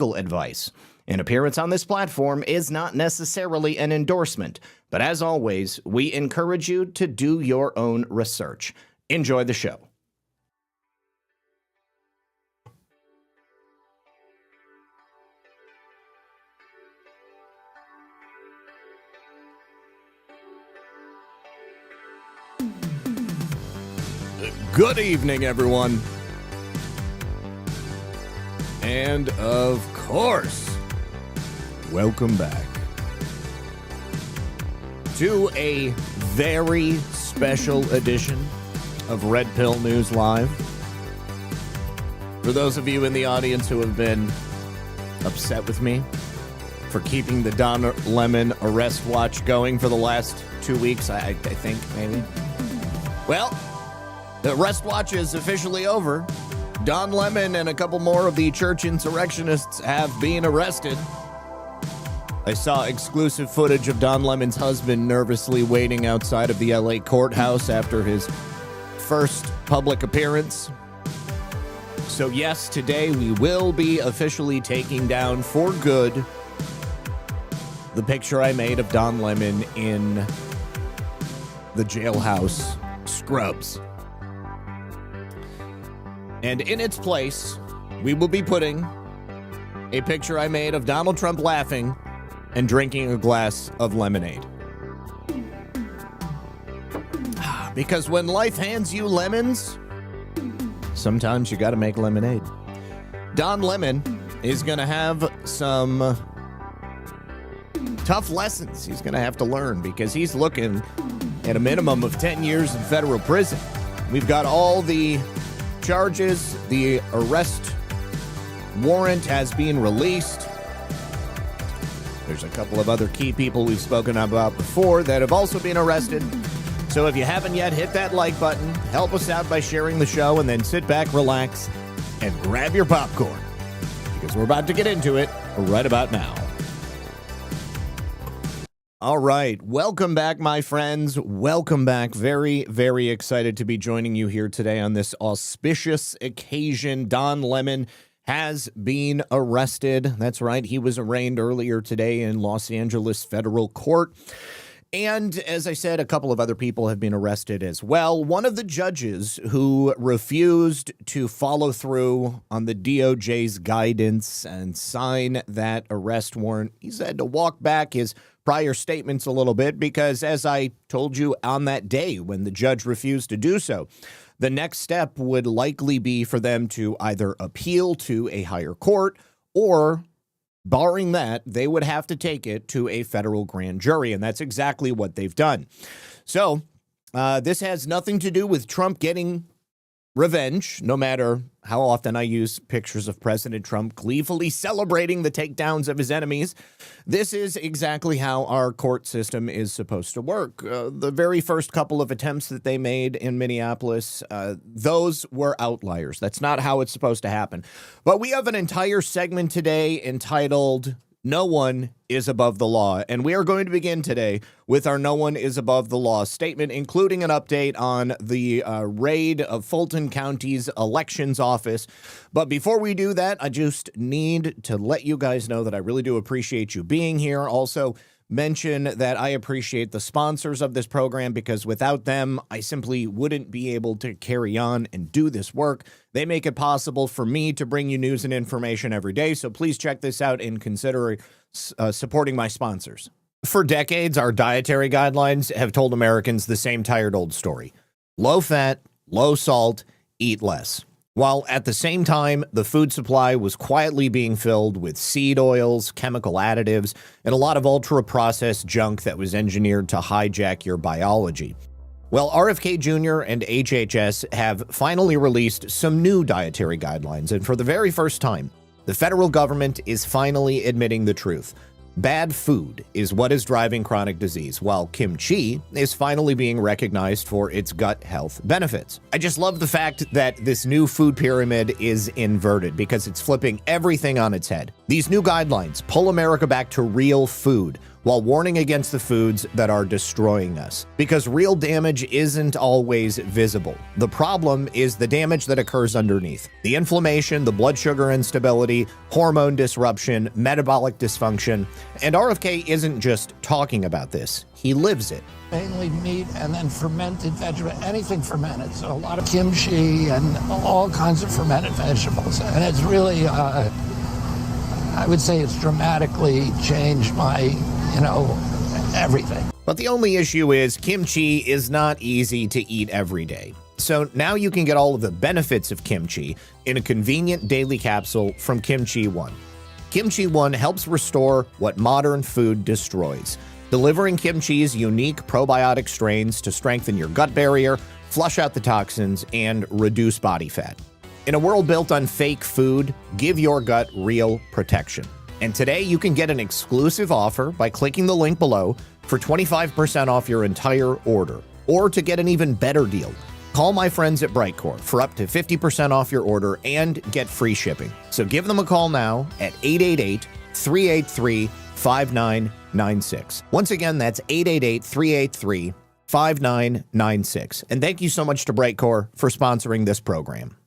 advice. An appearance on this platform is not necessarily an endorsement, but as always, we encourage you to do your own research. Enjoy the show. Good evening, everyone. And of course, welcome back to a very special edition of Red Pill News Live. For those of you in the audience who have been upset with me for keeping the Don Lemon arrest watch going for the last 2 weeks, I think, maybe. Well, the arrest watch is officially over. Don Lemon and a couple more of the church insurrectionists have been arrested. I saw exclusive footage of Don Lemon's husband nervously waiting outside of the LA courthouse after his first public appearance. So yes, today we will be officially taking down for good the picture I made of Don Lemon in the jailhouse scrubs. And in its place, we will be putting a picture I made of Donald Trump laughing and drinking a glass of lemonade. Because when life hands you lemons, sometimes you got to make lemonade. Don Lemon is going to have some tough lessons he's going to have to learn because he's looking at a minimum of 10 years in federal prison. We've got all the charges. The arrest warrant has been released. There's a couple of other key people we've spoken about before that have also been arrested. So if you haven't yet, hit that like button, help us out by sharing the show, and then sit back, relax, and grab your popcorn, because we're about to get into it right about now. All right, welcome back, my friends. Welcome back. Very, very excited to be joining you here today on this auspicious occasion. Don Lemon has been arrested. That's right, he was arraigned earlier today in Los Angeles federal court. And as I said, a couple of other people have been arrested as well. One of the judges who refused to follow through on the DOJ's guidance and sign that arrest warrant, he said to walk back his prior statements a little bit because, as I told you on that day when the judge refused to do so, the next step would likely be for them to either appeal to a higher court or, barring that, they would have to take it to a federal grand jury, and that's exactly what they've done. So this has nothing to do with Trump getting revenge, no matter how often I use pictures of President Trump gleefully celebrating the takedowns of his enemies. This is exactly how our court system is supposed to work. The very first couple of attempts that they made in Minneapolis, those were outliers. That's not how it's supposed to happen. But we have an entire segment today entitled No One is Above the Law. And we are going to begin today with our No One is Above the Law statement, including an update on the raid of Fulton County's elections office. But before we do that, I just need to let you guys know that I really do appreciate you being here. Also, mention that I appreciate the sponsors of this program because without them, I simply wouldn't be able to carry on and do this work. They make it possible for me to bring you news and information every day, so please check this out and consider supporting my sponsors. For decades, our dietary guidelines have told Americans the same tired old story. Low fat, low salt, eat less. While at the same time, the food supply was quietly being filled with seed oils, chemical additives, and a lot of ultra-processed junk that was engineered to hijack your biology. Well, RFK Jr. and HHS have finally released some new dietary guidelines, and for the very first time, the federal government is finally admitting the truth. Bad food is what is driving chronic disease, while kimchi is finally being recognized for its gut health benefits. I just love the fact that this new food pyramid is inverted because it's flipping everything on its head. These new guidelines pull America back to real food, while warning against the foods that are destroying us. Because real damage isn't always visible. The problem is the damage that occurs underneath. The inflammation, the blood sugar instability, hormone disruption, metabolic dysfunction. And RFK isn't just talking about this, he lives it. Mainly meat and then fermented vegetable, anything fermented. So a lot of kimchi and all kinds of fermented vegetables. And it's really, I would say it's dramatically changed my, everything. But the only issue is kimchi is not easy to eat every day. So now you can get all of the benefits of kimchi in a convenient daily capsule from Kimchi One. Kimchi One helps restore what modern food destroys, delivering kimchi's unique probiotic strains to strengthen your gut barrier, flush out the toxins, and reduce body fat. In a world built on fake food, give your gut real protection. And today you can get an exclusive offer by clicking the link below for 25% off your entire order. Or to get an even better deal, call my friends at Brightcore for up to 50% off your order and get free shipping. So give them a call now at 888-383-5996. Once again, that's 888-383-5996. And thank you so much to Brightcore for sponsoring this program.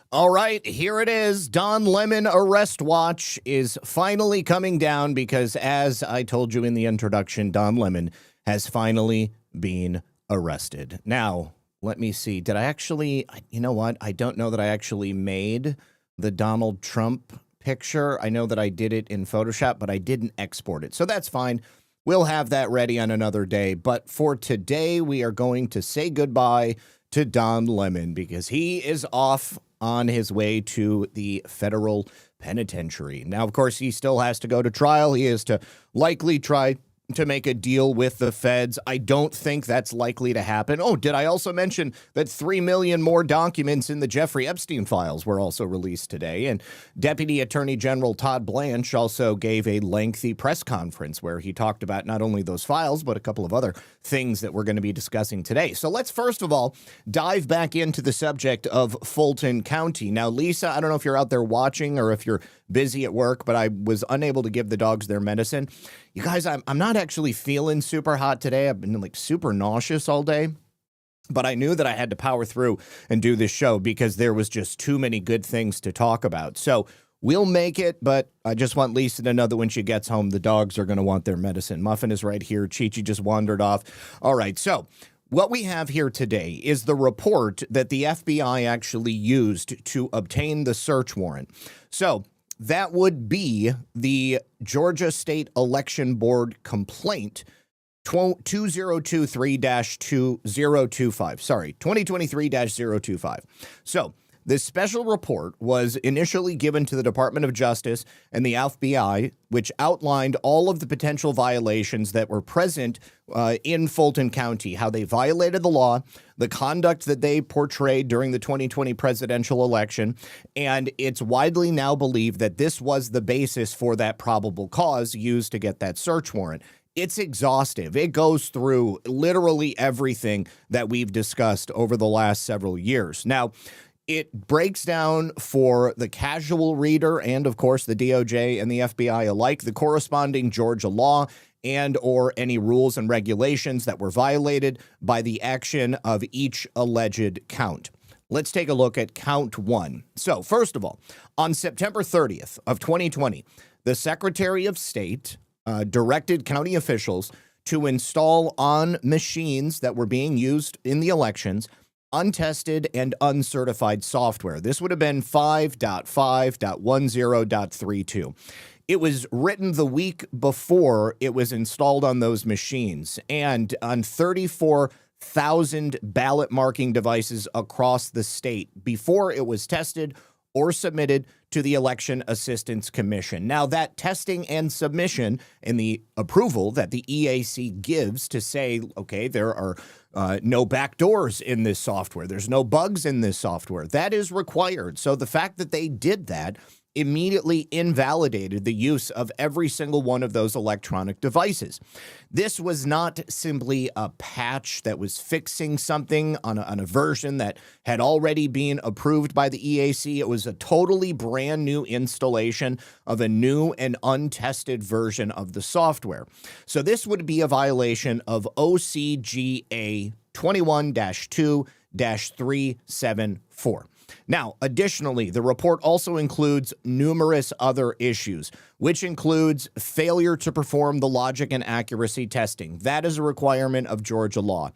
All right, here it is. Don Lemon arrest watch is finally coming down because, as I told you in the introduction, Don Lemon has finally been arrested. Now, let me see. Did I actually, you know what? I don't know that I actually made the Donald Trump picture. I know that I did it in Photoshop, but I didn't export it. So that's fine. We'll have that ready on another day. But for today, we are going to say goodbye to Don Lemon because he is off on his way to the federal penitentiary. Now, of course, he still has to go to trial. He is to likely try to make a deal with the feds. I don't think that's likely to happen. Oh, did I also mention that 3 million more documents in the Jeffrey Epstein files were also released today? And Deputy Attorney General Todd Blanche also gave a lengthy press conference where he talked about not only those files, but a couple of other things that we're going to be discussing today. So let's first of all dive back into the subject of Fulton County. Now, Lisa, I don't know if you're out there watching or if you're busy at work, but I was unable to give the dogs their medicine. You guys, I'm not actually feeling super hot today. I've been like super nauseous all day, but I knew that I had to power through and do this show because there was just too many good things to talk about. So we'll make it, but I just want Lisa to know that when she gets home, the dogs are going to want their medicine. Muffin is right here. Chi-Chi just wandered off. All right, so what we have here today is the report that the FBI actually used to obtain the search warrant. So that would be the Georgia State Election Board complaint 2023-2025. Sorry, 2023-025. So this special report was initially given to the Department of Justice and the FBI, which outlined all of the potential violations that were present in Fulton County, how they violated the law, the conduct that they portrayed during the 2020 presidential election, and it's widely now believed that this was the basis for that probable cause used to get that search warrant. It's exhaustive. It goes through literally everything that we've discussed over the last several years. Now, it breaks down for the casual reader and, of course, the DOJ and the FBI alike, the corresponding Georgia law and or any rules and regulations that were violated by the action of each alleged count. Let's take a look at count one. So, first of all, on September 30th of 2020, the Secretary of State directed county officials to install on machines that were being used in the elections untested and uncertified software. This would have been 5.5.10.32. It was written the week before it was installed on those machines and on 34,000 ballot marking devices across the state before it was tested or submitted to the Election Assistance Commission. Now, that testing and submission and the approval that the EAC gives to say, okay, there are no backdoors in this software, there's no bugs in this software, that is required. So the fact that they did that immediately invalidated the use of every single one of those electronic devices. This was not simply a patch that was fixing something on a version that had already been approved by the EAC. It was a totally brand new installation of a new and untested version of the software. So this would be a violation of OCGA 21-2-374. Now, additionally, the report also includes numerous other issues, which includes failure to perform the logic and accuracy testing. That is a requirement of Georgia law.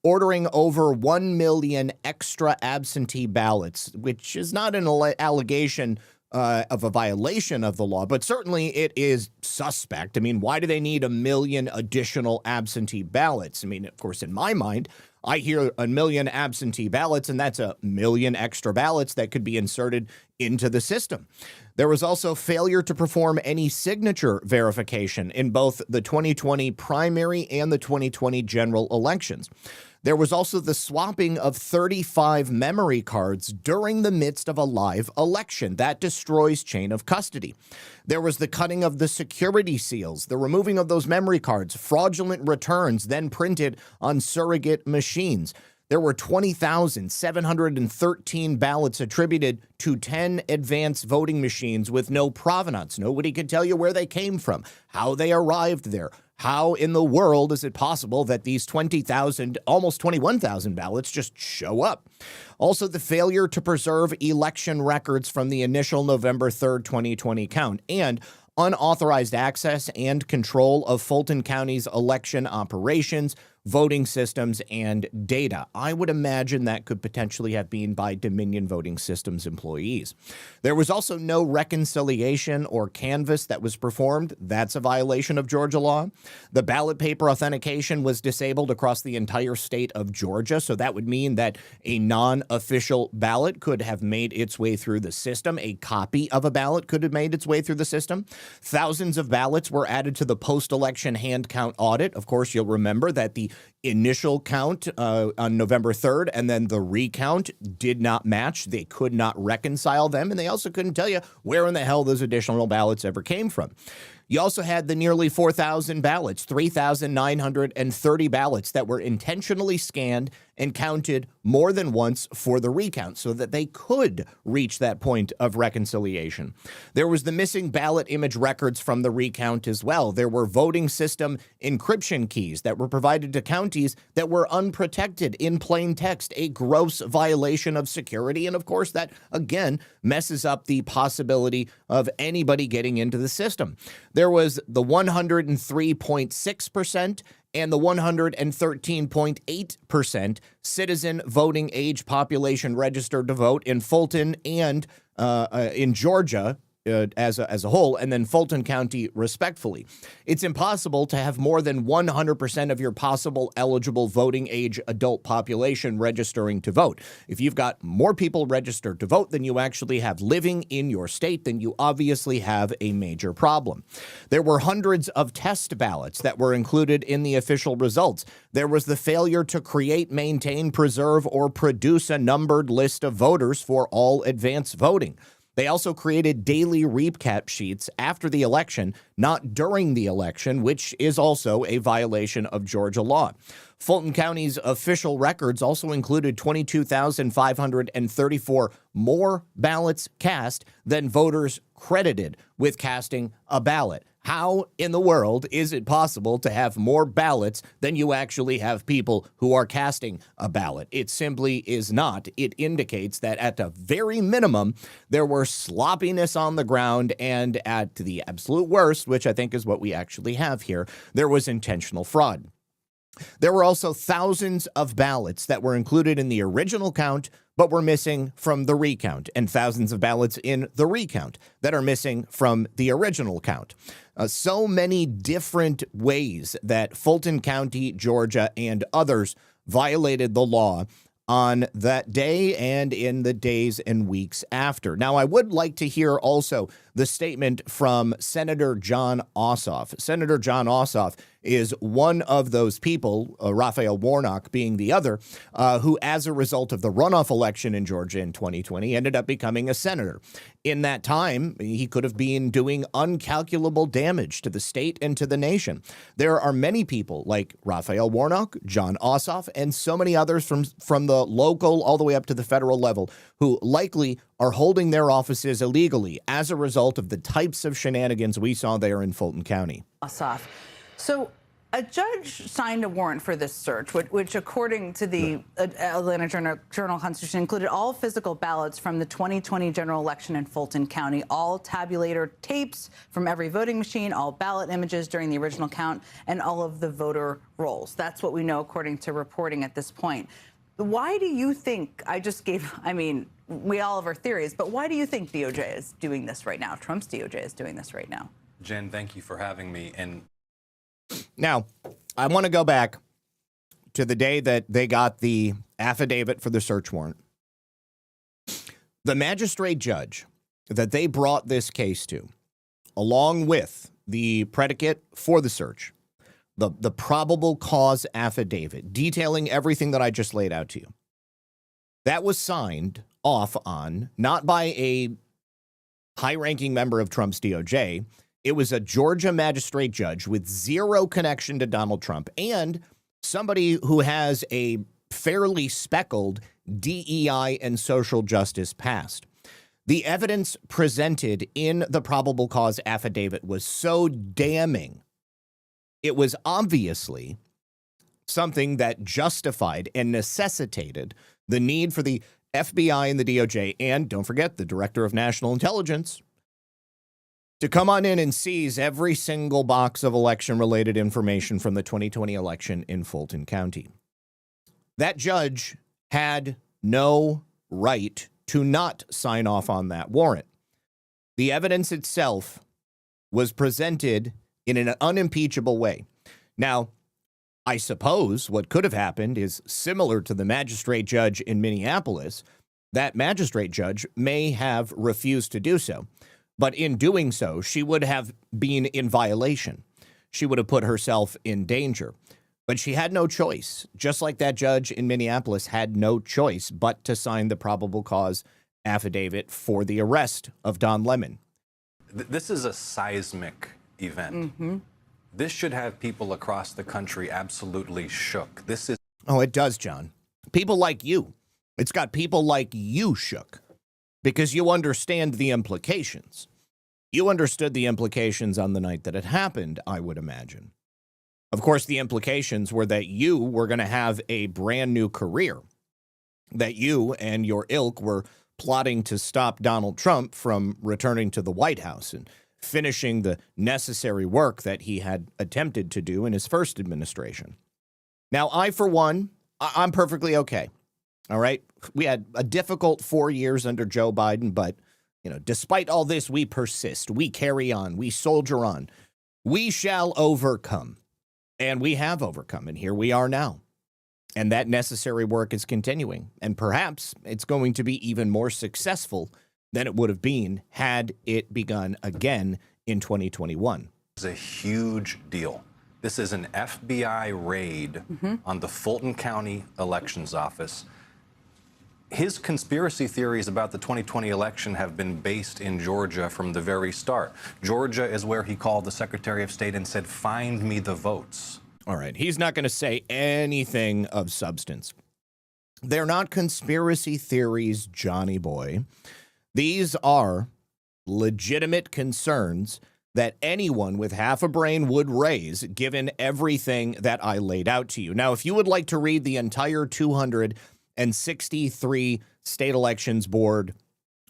Ordering over 1 million extra absentee ballots, which is not an allegation of a violation of the law, but certainly it is suspect. I mean, why do they need 1 million additional absentee ballots? I mean, of course, in my mind, I hear 1 million absentee ballots, and that's 1 million extra ballots that could be inserted into the system. There was also failure to perform any signature verification in both the 2020 primary and the 2020 general elections. There was also the swapping of 35 memory cards during the midst of a live election. That destroys chain of custody. There was the cutting of the security seals, the removing of those memory cards, fraudulent returns then printed on surrogate machines. There were 20,713 ballots attributed to 10 advanced voting machines with no provenance. Nobody could tell you where they came from, how they arrived there. How in the world is it possible that these 20,000, almost 21,000 ballots just show up? Also, the failure to preserve election records from the initial November 3rd, 2020 count, and unauthorized access and control of Fulton County's election operations, voting systems, and data. I would imagine that could potentially have been by Dominion Voting Systems employees. There was also no reconciliation or canvass that was performed. That's a violation of Georgia law. The ballot paper authentication was disabled across the entire state of Georgia, so that would mean that a non-official ballot could have made its way through the system. A copy of a ballot could have made its way through the system. Thousands of ballots were added to the post-election hand count audit. Of course, you'll remember that the initial count on November 3rd and then the recount did not match. They could not reconcile them, and they also couldn't tell you where in the hell those additional ballots ever came from. You also had the nearly 4,000 ballots, 3,930 ballots that were intentionally scanned and counted more than once for the recount so that they could reach that point of reconciliation. There was the missing ballot image records from the recount as well. There were voting system encryption keys that were provided to counties that were unprotected in plain text, a gross violation of security. And of course, that again messes up the possibility of anybody getting into the system. There was the 103.6% and the 113.8% citizen voting age population registered to vote in Fulton and in Georgia as a whole, and then Fulton County respectively. It's impossible to have more than 100% of your possible eligible voting age adult population registering to vote. If you've got more people registered to vote than you actually have living in your state, then you obviously have a major problem. There were hundreds of test ballots that were included in the official results. There was the failure to create, maintain, preserve, or produce a numbered list of voters for all advance voting. They also created daily recap sheets after the election, not during the election, which is also a violation of Georgia law. Fulton County's official records also included 22,534 more ballots cast than voters credited with casting a ballot. How in the world is it possible to have more ballots than you actually have people who are casting a ballot? It simply is not. It indicates that at the very minimum, there were sloppiness on the ground, and at the absolute worst, which I think is what we actually have here, there was intentional fraud. There were also thousands of ballots that were included in the original count but were missing from the recount, and thousands of ballots in the recount that are missing from the original count. So many different ways that Fulton County, Georgia, and others violated the law on that day and in the days and weeks after. Now, I would like to hear also the statement from Senator John Ossoff. Senator John Ossoff is one of those people, Raphael Warnock being the other, who, as a result of the runoff election in Georgia in 2020, ended up becoming a senator. In that time, he could have been doing uncalculable damage to the state and to the nation. There are many people like Raphael Warnock, John Ossoff, and so many others from the local all the way up to the federal level who likely are holding their offices illegally as a result of the types of shenanigans we saw there in Fulton County. Ossoff. So a judge signed a warrant for this search, which according to the Atlanta Journal-Constitution, included all physical ballots from the 2020 general election in Fulton County, all tabulator tapes from every voting machine, all ballot images during the original count, and all of the voter rolls. That's what we know according to reporting at this point. Why do you think, we all have our theories, but why do you think DOJ is doing this right now? Trump's DOJ is doing this right now. Jen, thank you for having me. And now, I want to go back to the day that they got the affidavit for the search warrant. The magistrate judge that they brought this case to, along with the predicate for the search, the probable cause affidavit detailing everything that I just laid out to you, that was signed off on not by a high-ranking member of Trump's DOJ. It was a Georgia magistrate judge with zero connection to Donald Trump and somebody who has a fairly speckled DEI and social justice past. The evidence presented in the probable cause affidavit was so damning. It was obviously something that justified and necessitated the need for the FBI and the DOJ, and don't forget the Director of National Intelligence, to come on in and seize every single box of election-related information from the 2020 election in Fulton County. That judge had no right to not sign off on that warrant. The evidence itself was presented in an unimpeachable way. Now, I suppose what could have happened is similar to the magistrate judge in Minneapolis. That magistrate judge may have refused to do so. But in doing so, she would have been in violation. She would have put herself in danger. But she had no choice, just like that judge in Minneapolis had no choice but to sign the probable cause affidavit for the arrest of Don Lemon. this is a seismic event. This should have people across the country absolutely shook. This is... Oh, it does, John. People like you. It's got people like you shook. Because you understand the implications. You understood the implications on the night that it happened, I would imagine. Of course, the implications were that you were going to have a brand new career, that you and your ilk were plotting to stop Donald Trump from returning to the White House and finishing the necessary work that he had attempted to do in his first administration. Now, I, for one, I'm perfectly okay. All right. We had a difficult 4 years under Joe Biden, but, you know, despite all this, we persist. We carry on. We soldier on. We shall overcome. And we have overcome. And here we are now. And that necessary work is continuing. And perhaps it's going to be even more successful than it would have been had it begun again in 2021. It's a huge deal. This is an FBI raid on the Fulton County Elections Office. His conspiracy theories about the 2020 election have been based in Georgia from the very start. Georgia is where he called the Secretary of State and said, find me the votes. All right. He's not going to say anything of substance. They're not conspiracy theories, Johnny boy. These are legitimate concerns that anyone with half a brain would raise, given everything that I laid out to you. Now, if you would like to read the entire 263 State Elections Board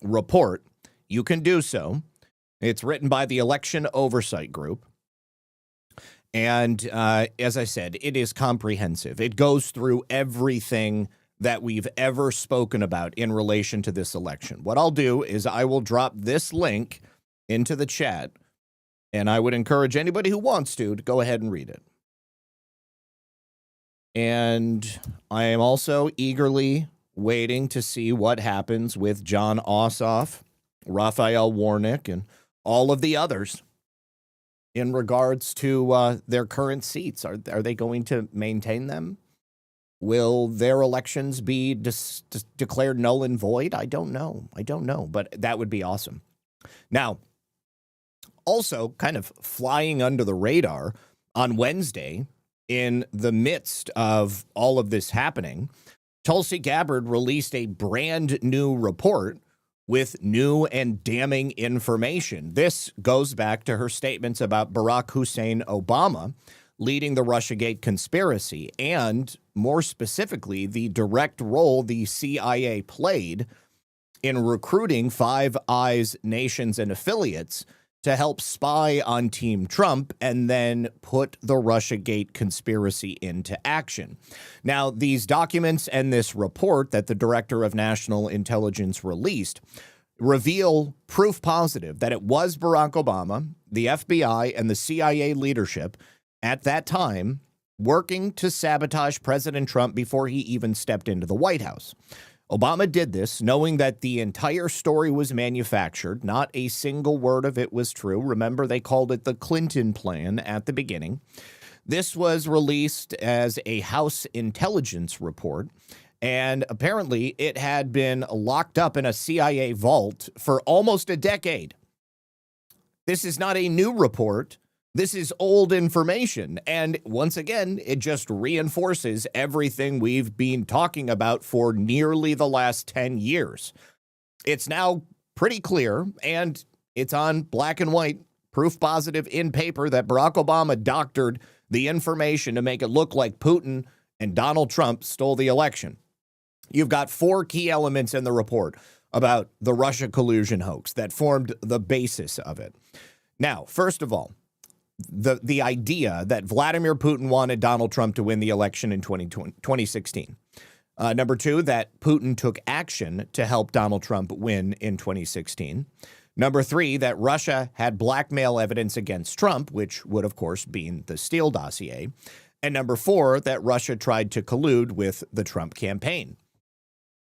report, you can do so. It's written by the Election Oversight Group. And as I said, it is comprehensive. It goes through everything that we've ever spoken about in relation to this election. What I'll do is I will drop this link into the chat, and I would encourage anybody who wants to go ahead and read it. And I am also eagerly waiting to see what happens with John Ossoff, Raphael Warnock, and all of the others in regards to their current seats. Are they going to maintain them? Will their elections be declared null and void? I don't know. But that would be awesome. Now, also kind of flying under the radar on Wednesday, in the midst of all of this happening, Tulsi Gabbard released a brand new report with new and damning information. This goes back to her statements about Barack Hussein Obama leading the Russiagate conspiracy, and more specifically, the direct role the CIA played in recruiting Five Eyes nations and affiliates to help spy on Team Trump and then put the Russiagate conspiracy into action. Now, these documents and this report that the Director of National Intelligence released reveal proof positive that it was Barack Obama, the FBI, and the CIA leadership at that time working to sabotage President Trump before he even stepped into the White House. Obama did this knowing that the entire story was manufactured. Not a single word of it was true. Remember, they called it the Clinton plan at the beginning. This was released as a House intelligence report, and apparently it had been locked up in a CIA vault for almost a decade. This is not a new report. This is old information, and once again, it just reinforces everything we've been talking about for nearly the last 10 years. It's now pretty clear, and it's on black and white, proof positive in paper, that Barack Obama doctored the information to make it look like Putin and Donald Trump stole the election. You've got 4 key elements in the report about the Russia collusion hoax that formed the basis of it. Now, first of all, the idea that Vladimir Putin wanted Donald Trump to win the election in 2016. Number 2, that Putin took action to help Donald Trump win in 2016. Number 3, that Russia had blackmail evidence against Trump, which would, of course, be the Steele dossier. And number 4, that Russia tried to collude with the Trump campaign.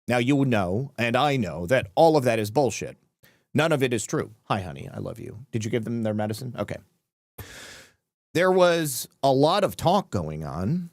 Now, you know, and I know, that all of that is bullshit. None of it is true. Hi, honey. I love you. Did you give them their medicine? Okay. There was a lot of talk going on.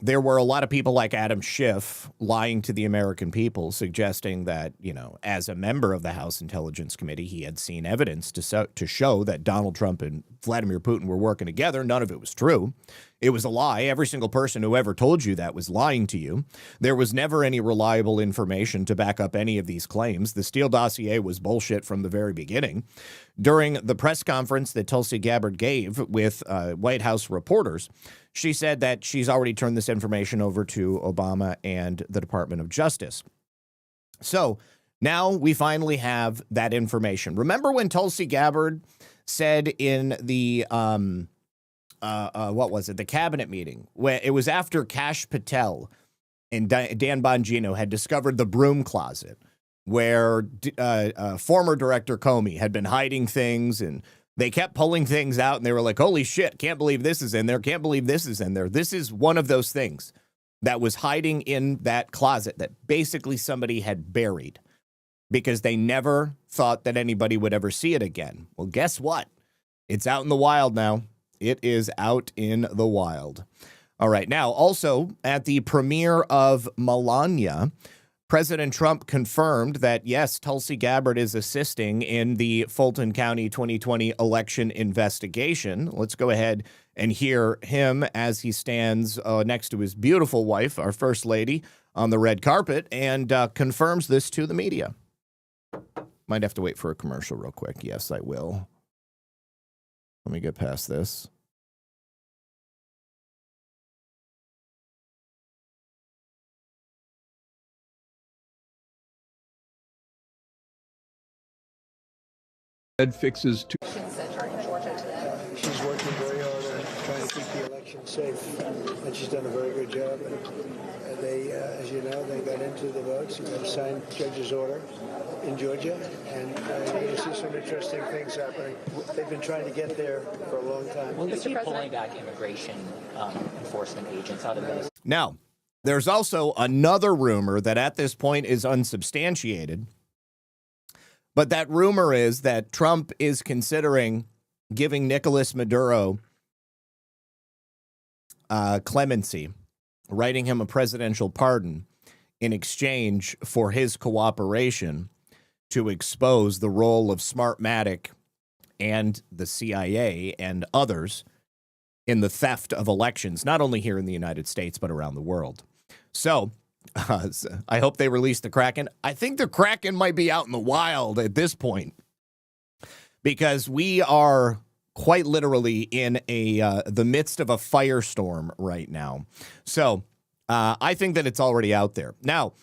There were a lot of people like Adam Schiff lying to the American people, suggesting that, you know, as a member of the House Intelligence Committee, he had seen evidence to show that Donald Trump and Vladimir Putin were working together. None of it was true. It was a lie. Every single person who ever told you that was lying to you. There was never any reliable information to back up any of these claims. The Steele dossier was bullshit from the very beginning. During the press conference that Tulsi Gabbard gave with White House reporters, she said that she's already turned this information over to Obama and the Department of Justice. So now we finally have that information. Remember when Tulsi Gabbard said in the what was it? The cabinet meeting, where it was after Kash Patel and Dan Bongino had discovered the broom closet, where former Director Comey had been hiding things, and they kept pulling things out, and they were like, holy shit, can't believe this is in there. Can't believe this is in there. This is one of those things that was hiding in that closet that basically somebody had buried because they never thought that anybody would ever see it again. Well, guess what? It's out in the wild now. It is out in the wild. All right. Now, also at the premiere of Melania, President Trump confirmed that, yes, Tulsi Gabbard is assisting in the Fulton County 2020 election investigation. Let's go ahead and hear him as he stands next to his beautiful wife, our First Lady, on the red carpet, and confirms this to the media. Might have to wait for a commercial real quick. Yes, I will. Let me get past this. Fixes to. She's working very hard on trying to keep the election safe, and she's done a very good job. And they, as you know, they got into the votes. We got a signed judge's order in Georgia, and you're going to see some interesting things happening. They've been trying to get there for a long time. Will you be pulling back immigration enforcement agents out of this? Now, there's also another rumor that at this point is unsubstantiated, But that rumor is that Trump is considering giving Nicolas Maduro clemency, writing him a presidential pardon in exchange for his cooperation to expose the role of Smartmatic and the CIA and others in the theft of elections, not only here in the United States, but around the world. So I hope they release the Kraken. I think the Kraken might be out in the wild at this point because we are quite literally in the midst of a firestorm right now. So I think that it's already out there. Now,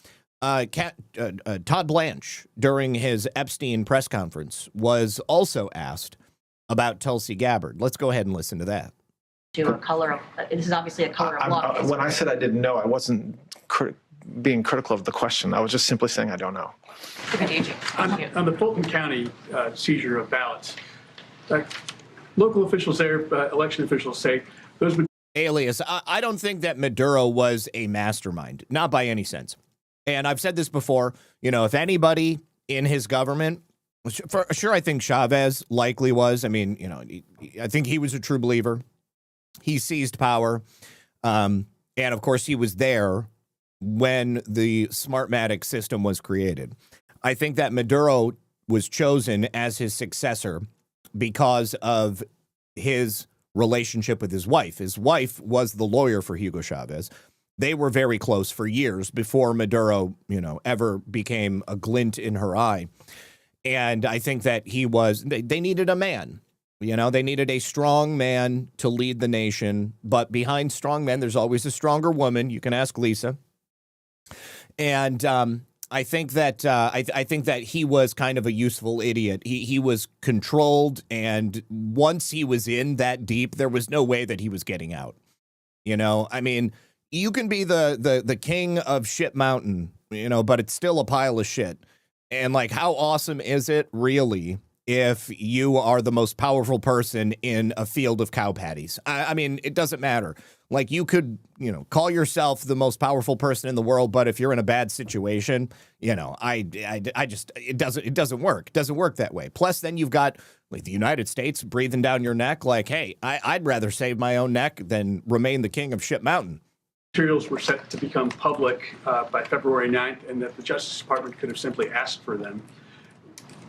Todd Blanche, during his Epstein press conference, was also asked about Tulsi Gabbard. Let's go ahead and listen to that. To a color of, this is obviously a color of law. When I said I didn't know, I wasn't being critical of the question. I was just simply saying I don't know. On the Fulton County seizure of ballots, local officials there, election officials say those would. Alias, I don't think that Maduro was a mastermind, not by any sense. And I've said this before, you know, if anybody in his government, for sure, I think Chavez likely was. I mean, you know, I think he was a true believer. He seized power. And of course, he was there when the Smartmatic system was created. I think that Maduro was chosen as his successor because of his relationship with his wife. His wife was the lawyer for Hugo Chavez. They were very close for years before Maduro, you know, ever became a glint in her eye. And I think that they needed a man. You know, they needed a strong man to lead the nation. But behind strong men, there's always a stronger woman. You can ask Lisa. And I think that I think that he was kind of a useful idiot. He was controlled, and once he was in that deep, there was no way that he was getting out. You know, I mean, you can be the king of shit mountain, you know, but it's still a pile of shit. And like, how awesome is it really if you are the most powerful person in a field of cow patties? I mean, it doesn't matter. Like, you could, you know, call yourself the most powerful person in the world, but if you're in a bad situation, you know, it doesn't work. It doesn't work that way. Plus, then you've got like the United States breathing down your neck. Like, hey, I'd rather save my own neck than remain the king of shit mountain. Materials were set to become public by February 9th, and that the Justice Department could have simply asked for them.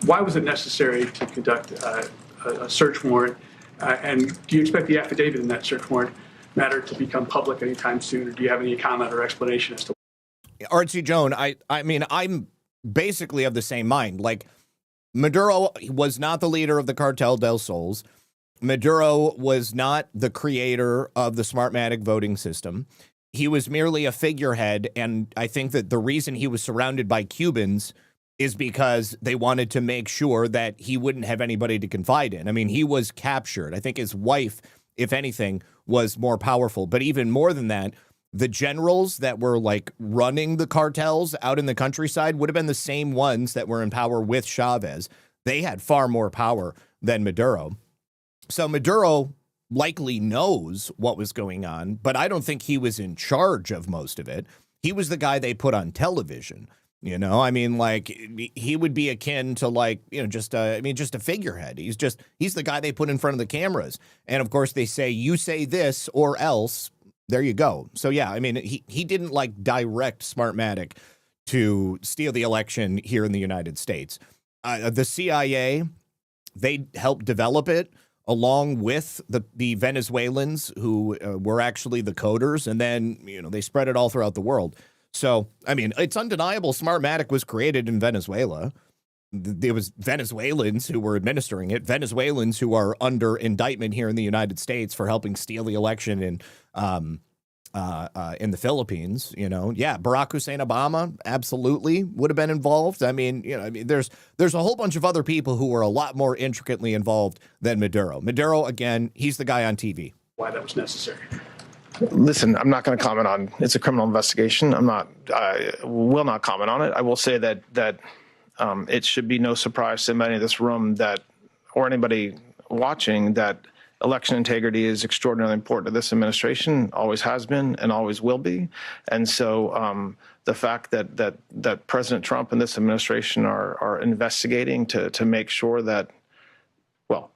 Why was it necessary to conduct a search warrant? And do you expect the affidavit in that search warrant matter to become public anytime soon, or do you have any comment or explanation as to? Artsy Joan, I mean, I'm basically of the same mind. Like, Maduro was not the leader of the Cartel del Sols. Maduro was not the creator of the Smartmatic voting system. He was merely a figurehead, and I think that the reason he was surrounded by Cubans is because they wanted to make sure that he wouldn't have anybody to confide in. I mean, he was captured. I think his wife, if anything, was more powerful. But even more than that, the generals that were like running the cartels out in the countryside would have been the same ones that were in power with Chavez. They had far more power than Maduro. So Maduro likely knows what was going on, but I don't think he was in charge of most of it. He was the guy they put on television. You know, I mean, like, he would be akin to, like, you know, just a figurehead. He's the guy they put in front of the cameras. And of course they say, you say this or else, there you go. So yeah, I mean, he didn't like direct Smartmatic to steal the election here in the United States. The CIA, they helped develop it along with the Venezuelans who were actually the coders. And then, you know, they spread it all throughout the world. So, I mean, it's undeniable Smartmatic was created in Venezuela. There was Venezuelans who were administering it, Venezuelans who are under indictment here in the United States for helping steal the election in the Philippines. You know, yeah, Barack Hussein Obama absolutely would have been involved. I mean, you know, there's a whole bunch of other people who were a lot more intricately involved than Maduro. Maduro, again, he's the guy on TV. Why that was necessary. Listen, I'm not going to comment on. It's a criminal investigation. I will not comment on it. I will say that it should be no surprise to many in this room that, or anybody watching, that election integrity is extraordinarily important to this administration, always has been and always will be. And so the fact that President Trump and this administration are investigating to make sure that,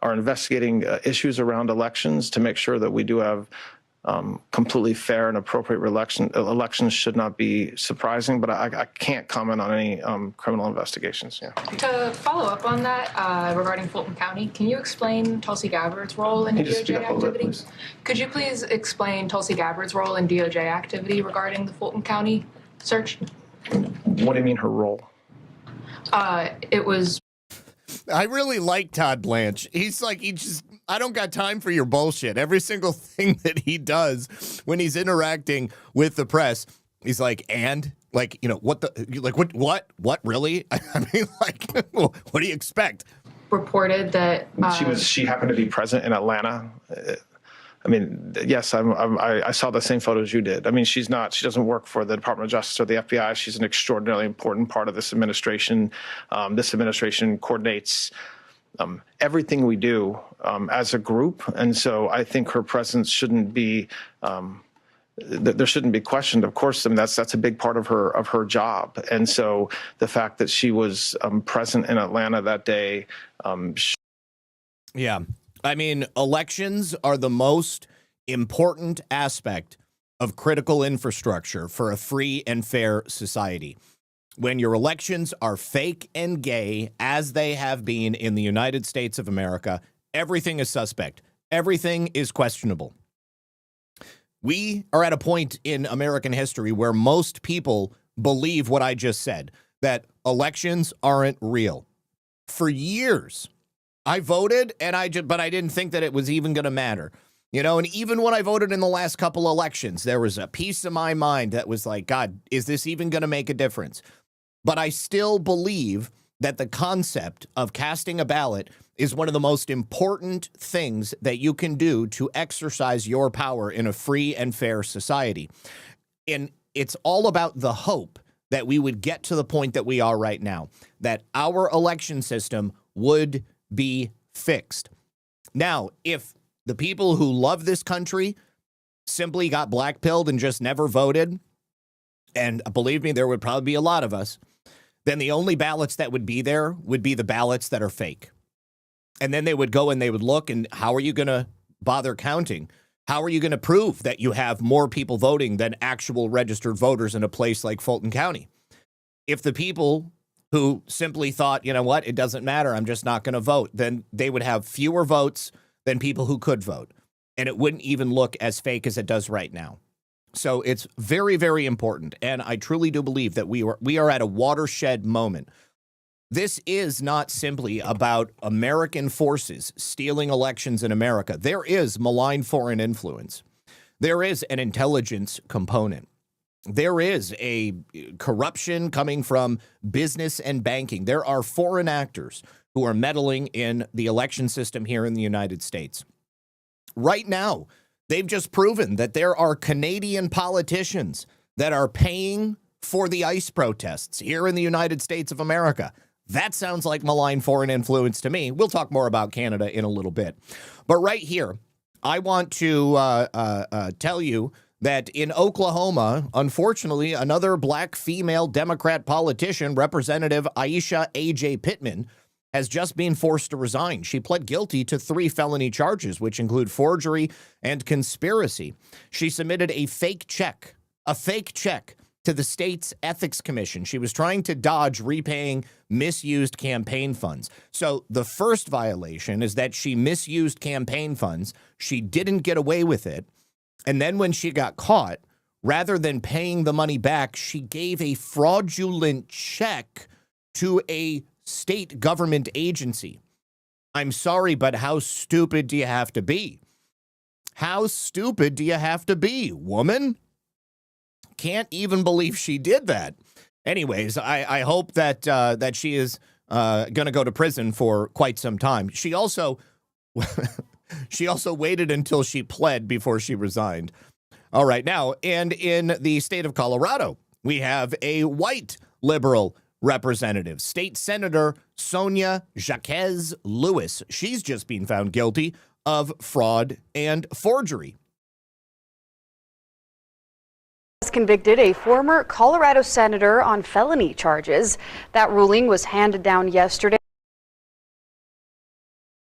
are investigating issues around elections to make sure that we do have completely fair and appropriate elections should not be surprising, but I can't comment on any criminal investigations. Yeah. To follow up on that, regarding Fulton County, can you explain Tulsi Gabbard's role in DOJ activity? Could you please explain Tulsi Gabbard's role in DOJ activity regarding the Fulton County search? What do you mean her role? It was. I really like Todd Blanche. He's like, I don't got time for your bullshit. Every single thing that he does when he's interacting with the press, he's like, what really? I mean, like, what do you expect? Reported that she happened to be present in Atlanta. I mean, yes, I saw the same photos you did. I mean, she doesn't work for the Department of Justice or the FBI. She's an extraordinarily important part of this administration. This administration coordinates everything we do as a group. And so I think her presence shouldn't be, there shouldn't be questioned. Of course, I mean, that's a big part of her job. And so the fact that she was present in Atlanta that day. Yeah. I mean, elections are the most important aspect of critical infrastructure for a free and fair society. When your elections are fake and gay, as they have been in the United States of America, everything is suspect. Everything is questionable. We are at a point in American history where most people believe what I just said, that elections aren't real. For years, I voted, but I didn't think that it was even going to matter. You know, and even when I voted in the last couple elections, there was a piece of my mind that was like, God, is this even going to make a difference? But I still believe that the concept of casting a ballot is one of the most important things that you can do to exercise your power in a free and fair society. And it's all about the hope that we would get to the point that we are right now, that our election system would be fixed. Now, if the people who love this country simply got blackpilled and just never voted, and believe me, there would probably be a lot of us, then the only ballots that would be there would be the ballots that are fake. And then they would go and they would look, and how are you going to bother counting? How are you going to prove that you have more people voting than actual registered voters in a place like Fulton County? If the people who simply thought, you know what, it doesn't matter, I'm just not going to vote, then they would have fewer votes than people who could vote. And it wouldn't even look as fake as it does right now. So it's very, very important. And I truly do believe that we are at a watershed moment. This is not simply about American forces stealing elections in America. There is malign foreign influence. There is an intelligence component. There is a corruption coming from business and banking. There are foreign actors who are meddling in the election system here in the United States. Right now, they've just proven that there are Canadian politicians that are paying for the ICE protests here in the United States of America. That sounds like malign foreign influence to me. We'll talk more about Canada in a little bit. But right here, I want to tell you that in Oklahoma, unfortunately, another black female Democrat politician, Representative Aisha A.J. Pittman, has just been forced to resign. She pled guilty to 3 felony charges, which include forgery and conspiracy. She submitted a fake check to the state's ethics commission. She was trying to dodge repaying misused campaign funds. So the first violation is that she misused campaign funds. She didn't get away with it. And then when she got caught, rather than paying the money back, she gave a fraudulent check to a state government agency. I'm sorry, but how stupid do you have to be? How stupid do you have to be, woman? Can't even believe she did that. Anyways, I hope that she is going to go to prison for quite some time. She also waited until she pled before she resigned. All right, now, and in the state of Colorado, we have a white liberal representative, State Senator Sonia Jaquez Lewis. She's just been found guilty of fraud and forgery. Convicted a former Colorado senator on felony charges. That ruling was handed down yesterday.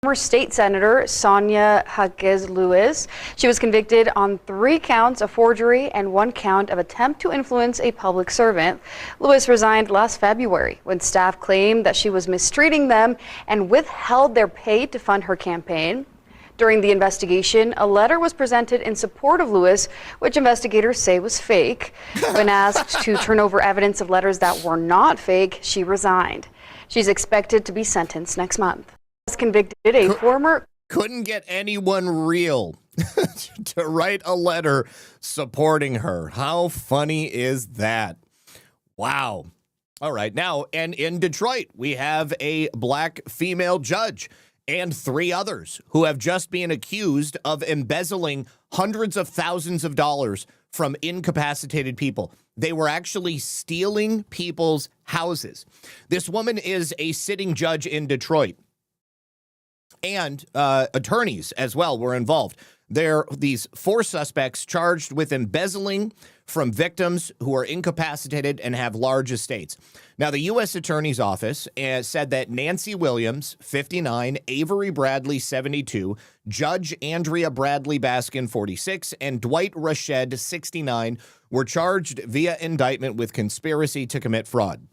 Former state senator Sonia Jaquez Lewis. She was convicted on 3 counts of forgery and 1 count of attempt to influence a public servant. Lewis resigned last February when staff claimed that she was mistreating them and withheld their pay to fund her campaign. During the investigation, a letter was presented in support of Lewis, which investigators say was fake. When asked to turn over evidence of letters that were not fake, she resigned. She's expected to be sentenced next month. Convicted a former... Couldn't get anyone real to write a letter supporting her. How funny is that? Wow. All right. Now, and in Detroit, we have a black female judge and 3 others who have just been accused of embezzling hundreds of thousands of dollars from incapacitated people. They were actually stealing people's houses. This woman is a sitting judge in Detroit, and attorneys as well were involved. There are these 4 suspects charged with embezzling from victims who are incapacitated and have large estates. Now, the U.S. Attorney's Office said that Nancy Williams, 59, Avery Bradley, 72, Judge Andrea Bradley Baskin, 46, and Dwight Rashed, 69, were charged via indictment with conspiracy to commit fraud.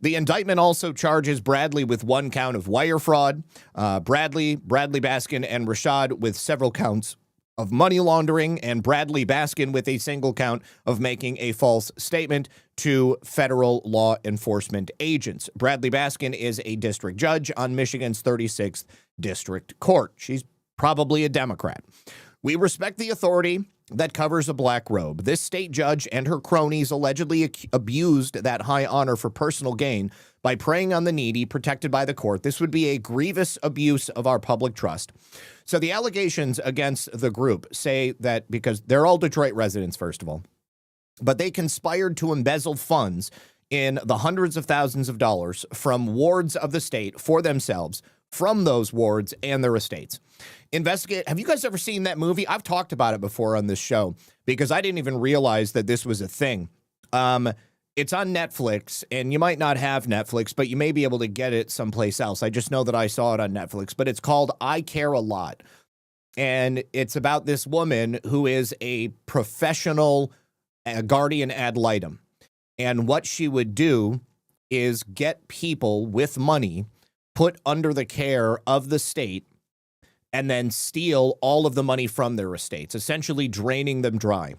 The indictment also charges Bradley with 1 count of wire fraud, Bradley Baskin, and Rashad with several counts of money laundering, and Bradley Baskin with a single count of making a false statement to federal law enforcement agents. Bradley Baskin is a district judge on Michigan's 36th District Court. She's probably a Democrat. We respect the authority that covers a black robe. This state judge and her cronies allegedly abused that high honor for personal gain by preying on the needy protected by the court. This would be a grievous abuse of our public trust. So the allegations against the group say that because they're all Detroit residents, first of all, but they conspired to embezzle funds in the hundreds of thousands of dollars from wards of the state for themselves, from those wards and their estates. Have you guys ever seen that movie? I've talked about it before on this show because I didn't even realize that this was a thing. It's on Netflix, and you might not have Netflix, but you may be able to get it someplace else. I just know that I saw it on Netflix, but it's called I Care a Lot. And it's about this woman who is a professional guardian ad litem. And what she would do is get people with money put under the care of the state and then steal all of the money from their estates, essentially draining them dry.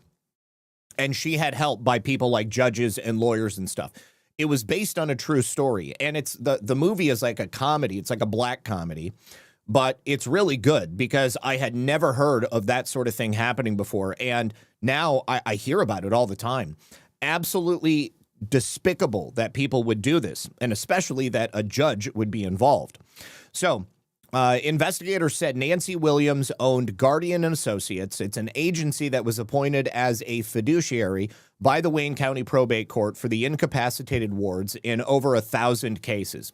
And she had help by people like judges and lawyers and stuff. It was based on a true story. And it's the movie is like a comedy. It's like a black comedy, but it's really good because I had never heard of that sort of thing happening before. And now I hear about it all the time. Absolutely despicable that people would do this, and especially that a judge would be involved. So investigators said Nancy Williams owned Guardian & Associates. It's an agency that was appointed as a fiduciary by the Wayne County Probate Court for the incapacitated wards in over 1,000 cases.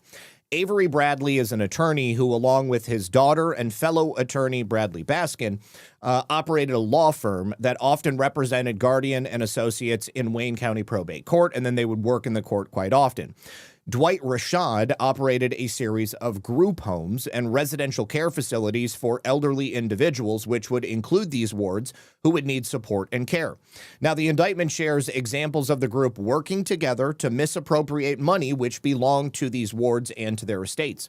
Avery Bradley is an attorney who, along with his daughter and fellow attorney Bradley Baskin, operated a law firm that often represented Guardian & Associates in Wayne County Probate Court, and then they would work in the court quite often. Dwight Rashed operated a series of group homes and residential care facilities for elderly individuals, which would include these wards who would need support and care. Now, the indictment shares examples of the group working together to misappropriate money which belonged to these wards and to their estates.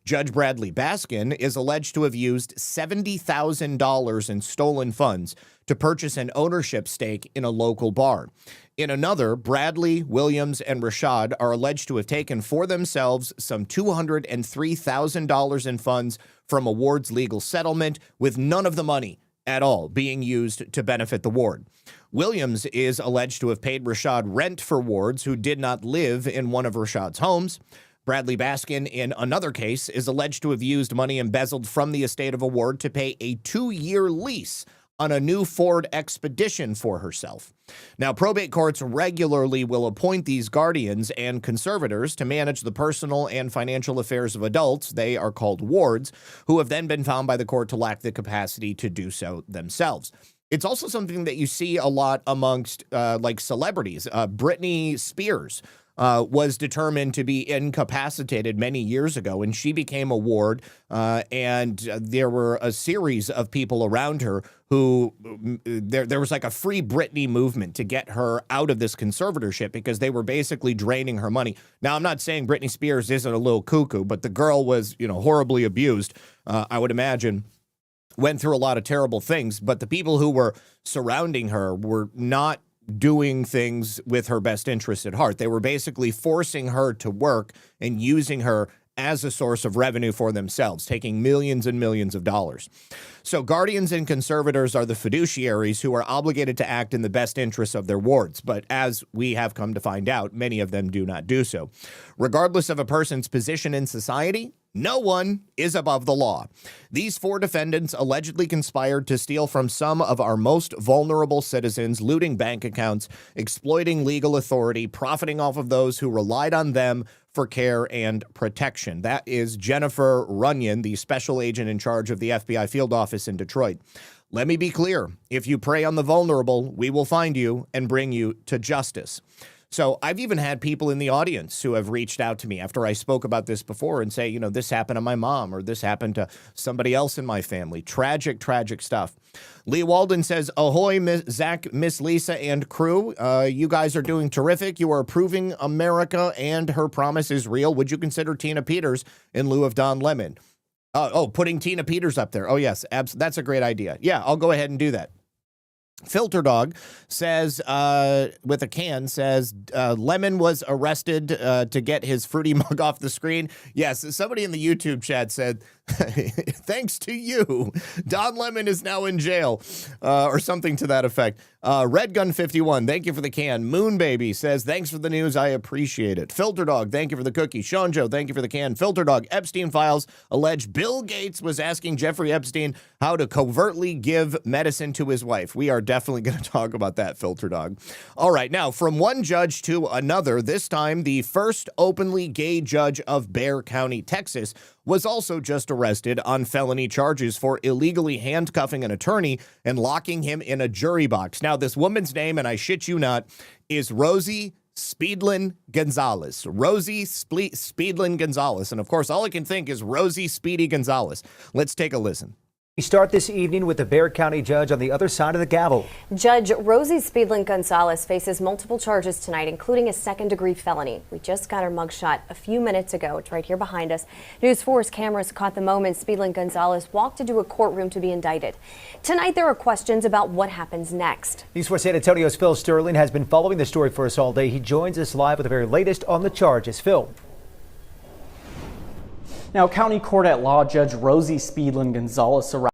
Judge Bradley Baskin is alleged to have used $70,000 in stolen funds to purchase an ownership stake in a local bar. In another, Bradley, Williams, and Rashad are alleged to have taken for themselves some $203,000 in funds from a ward's legal settlement, with none of the money at all being used to benefit the ward. Williams is alleged to have paid Rashad rent for wards who did not live in one of Rashad's homes. Bradley Baskin, in another case, is alleged to have used money embezzled from the estate of a ward to pay a 2-year lease on a new Ford Expedition for herself. Now, probate courts regularly will appoint these guardians and conservators to manage the personal and financial affairs of adults. They are called wards, who have then been found by the court to lack the capacity to do so themselves. It's also something that you see a lot amongst like celebrities. Britney Spears was determined to be incapacitated many years ago, and she became a ward, and there were a series of people around her who there was like a Free Britney movement to get her out of this conservatorship because they were basically draining her money. Now, I'm not saying Britney Spears isn't a little cuckoo, but the girl was, horribly abused, I would imagine. Went through a lot of terrible things, but the people who were surrounding her were not doing things with her best interest at heart. They were basically forcing her to work and using her as a source of revenue for themselves, taking millions and millions of dollars. So guardians and conservators are the fiduciaries who are obligated to act in the best interests of their wards. But as we have come to find out, many of them do not do so. Regardless of a person's position in society, no one is above the law. These 4 defendants allegedly conspired to steal from some of our most vulnerable citizens, looting bank accounts, exploiting legal authority, profiting off of those who relied on them for care and protection. That is Jennifer Runyon, the special agent in charge of the FBI field office in Detroit. Let me be clear. If you prey on the vulnerable, we will find you and bring you to justice. So I've even had people in the audience who have reached out to me after I spoke about this before and say, this happened to my mom or this happened to somebody else in my family. Tragic, tragic stuff. Lee Walden says, ahoy, Zach, Miss Lisa, and crew. You guys are doing terrific. You are proving America and her promise is real. Would you consider Tina Peters in lieu of Don Lemon? Putting Tina Peters up there. Oh, yes. That's a great idea. Yeah, I'll go ahead and do that. Filter Dog says, with a can, says, Lemon was arrested to get his fruity mug off the screen. Yes, somebody in the YouTube chat said, thanks to you, Don Lemon is now in jail, or something to that effect. Red Gun 51, thank you for the can. Moon Baby says, thanks for the news, I appreciate it. Filter Dog, thank you for the cookie. Sean Joe, thank you for the can. Filter Dog, Epstein files allege Bill Gates was asking Jeffrey Epstein how to covertly give medicine to his wife. We are definitely going to talk about that, Filter Dog. All right, now from one judge to another, this time the first openly gay judge of Bexar County, Texas, was also just arrested on felony charges for illegally handcuffing an attorney and locking him in a jury box. Now, this woman's name, and I shit you not, is Rosie Speedlin Gonzalez. Rosie Speedlin Gonzalez. And of course, all I can think is Rosie Speedy Gonzalez. Let's take a listen. We start this evening with the Bexar County judge on the other side of the gavel. Judge Rosie Speedlin Gonzalez faces multiple charges tonight, including a second-degree felony. We just got her mugshot a few minutes ago. It's right here behind us. News 4's cameras caught the moment Speedlin Gonzalez walked into a courtroom to be indicted. Tonight, there are questions about what happens next. News 4 San Antonio's Phil Sterling has been following the story for us all day. He joins us live with the very latest on the charges. Phil. Now, County Court at Law Judge Rosie Speedlin Gonzalez arrived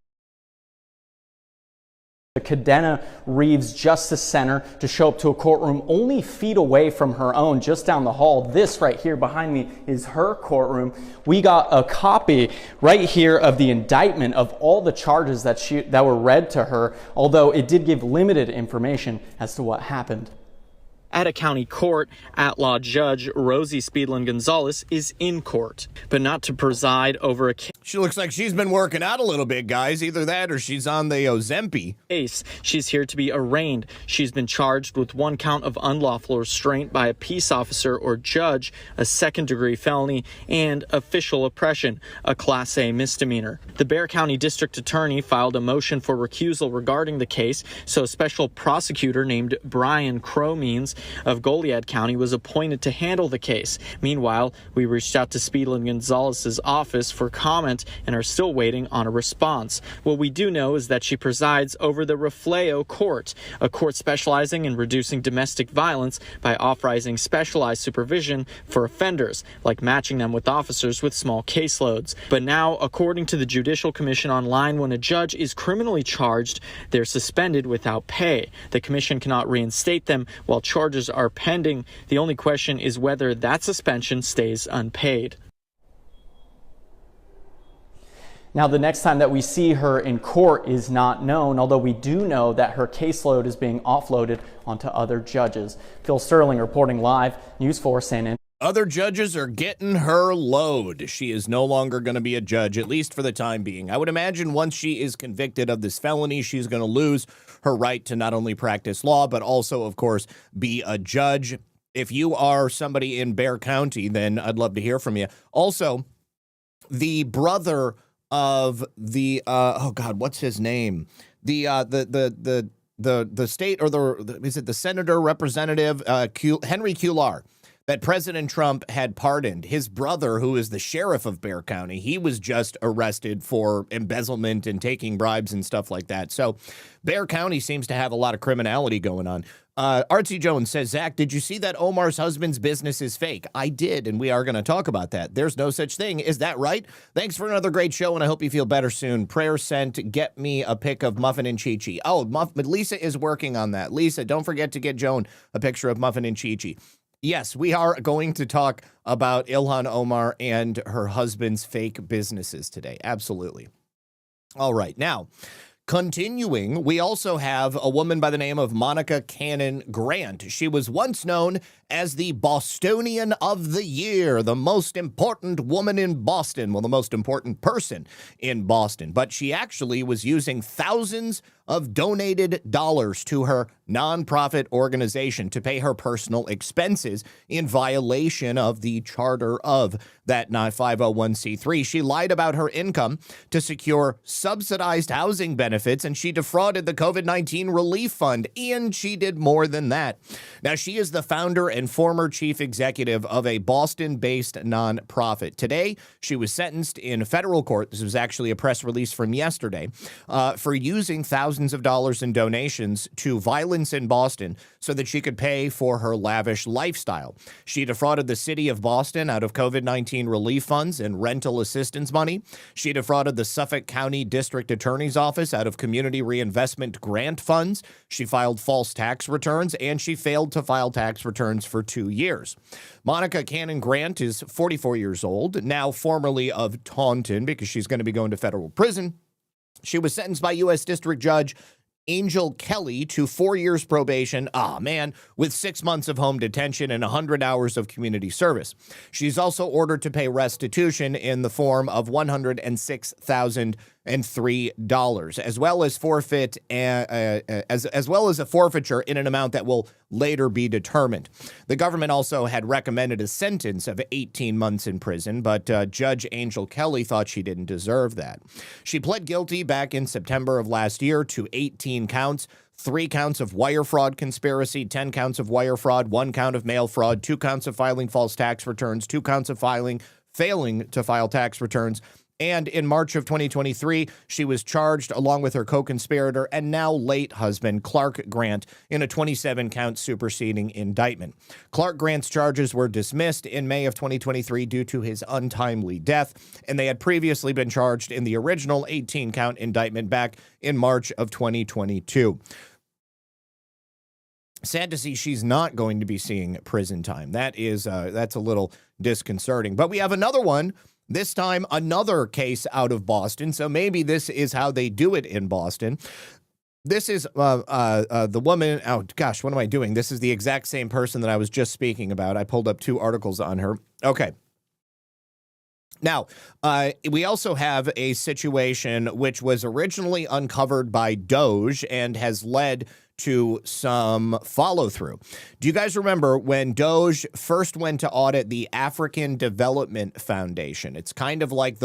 at the Cadena Reeves Justice Center to show up to a courtroom only feet away from her own, just down the hall. This right here behind me is her courtroom. We got a copy right here of the indictment of all the charges that were read to her, although it did give limited information as to what happened. At a county court, at-law judge Rosie Speedlin Gonzalez is in court, but not to preside over a case. She looks like she's been working out a little bit, guys. Either that or she's on the Ozempic. She's here to be arraigned. She's been charged with 1 count of unlawful restraint by a peace officer or judge, a second-degree felony, and official oppression, a Class A misdemeanor. The Bexar County District Attorney filed a motion for recusal regarding the case, so a special prosecutor named Brian Crowmeans of Goliad County was appointed to handle the case. Meanwhile, we reached out to Speedlin Gonzalez's office for comment and are still waiting on a response. What we do know is that she presides over the Refleo Court, a court specializing in reducing domestic violence by authorizing specialized supervision for offenders, like matching them with officers with small caseloads. But now, according to the Judicial Commission Online, when a judge is criminally charged, they're suspended without pay. The commission cannot reinstate them while charges are pending. The only question is whether that suspension stays unpaid. Now, the next time that we see her in court is not known, although we do know that her caseload is being offloaded onto other judges. Phil Sterling reporting live, News 4 San Antonio. Other judges are getting her load. She is no longer going to be a judge, at least for the time being. I would imagine once she is convicted of this felony, she's going to lose her right to not only practice law, but also, of course, be a judge. If you are somebody in Bexar County, then I'd love to hear from you. Also, the brother of the oh God, what's his name? The state, or is it the senator representative Henry Cuellar, that President Trump had pardoned. His brother, who is the sheriff of Bexar County, he was just arrested for embezzlement and taking bribes and stuff like that. So Bexar County seems to have a lot of criminality going on. Artsy Jones says, Zach, did you see that Omar's husband's business is fake? I did, and we are going to talk about that. There's no such thing. Is that right? Thanks for another great show, and I hope you feel better soon. Prayer sent. Get me a pic of Muffin and Chi-Chi. Oh, Lisa is working on that. Lisa, don't forget to get Joan a picture of Muffin and Chi-Chi. Yes, we are going to talk about Ilhan Omar and her husband's fake businesses today. Absolutely. All right. Now, continuing, we also have a woman by the name of Monica Cannon Grant. She was once known as the Bostonian of the Year, the most important woman in Boston. Well, the most important person in Boston. But she actually was using thousands of donated dollars to her nonprofit organization to pay her personal expenses in violation of the charter of that 501c3. She lied about her income to secure subsidized housing benefits, and she defrauded the COVID-19 relief fund, and she did more than that. Now, she is the founder and former chief executive of a Boston-based nonprofit. Today, she was sentenced in federal court. This was actually a press release from yesterday, for using thousands of dollars in donations to violence in Boston so that she could pay for her lavish lifestyle. She defrauded the city of Boston out of COVID-19 relief funds and rental assistance money. She defrauded the Suffolk County District Attorney's Office out of community reinvestment grant funds. She filed false tax returns, and she failed to file tax returns for 2 years. Monica Cannon Grant is 44 years old, now formerly of Taunton, because she's going to be going to federal prison. She was sentenced by U.S. District Judge Angel Kelly to 4 years probation, with 6 months of home detention and 100 hours of community service. She's also ordered to pay restitution in the form of $106,003, as well as forfeit, as well as a forfeiture in an amount that will later be determined. The government also had recommended a sentence of 18 months in prison, but Judge Angel Kelly thought she didn't deserve that. She pled guilty back in September of last year to 18 counts. 3 counts of wire fraud conspiracy, 10 counts of wire fraud, 1 count of mail fraud, 2 counts of filing false tax returns, 2 counts of failing to file tax returns. And in March of 2023, she was charged along with her co-conspirator and now late husband, Clark Grant, in a 27-count superseding indictment. Clark Grant's charges were dismissed in May of 2023 due to his untimely death, and they had previously been charged in the original 18-count indictment back in March of 2022. Sad to see she's not going to be seeing prison time. That's a little disconcerting. But we have another one. This time, another case out of Boston, so maybe this is how they do it in Boston. This is the woman, oh gosh, what am I doing? This is the exact same person that I was just speaking about. I pulled up 2 articles on her. Okay. Now, we also have a situation which was originally uncovered by Doge and has led to some follow-through. Do you guys remember when Doge first went to audit the African Development Foundation? It's kind of like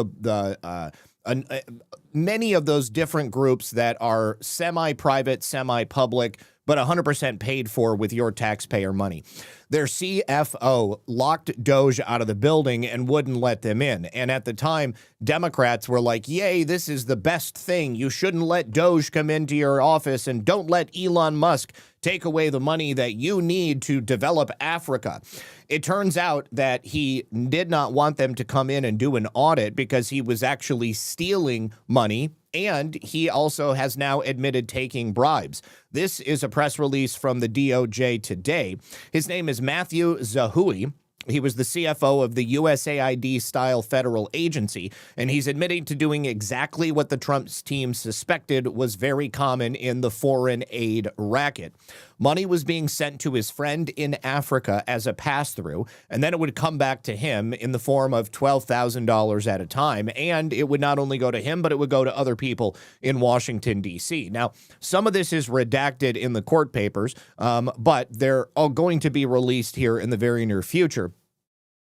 many of those different groups that are semi-private, semi-public, but 100% paid for with your taxpayer money. Their CFO locked Doge out of the building and wouldn't let them in. And at the time, Democrats were like, yay, this is the best thing. You shouldn't let Doge come into your office, and don't let Elon Musk take away the money that you need to develop Africa. It turns out that he did not want them to come in and do an audit because he was actually stealing money, and he also has now admitted taking bribes. This is a press release from the DOJ today. His name is Matthew Zahui. He was the CFO of the USAID-style federal agency, and he's admitting to doing exactly what the Trump team suspected was very common in the foreign aid racket. Money was being sent to his friend in Africa as a pass-through, and then it would come back to him in the form of $12,000 at a time, and it would not only go to him, but it would go to other people in Washington, D.C. Now, some of this is redacted in the court papers, but they're all going to be released here in the very near future.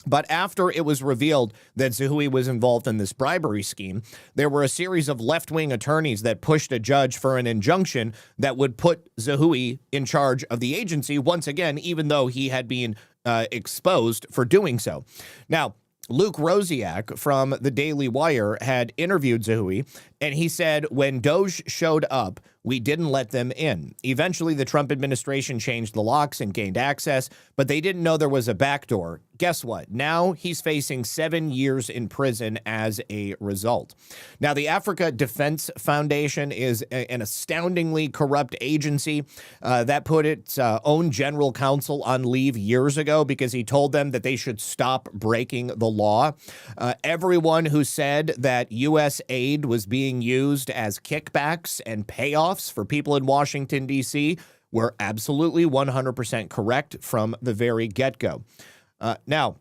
But after it was revealed that Zahui was involved in this bribery scheme, there were a series of left-wing attorneys that pushed a judge for an injunction that would put Zahui in charge of the agency once again, even though he had been exposed for doing so. Now, Luke Rosiak from the Daily Wire had interviewed Zahui, and he said, when Doge showed up, we didn't let them in. Eventually, the Trump administration changed the locks and gained access, but they didn't know there was a backdoor. Guess what? Now he's facing 7 years in prison as a result. Now, the Africa Defense Foundation is an astoundingly corrupt agency that put its own general counsel on leave years ago because he told them that they should stop breaking the law. Everyone who said that U.S. aid was being used as kickbacks and payoffs for people in Washington, D.C. were absolutely 100% correct from the very get-go. Now,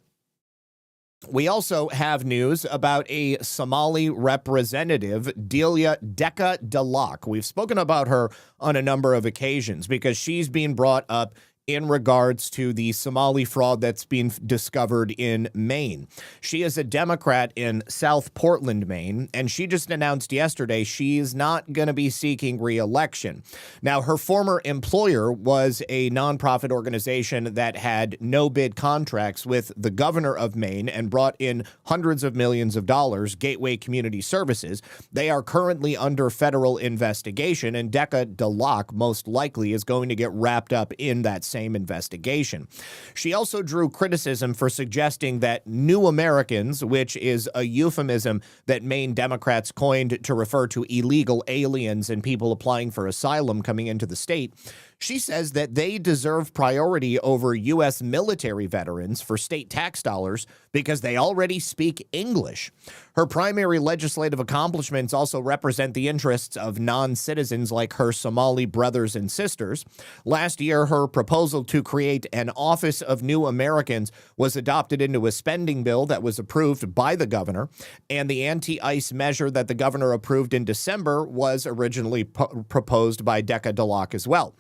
we also have news about a Somali representative, Delia Deka Dalak. We've spoken about her on a number of occasions because she's being brought up in regards to the Somali fraud that's been discovered in Maine. She is a Democrat in South Portland, Maine, and she just announced yesterday she is not going to be seeking re-election. Now, her former employer was a nonprofit organization that had no-bid contracts with the governor of Maine and brought in hundreds of millions of dollars, Gateway Community Services. They are currently under federal investigation, and Deka Dalak most likely is going to get wrapped up in that same investigation. She also drew criticism for suggesting that new Americans, which is a euphemism that Maine Democrats coined to refer to illegal aliens and people applying for asylum coming into the state, she says that they deserve priority over U.S. military veterans for state tax dollars because they already speak English. Her primary legislative accomplishments also represent the interests of non-citizens like her Somali brothers and sisters. Last year, her proposal to create an Office of New Americans was adopted into a spending bill that was approved by the governor, and the anti-ICE measure that the governor approved in December was originally proposed by Deka Dalak as well.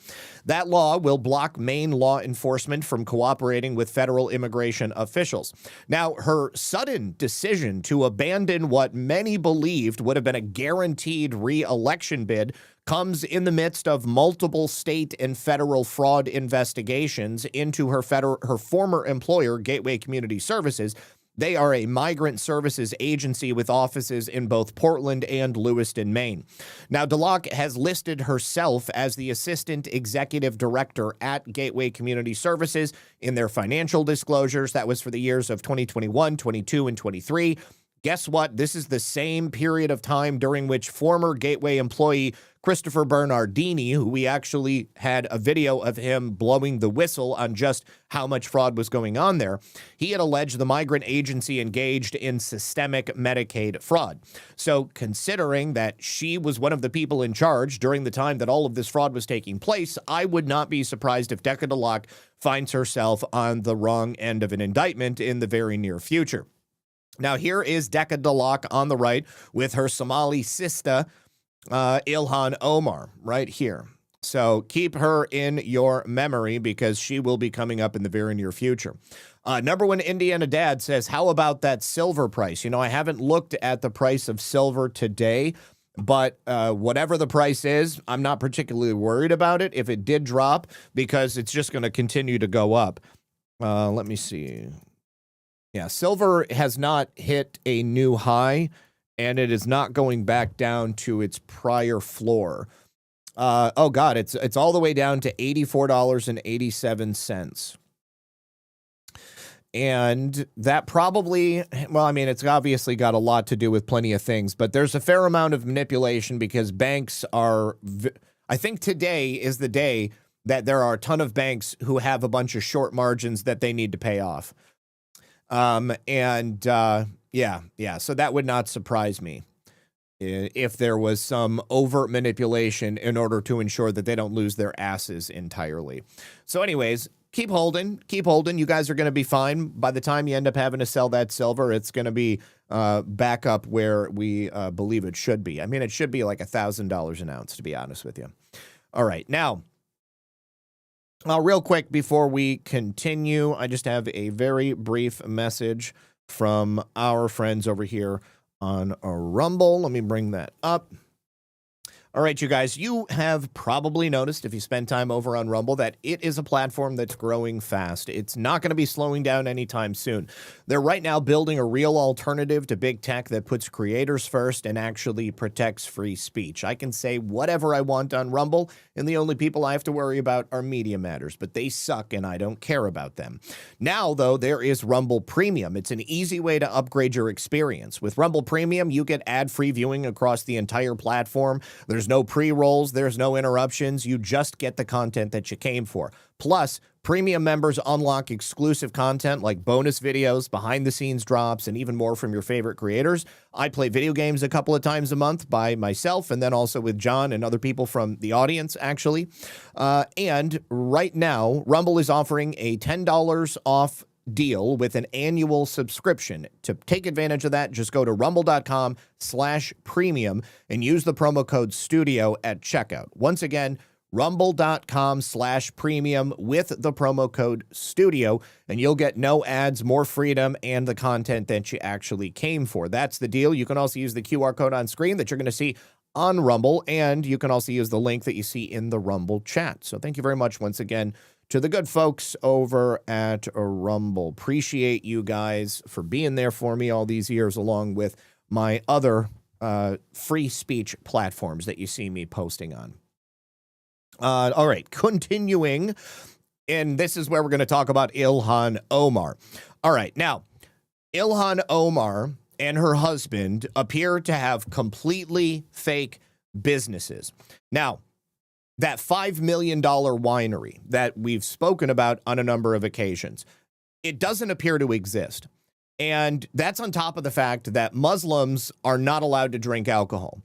That law will block Maine law enforcement from cooperating with federal immigration officials. Now, her sudden decision to abandon what many believed would have been a guaranteed re-election bid comes in the midst of multiple state and federal fraud investigations into her former employer, Gateway Community Services. They are a migrant services agency with offices in both Portland and Lewiston, Maine. Now, Dalak has listed herself as the assistant executive director at Gateway Community Services in their financial disclosures. That was for the years of 2021, 22, and 23. Guess what? This is the same period of time during which former Gateway employee Christopher Bernardini, who we actually had a video of him blowing the whistle on just how much fraud was going on there, he had alleged the migrant agency engaged in systemic Medicaid fraud. So considering that she was one of the people in charge during the time that all of this fraud was taking place, I would not be surprised if Deka Dalak finds herself on the wrong end of an indictment in the very near future. Now, here is Deka Dalak on the right with her Somali sister, Ilhan Omar, right here. So keep her in your memory because she will be coming up in the very near future. Number one Indiana Dad says, how about that silver price? You know, I haven't looked at the price of silver today, but whatever the price is, I'm not particularly worried about it if it did drop because it's just going to continue to go up. Let me see. Yeah, silver has not hit a new high, and it is not going back down to its prior floor. Oh, God, it's all the way down to $84.87. And that probably, well, I mean, it's obviously got a lot to do with plenty of things, but there's a fair amount of manipulation because banks are, I think today is the day that there are a ton of banks who have a bunch of short margins that they need to pay off. Yeah. So that would not surprise me if there was some overt manipulation in order to ensure that they don't lose their asses entirely. So anyways, keep holding. You guys are going to be fine. By the time you end up having to sell that silver, it's going to be back up where we believe it should be. I mean, it should be like $1,000 an ounce, to be honest with you. All right. Now, real quick before we continue, I just have a very brief message from our friends over here on a Rumble. Let me bring that up. All right, you guys, you have probably noticed if you spend time over on Rumble that it is a platform that's growing fast. It's not going to be slowing down anytime soon. They're right now building a real alternative to big tech that puts creators first and actually protects free speech. I can say whatever I want on Rumble, and the only people I have to worry about are Media Matters, but they suck and I don't care about them. Now, though, there is Rumble Premium. It's an easy way to upgrade your experience. With Rumble Premium, you get ad-free viewing across the entire platform. There's no pre-rolls, there's no interruptions. You just get the content that you came for. Plus, premium members unlock exclusive content like bonus videos, behind-the-scenes drops, and even more from your favorite creators. I play video games a couple of times a month by myself and then also with John and other people from the audience, actually. And right now, Rumble is offering a $10 off deal with an annual subscription. To take advantage of that, just go to rumble.com/premium and use the promo code STUDIO at checkout. Once again, rumble.com/premium with the promo code STUDIO, and you'll get no ads, more freedom, and the content that you actually came for. That's the deal. You can also use the QR code on screen that you're going to see on Rumble, and you can also use the link that you see in the Rumble chat. So thank you very much once again to the good folks over at Rumble. Appreciate you guys for being there for me all these years, along with my other free speech platforms that you see me posting on. All right, continuing, and this is where we're going to talk about Ilhan Omar. All right, now, Ilhan Omar and her husband appear to have completely fake businesses. Now, that $5 million winery that we've spoken about on a number of occasions, it doesn't appear to exist. And that's on top of the fact that Muslims are not allowed to drink alcohol.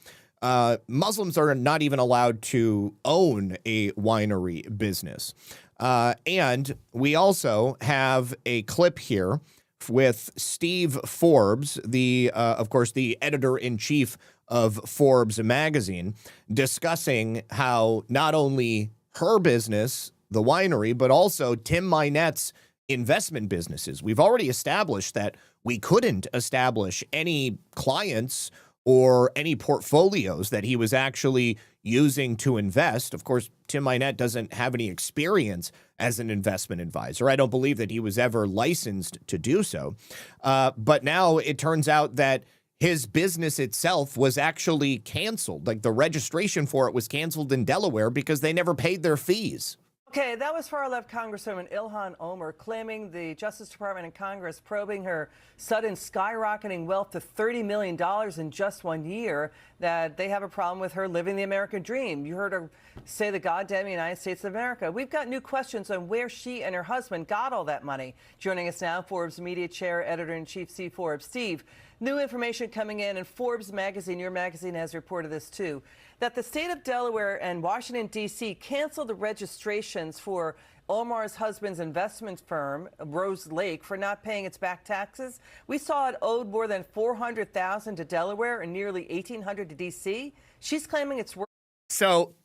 Muslims are not even allowed to own a winery business. And we also have a clip here with Steve Forbes, of course, the editor-in-chief of Forbes magazine, discussing how not only her business, the winery, but also Tim Mynette's investment businesses. We've already established that we couldn't establish any clients or any portfolios that he was actually using to invest. Of course, Tim Mynette doesn't have any experience as an investment advisor. I don't believe that he was ever licensed to do so. But now it turns out that his business itself was actually canceled. Like, the registration for it was canceled in Delaware because they never paid their fees. Okay, that was far-left Congresswoman Ilhan Omar claiming the Justice Department and Congress probing her sudden skyrocketing wealth to $30 million in just 1 year, that they have a problem with her living the American dream. You heard her say the goddamn United States of America. We've got new questions on where she and her husband got all that money. Joining us now, Forbes Media Chair, Editor-in-Chief Steve Forbes. Steve, new information coming in, and Forbes magazine, your magazine, has reported this too, that the state of Delaware and Washington, D.C. canceled the registrations for Omar's husband's investment firm, Rose Lake, for not paying its back taxes. We saw it owed more than $400,000 to Delaware and nearly $1,800 to D.C. She's claiming it's worth. So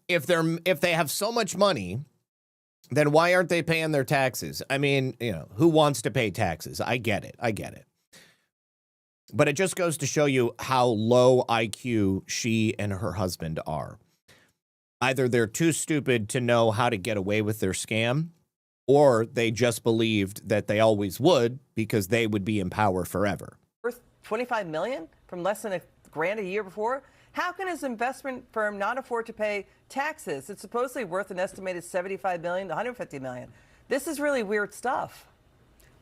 if they have so much money, then why aren't they paying their taxes? I mean, who wants to pay taxes? I get it. But it just goes to show you how low IQ she and her husband are. Either they're too stupid to know how to get away with their scam, or they just believed that they always would because they would be in power forever. Worth $25 million from less than $1,000 a year before? How can his investment firm not afford to pay taxes? It's supposedly worth an estimated $75 million to $150 million. This is really weird stuff.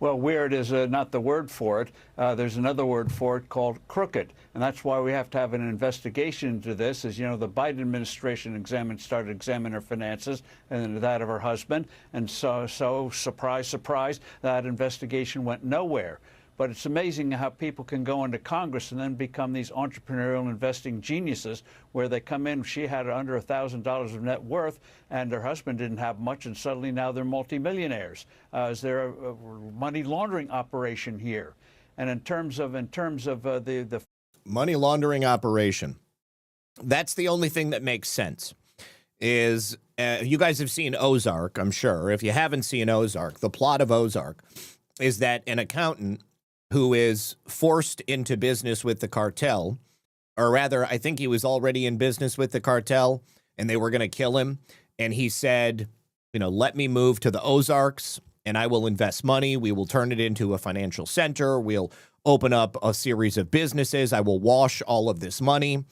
Well, weird is not the word for it. There's another word for it called crooked. And that's why we have to have an investigation into this. As you know, the Biden administration started examining her finances and that of her husband. And so surprise, surprise, that investigation went nowhere. But it's amazing how people can go into Congress and then become these entrepreneurial investing geniuses where they come in. She had under $1,000 of net worth and her husband didn't have much, and suddenly now they're multimillionaires. Is there a money laundering operation here? And in terms of the money laundering operation, that's the only thing that makes sense. Is you guys have seen Ozark, I'm sure. If you haven't seen Ozark, the plot of Ozark is that an accountant who is forced into business with the cartel, or rather, I think he was already in business with the cartel, and they were going to kill him. And he said, you know, let me move to the Ozarks, and I will invest money. We will turn it into a financial center. We'll open up a series of businesses. I will wash all of this money.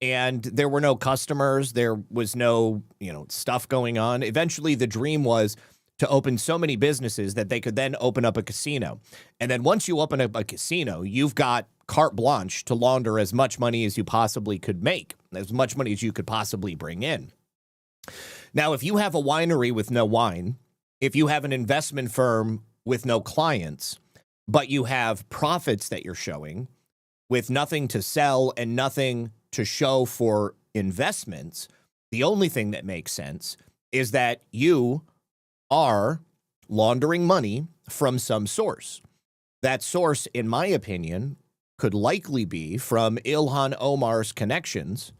And there were no customers. There was no, stuff going on. Eventually, the dream was to open so many businesses that they could then open up a casino. And then once you open up a casino, you've got carte blanche to launder as much money as you possibly could make, as much money as you could possibly bring in. Now, if you have a winery with no wine, if you have an investment firm with no clients, but you have profits that you're showing with nothing to sell and nothing to show for investments, the only thing that makes sense is that you are laundering money from some source. That source, in my opinion, could likely be from Ilhan Omar's connections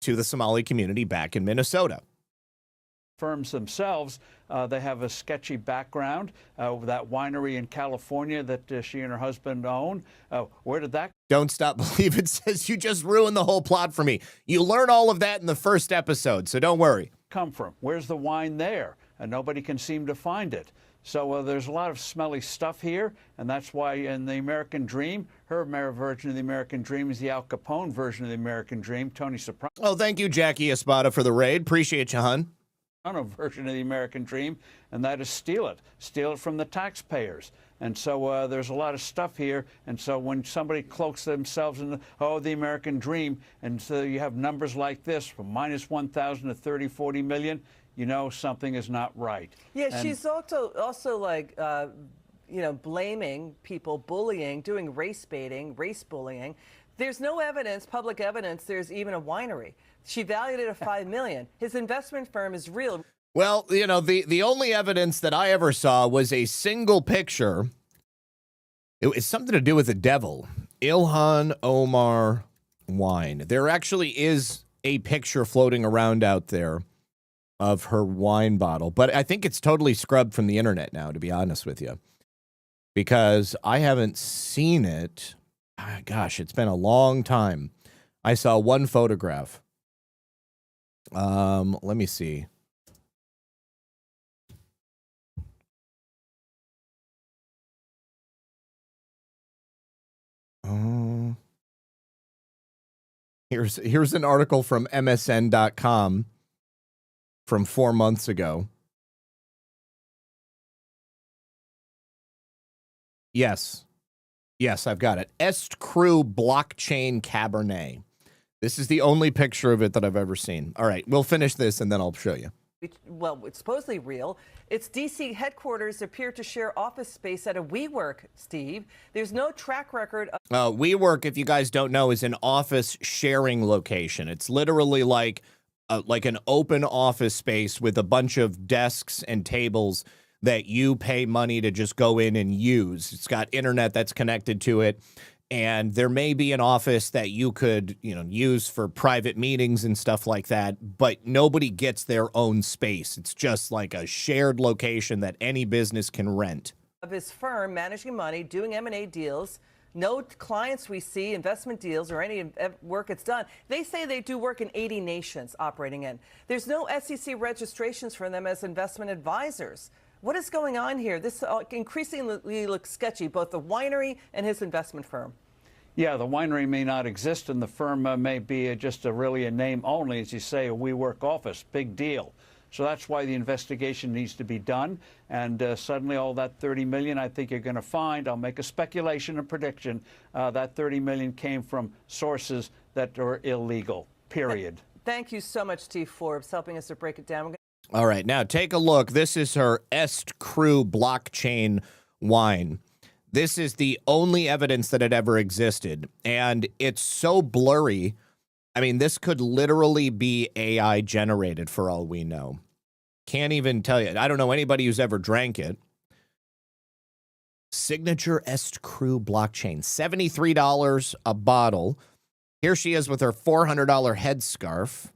to the Somali community back in Minnesota. Firms themselves, they have a sketchy background. That winery in California that she and her husband own, where did that? Don't Stop Believe It says you just ruined the whole plot for me. You learn all of that in the first episode, so don't worry. Come from? Where's the wine there? And nobody can seem to find it. So there's a lot of smelly stuff here, and that's why in the American Dream, her version of the American Dream is the Al Capone version of the American Dream, Tony Soprano. Oh, thank you, Jackie Espada, for the raid. Appreciate you, hon. Version of the American Dream, and that is steal it from the taxpayers. And so there's a lot of stuff here. And so when somebody cloaks themselves in the American Dream, and so you have numbers like this from minus 1,000 to 30, 40 million, you know something is not right. Yeah, and she's also like, blaming people, bullying, doing race baiting, race bullying. There's no evidence, public evidence, there's even a winery. She valued it at $5 million. His investment firm is real. Well, the only evidence that I ever saw was a single picture. It was something to do with the devil. Ilhan Omar wine. There actually is a picture floating around out there of her wine bottle, but I think it's totally scrubbed from the internet now, to be honest with you, because I haven't seen it. Gosh, it's been a long time. I saw one photograph. Let me see. Here's an article from MSN.com from 4 months ago. Yes, I've got it. Est Cru Blockchain Cabernet. This is the only picture of it that I've ever seen. All right, we'll finish this and then I'll show you. Well, it's supposedly real. Its D.C. headquarters appear to share office space at a WeWork, Steve. There's no track record of... WeWork, if you guys don't know, is an office sharing location. It's literally like an open office space with a bunch of desks and tables that you pay money to just go in and use. It's got internet that's connected to it. And there may be an office that you could, use for private meetings and stuff like that, but nobody gets their own space. It's just like a shared location that any business can rent. Of his firm managing money, doing M&A deals, no clients we see, investment deals, or any work it's done. They say they do work in 80 nations operating in. There's no SEC registrations for them as investment advisors. What is going on here? This increasingly looks sketchy, both the winery and his investment firm. Yeah, the winery may not exist, and the firm may be just really a name only, as you say, a WeWork office. Big deal. So that's why the investigation needs to be done. And suddenly all that $30 million, I think you're going to find, I'll make a speculation, a prediction, that $30 million came from sources that are illegal, period. Thank you so much, Steve Forbes, helping us to break it down. All right, now take a look. This is her Est Cru blockchain wine. This is the only evidence that it ever existed, and it's so blurry. I mean, this could literally be AI generated for all we know. Can't even tell you. I don't know anybody who's ever drank it. Signature Est Cru blockchain, $73 a bottle. Here she is with her $400 headscarf.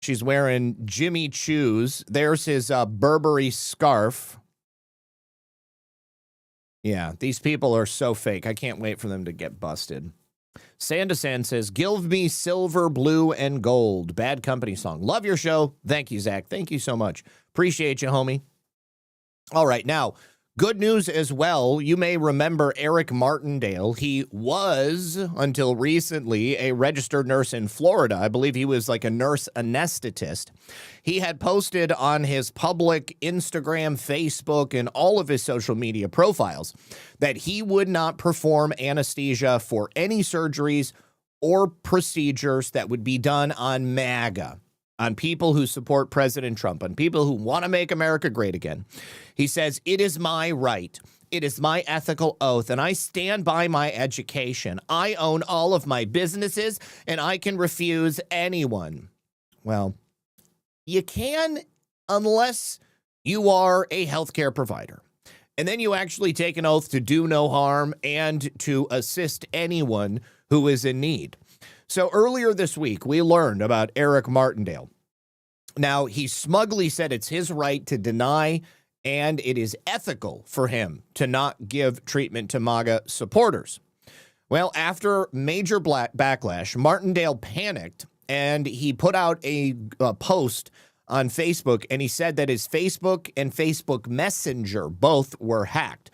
She's wearing Jimmy Choo's. There's his Burberry scarf. Yeah, these people are so fake. I can't wait for them to get busted. Sanderson says, "Give me silver, blue, and gold." Bad Company song. Love your show. Thank you, Zach. Thank you so much. Appreciate you, homie. All right, now, good news as well. You may remember Eric Martindale. He was, until recently, a registered nurse in Florida. I believe he was like a nurse anesthetist. He had posted on his public Instagram, Facebook, and all of his social media profiles that he would not perform anesthesia for any surgeries or procedures that would be done on MAGA, on people who support President Trump, on people who want to make America great again. He says, "It is my right. It is my ethical oath, and I stand by my education. I own all of my businesses, and I can refuse anyone." Well, you can unless you are a healthcare provider. And then you actually take an oath to do no harm and to assist anyone who is in need. So earlier this week, we learned about Eric Martindale. Now, he smugly said it's his right to deny, and it is ethical for him to not give treatment to MAGA supporters. Well, after major backlash, Martindale panicked, and he put out a post on Facebook, and he said that his Facebook and Facebook Messenger both were hacked.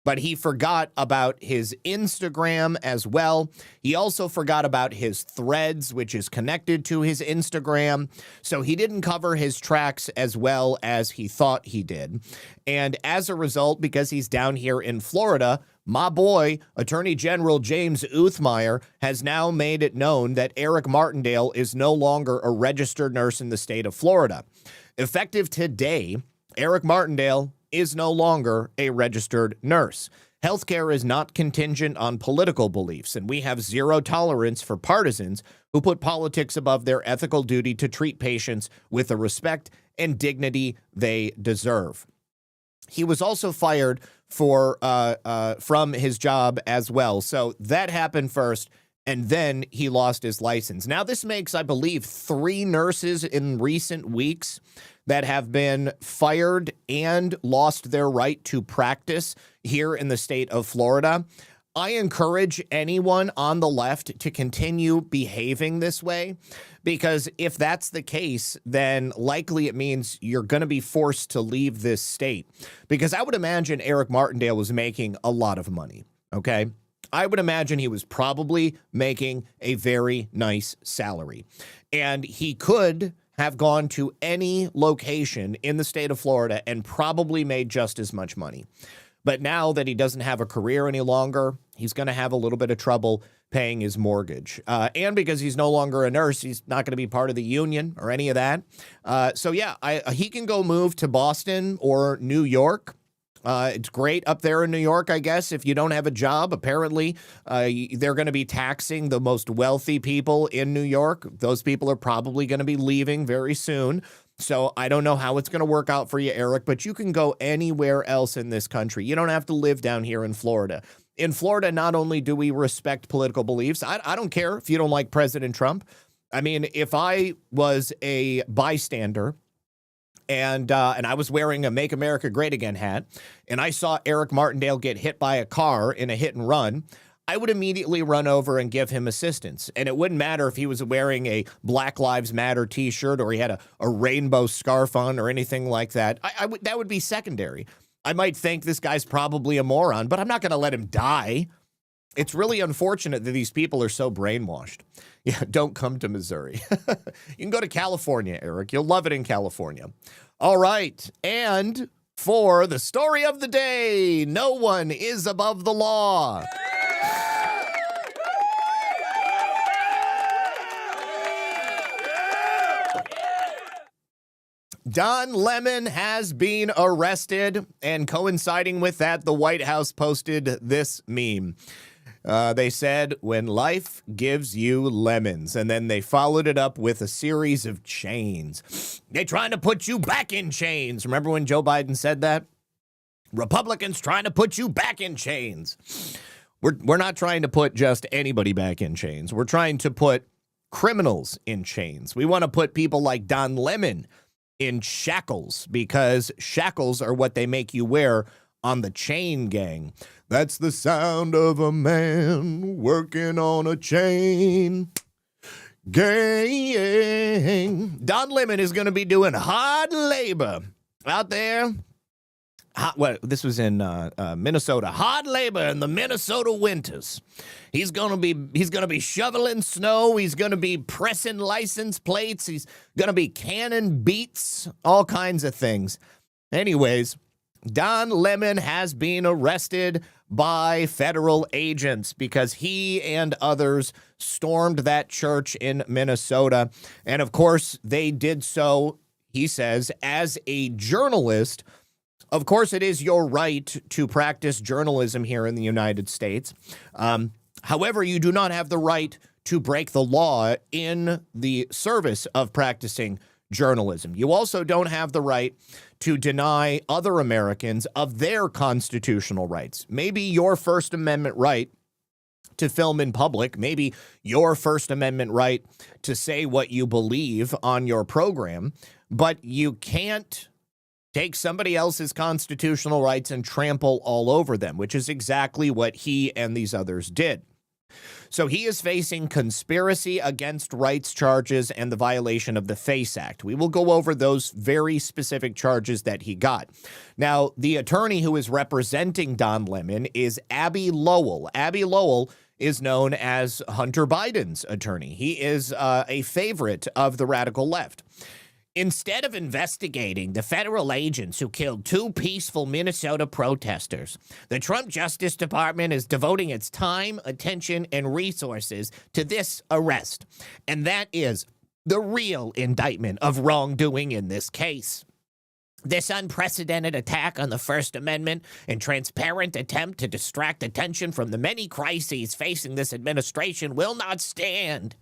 But he forgot about his Instagram as well. He also forgot about his Threads, which is connected to his Instagram. So he didn't cover his tracks as well as he thought he did. And as a result, because he's down here in Florida, my boy, Attorney General James Uthmeier, has now made it known that Eric Martindale is no longer a registered nurse in the state of Florida. Effective today, Eric Martindale is no longer a registered nurse. Healthcare is not contingent on political beliefs, and we have zero tolerance for partisans who put politics above their ethical duty to treat patients with the respect and dignity they deserve. He was also fired from his job as well. So that happened first, and then he lost his license. Now, this makes, I believe, 3 nurses in recent weeks that have been fired and lost their right to practice here in the state of Florida. I encourage anyone on the left to continue behaving this way, because if that's the case, then likely it means you're going to be forced to leave this state. Because I would imagine Eric Martindale was making a lot of money, okay? I would imagine he was probably making a very nice salary. And he could have gone to any location in the state of Florida and probably made just as much money. But now that he doesn't have a career any longer, he's going to have a little bit of trouble paying his mortgage. And because he's no longer a nurse, he's not going to be part of the union or any of that. So yeah, he can go move to Boston or New York. It's great up there in New York, I guess, if you don't have a job. Apparently, they're going to be taxing the most wealthy people in New York. Those people are probably going to be leaving very soon. So I don't know how it's going to work out for you, Eric, but you can go anywhere else in this country. You don't have to live down here in Florida. In Florida, not only do we respect political beliefs, I don't care if you don't like President Trump. I mean, if I was a bystander and I was wearing a Make America Great Again hat, and I saw Eric Martindale get hit by a car in a hit and run, I would immediately run over and give him assistance. And it wouldn't matter if he was wearing a Black Lives Matter t-shirt or he had a rainbow scarf on or anything like that. That would be secondary. I might think this guy's probably a moron, but I'm not going to let him die. It's really unfortunate that these people are so brainwashed. Yeah, don't come to Missouri. You can go to California, Eric. You'll love it in California. All right. And for the story of the day, no one is above the law. Don Lemon has been arrested, and coinciding with that, the White House posted this meme. They said, when life gives you lemons, and then they followed it up with a series of chains. They're trying to put you back in chains. Remember when Joe Biden said that? Republicans trying to put you back in chains. We're not trying to put just anybody back in chains. We're trying to put criminals in chains. We want to put people like Don Lemon in shackles, because shackles are what they make you wear on the chain gang. That's the sound of a man working on a chain gang. Don Lemon is going to be doing hard labor out there. This was in Minnesota. Hard labor in the Minnesota winters. He's gonna be shoveling snow. He's gonna be pressing license plates. He's gonna be canning beets, all kinds of things. Anyways, Don Lemon has been arrested by federal agents because he and others stormed that church in Minnesota. And of course, they did so, he says, as a journalist. Of course, it is your right to practice journalism here in the United States. However, you do not have the right to break the law in the service of practicing journalism. You also don't have the right to deny other Americans of their constitutional rights. Maybe your First Amendment right to film in public, maybe your First Amendment right to say what you believe on your program, but you can't take somebody else's constitutional rights and trample all over them, which is exactly what he and these others did. So he is facing conspiracy against rights charges and the violation of the FACE Act. We will go over those very specific charges that he got. Now, the attorney who is representing Don Lemon is Abby Lowell. Abby Lowell is known as Hunter Biden's attorney. He is a favorite of the radical left. Instead of investigating the federal agents who killed 2 peaceful Minnesota protesters, the Trump Justice Department is devoting its time, attention, and resources to this arrest. And that is the real indictment of wrongdoing in this case. This unprecedented attack on the First Amendment and transparent attempt to distract attention from the many crises facing this administration will not stand.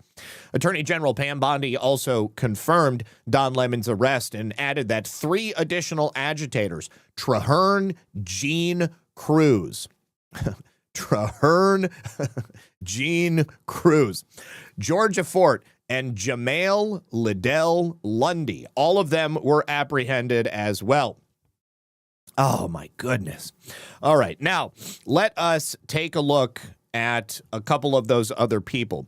Attorney General Pam Bondi also confirmed Don Lemon's arrest and added that 3 additional agitators, Traherne Jean Cruz, Traherne Jean Cruz, Georgia Fort, and Jamail Liddell Lundy. All of them were apprehended as well. Oh, my goodness. All right. Now, let us take a look at a couple of those other people.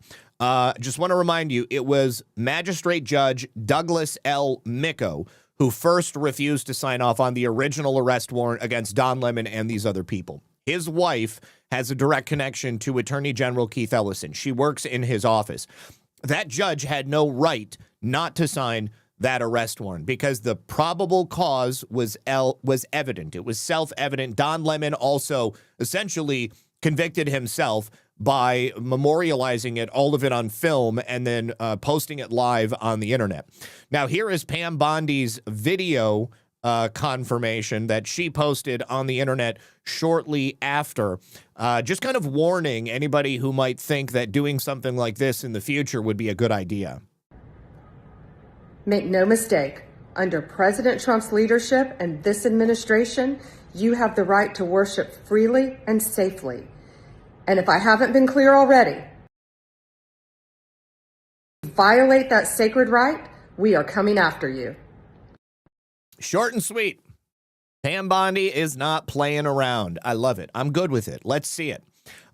Just want to remind you, it was Magistrate Judge Douglas L. Micco who first refused to sign off on the original arrest warrant against Don Lemon and these other people. His wife has a direct connection to Attorney General Keith Ellison. She works in his office. That judge had no right not to sign that arrest warrant because the probable cause was evident. It was self-evident. Don Lemon also essentially convicted himself by memorializing it, all of it on film, and then posting it live on the internet. Now, here is Pam Bondi's video confirmation that she posted on the internet shortly after, just kind of warning anybody who might think that doing something like this in the future would be a good idea. Make no mistake, under President Trump's leadership and this administration, you have the right to worship freely and safely. And if I haven't been clear already, violate that sacred right, we are coming after you. Short and sweet. Pam Bondi is not playing around. I love it. I'm good with it. Let's see it.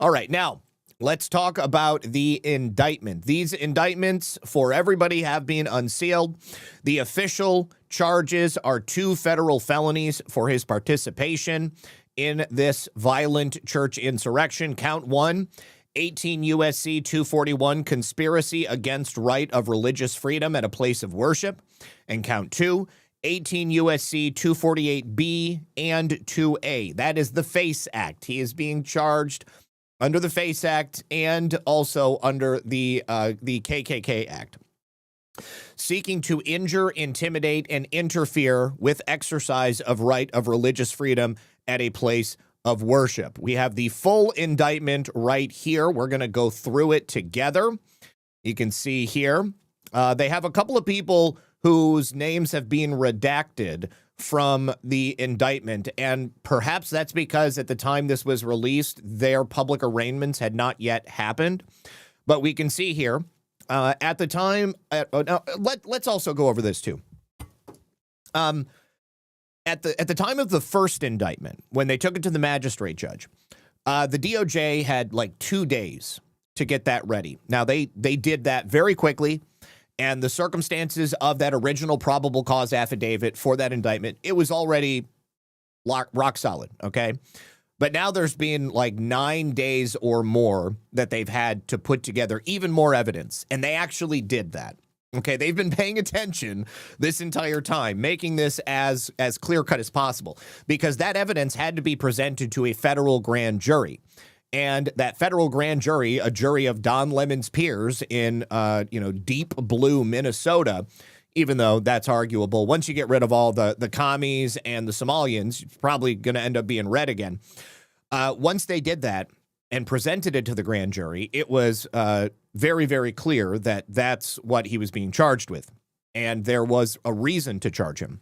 All right, now let's talk about the indictment. These indictments for everybody have been unsealed. The official charges are 2 federal felonies for his participation in this violent church insurrection. Count 1, 18 U.S.C. 241, conspiracy against right of religious freedom at a place of worship. And count 2, 18 U.S.C. 248B and 2A. That is the FACE Act. He is being charged under the FACE Act and also under the KKK Act, seeking to injure, intimidate, and interfere with exercise of right of religious freedom at a place of worship. We have the full indictment right here. We're going to go through it together. You can see here, they have a couple of people whose names have been redacted from the indictment, and perhaps that's because at the time this was released, their public arraignments had not yet happened. But we can see here, at the time, let's also go over this too. At the time of the first indictment, when they took it to the magistrate judge, the DOJ had like 2 days to get that ready. Now, they did that very quickly, and the circumstances of that original probable cause affidavit for that indictment, it was already rock solid, okay? But now there's been like 9 days or more that they've had to put together even more evidence, and they actually did that. Okay, they've been paying attention this entire time, making this as clear-cut as possible, because that evidence had to be presented to a federal grand jury. And that federal grand jury, a jury of Don Lemon's peers in, deep blue Minnesota, even though that's arguable, once you get rid of all the commies and the Somalians, it's probably going to end up being red again. Once they did that and presented it to the grand jury, it was very, very clear that that's what he was being charged with. And there was a reason to charge him.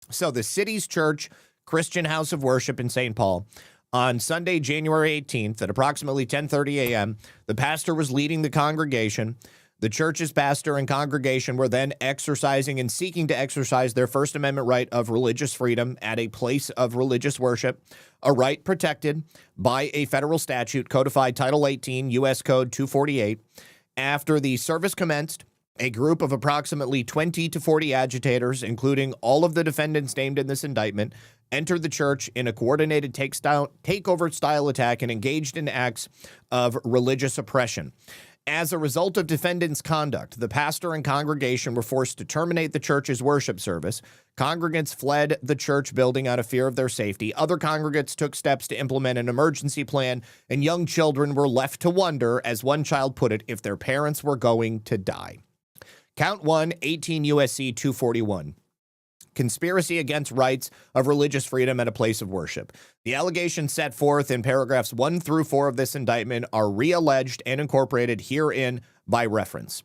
So the city's church, Christian House of Worship in St. Paul, on Sunday, January 18th at approximately 10:30 a.m., the pastor was leading the congregation. The church's pastor and congregation were then exercising and seeking to exercise their First Amendment right of religious freedom at a place of religious worship, a right protected by a federal statute codified Title 18, U.S. Code 248. After the service commenced, a group of approximately 20 to 40 agitators, including all of the defendants named in this indictment, entered the church in a coordinated takeover-style attack and engaged in acts of religious oppression. As a result of defendants' conduct, the pastor and congregation were forced to terminate the church's worship service. Congregants fled the church building out of fear of their safety. Other congregants took steps to implement an emergency plan, and young children were left to wonder, as one child put it, if their parents were going to die. Count 1, 18 U.S.C. 241. Conspiracy against rights of religious freedom at a place of worship. The allegations set forth in paragraphs 1 through 4 of this indictment are re-alleged and incorporated herein by reference.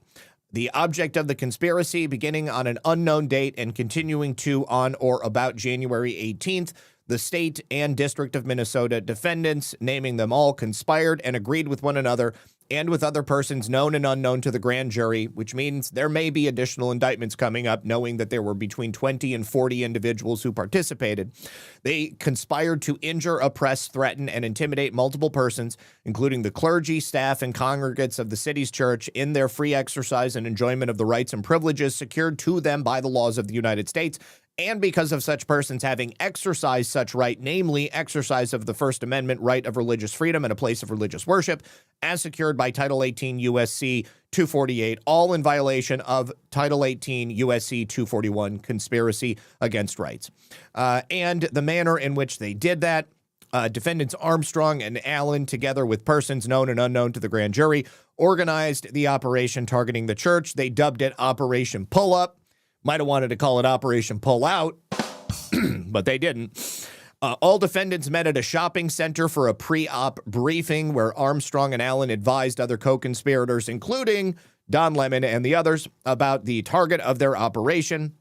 The object of the conspiracy, beginning on an unknown date and continuing to on or about January 18th, the state and District of Minnesota defendants, naming them all, conspired and agreed with one another and with other persons known and unknown to the grand jury, which means there may be additional indictments coming up, knowing that there were between 20 and 40 individuals who participated. They conspired to injure, oppress, threaten, and intimidate multiple persons, including the clergy, staff, and congregants of the city's church, in their free exercise and enjoyment of the rights and privileges secured to them by the laws of the United States, and because of such persons having exercised such right, namely exercise of the First Amendment right of religious freedom in a place of religious worship, as secured by Title 18 U.S.C. 248, all in violation of Title 18 U.S.C. 241, conspiracy against rights. And the manner in which they did that, defendants Armstrong and Allen, together with persons known and unknown to the grand jury, organized the operation targeting the church. They dubbed it Operation Pull Up. Might have wanted to call it Operation Pull Out, but they didn't. All defendants met at a shopping center for a pre-op briefing where Armstrong and Allen advised other co-conspirators, including Don Lemon and the others, about the target of their operation.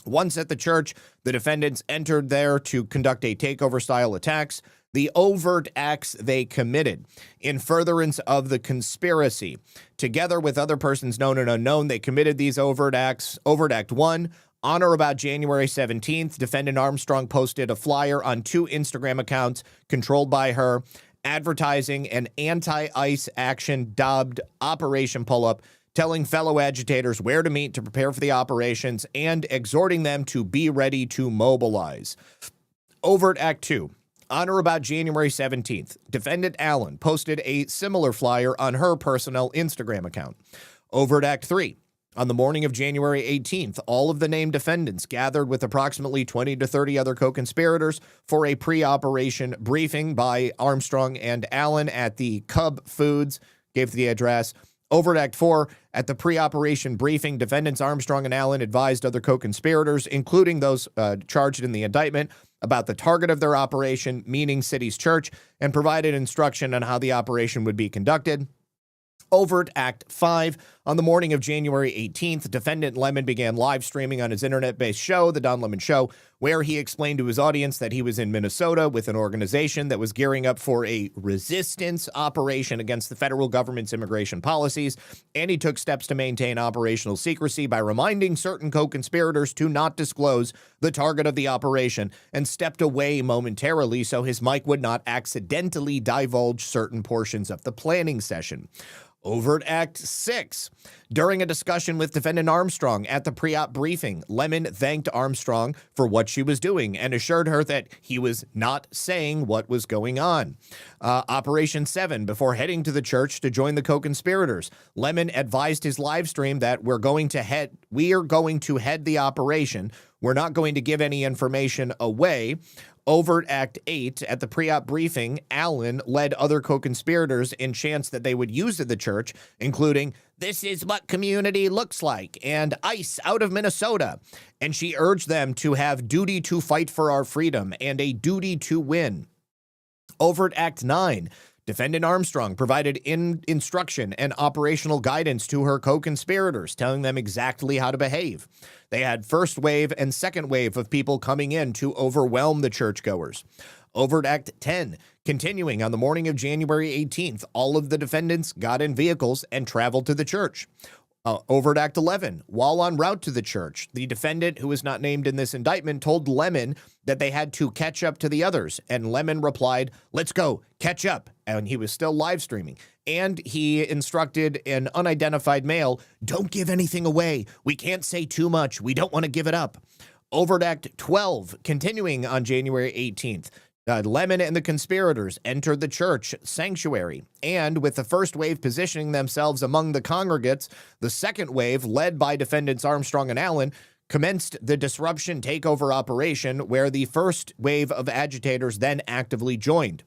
Once at the church, the defendants entered there to conduct a takeover-style attacks. The overt acts they committed in furtherance of the conspiracy. Together with other persons known and unknown, they committed these overt acts. Overt Act 1, on or about January 17th, defendant Armstrong posted a flyer on 2 Instagram accounts controlled by her, advertising an anti-ICE action dubbed Operation Pull-Up, telling fellow agitators where to meet to prepare for the operations and exhorting them to be ready to mobilize. Overt Act 2. On or about January 17th, defendant Allen posted a similar flyer on her personal Instagram account. Over at Act 3, on the morning of January 18th, all of the named defendants gathered with approximately 20 to 30 other co-conspirators for a pre-operation briefing by Armstrong and Allen at the Cub Foods, gave the address. Over at Act 4, at the pre-operation briefing, defendants Armstrong and Allen advised other co-conspirators, including those charged in the indictment, about the target of their operation, meaning City's Church, and provided instruction on how the operation would be conducted. Over at Act 5, on the morning of January 18th, defendant Lemon began live streaming on his internet-based show, The Don Lemon Show, where he explained to his audience that he was in Minnesota with an organization that was gearing up for a resistance operation against the federal government's immigration policies, and he took steps to maintain operational secrecy by reminding certain co-conspirators to not disclose the target of the operation, and stepped away momentarily so his mic would not accidentally divulge certain portions of the planning session. Over at Act 6, during a discussion with defendant Armstrong at the pre-op briefing, Lemon thanked Armstrong for what she was doing and assured her that he was not saying what was going on. Operation 7, before heading to the church to join the co-conspirators, Lemon advised his live stream that we are going to head the operation. We're not going to give any information away. Over at Act 8, at the pre-op briefing, Allen led other co-conspirators in chants that they would use at the church, including, "This is what community looks like," and "ICE out of Minnesota." And she urged them to have duty to fight for our freedom and a duty to win. Over at Act 9, defendant Armstrong provided instruction and operational guidance to her co-conspirators, telling them exactly how to behave. They had first wave and second wave of people coming in to overwhelm the churchgoers. Over at Act 10, continuing on the morning of January 18th, all of the defendants got in vehicles and traveled to the church. Over at Act 11, while en route to the church, the defendant, who was not named in this indictment, told Lemon that they had to catch up to the others, and Lemon replied, "Let's go, catch up," and he was still live streaming. And he instructed an unidentified male, "Don't give anything away. We can't say too much. We don't want to give it up." Over at Act 12, continuing on January 18th, Lemon and the conspirators entered the church sanctuary, and with the first wave positioning themselves among the congregates, the second wave, led by defendants Armstrong and Allen, commenced the disruption takeover operation, where the first wave of agitators then actively joined.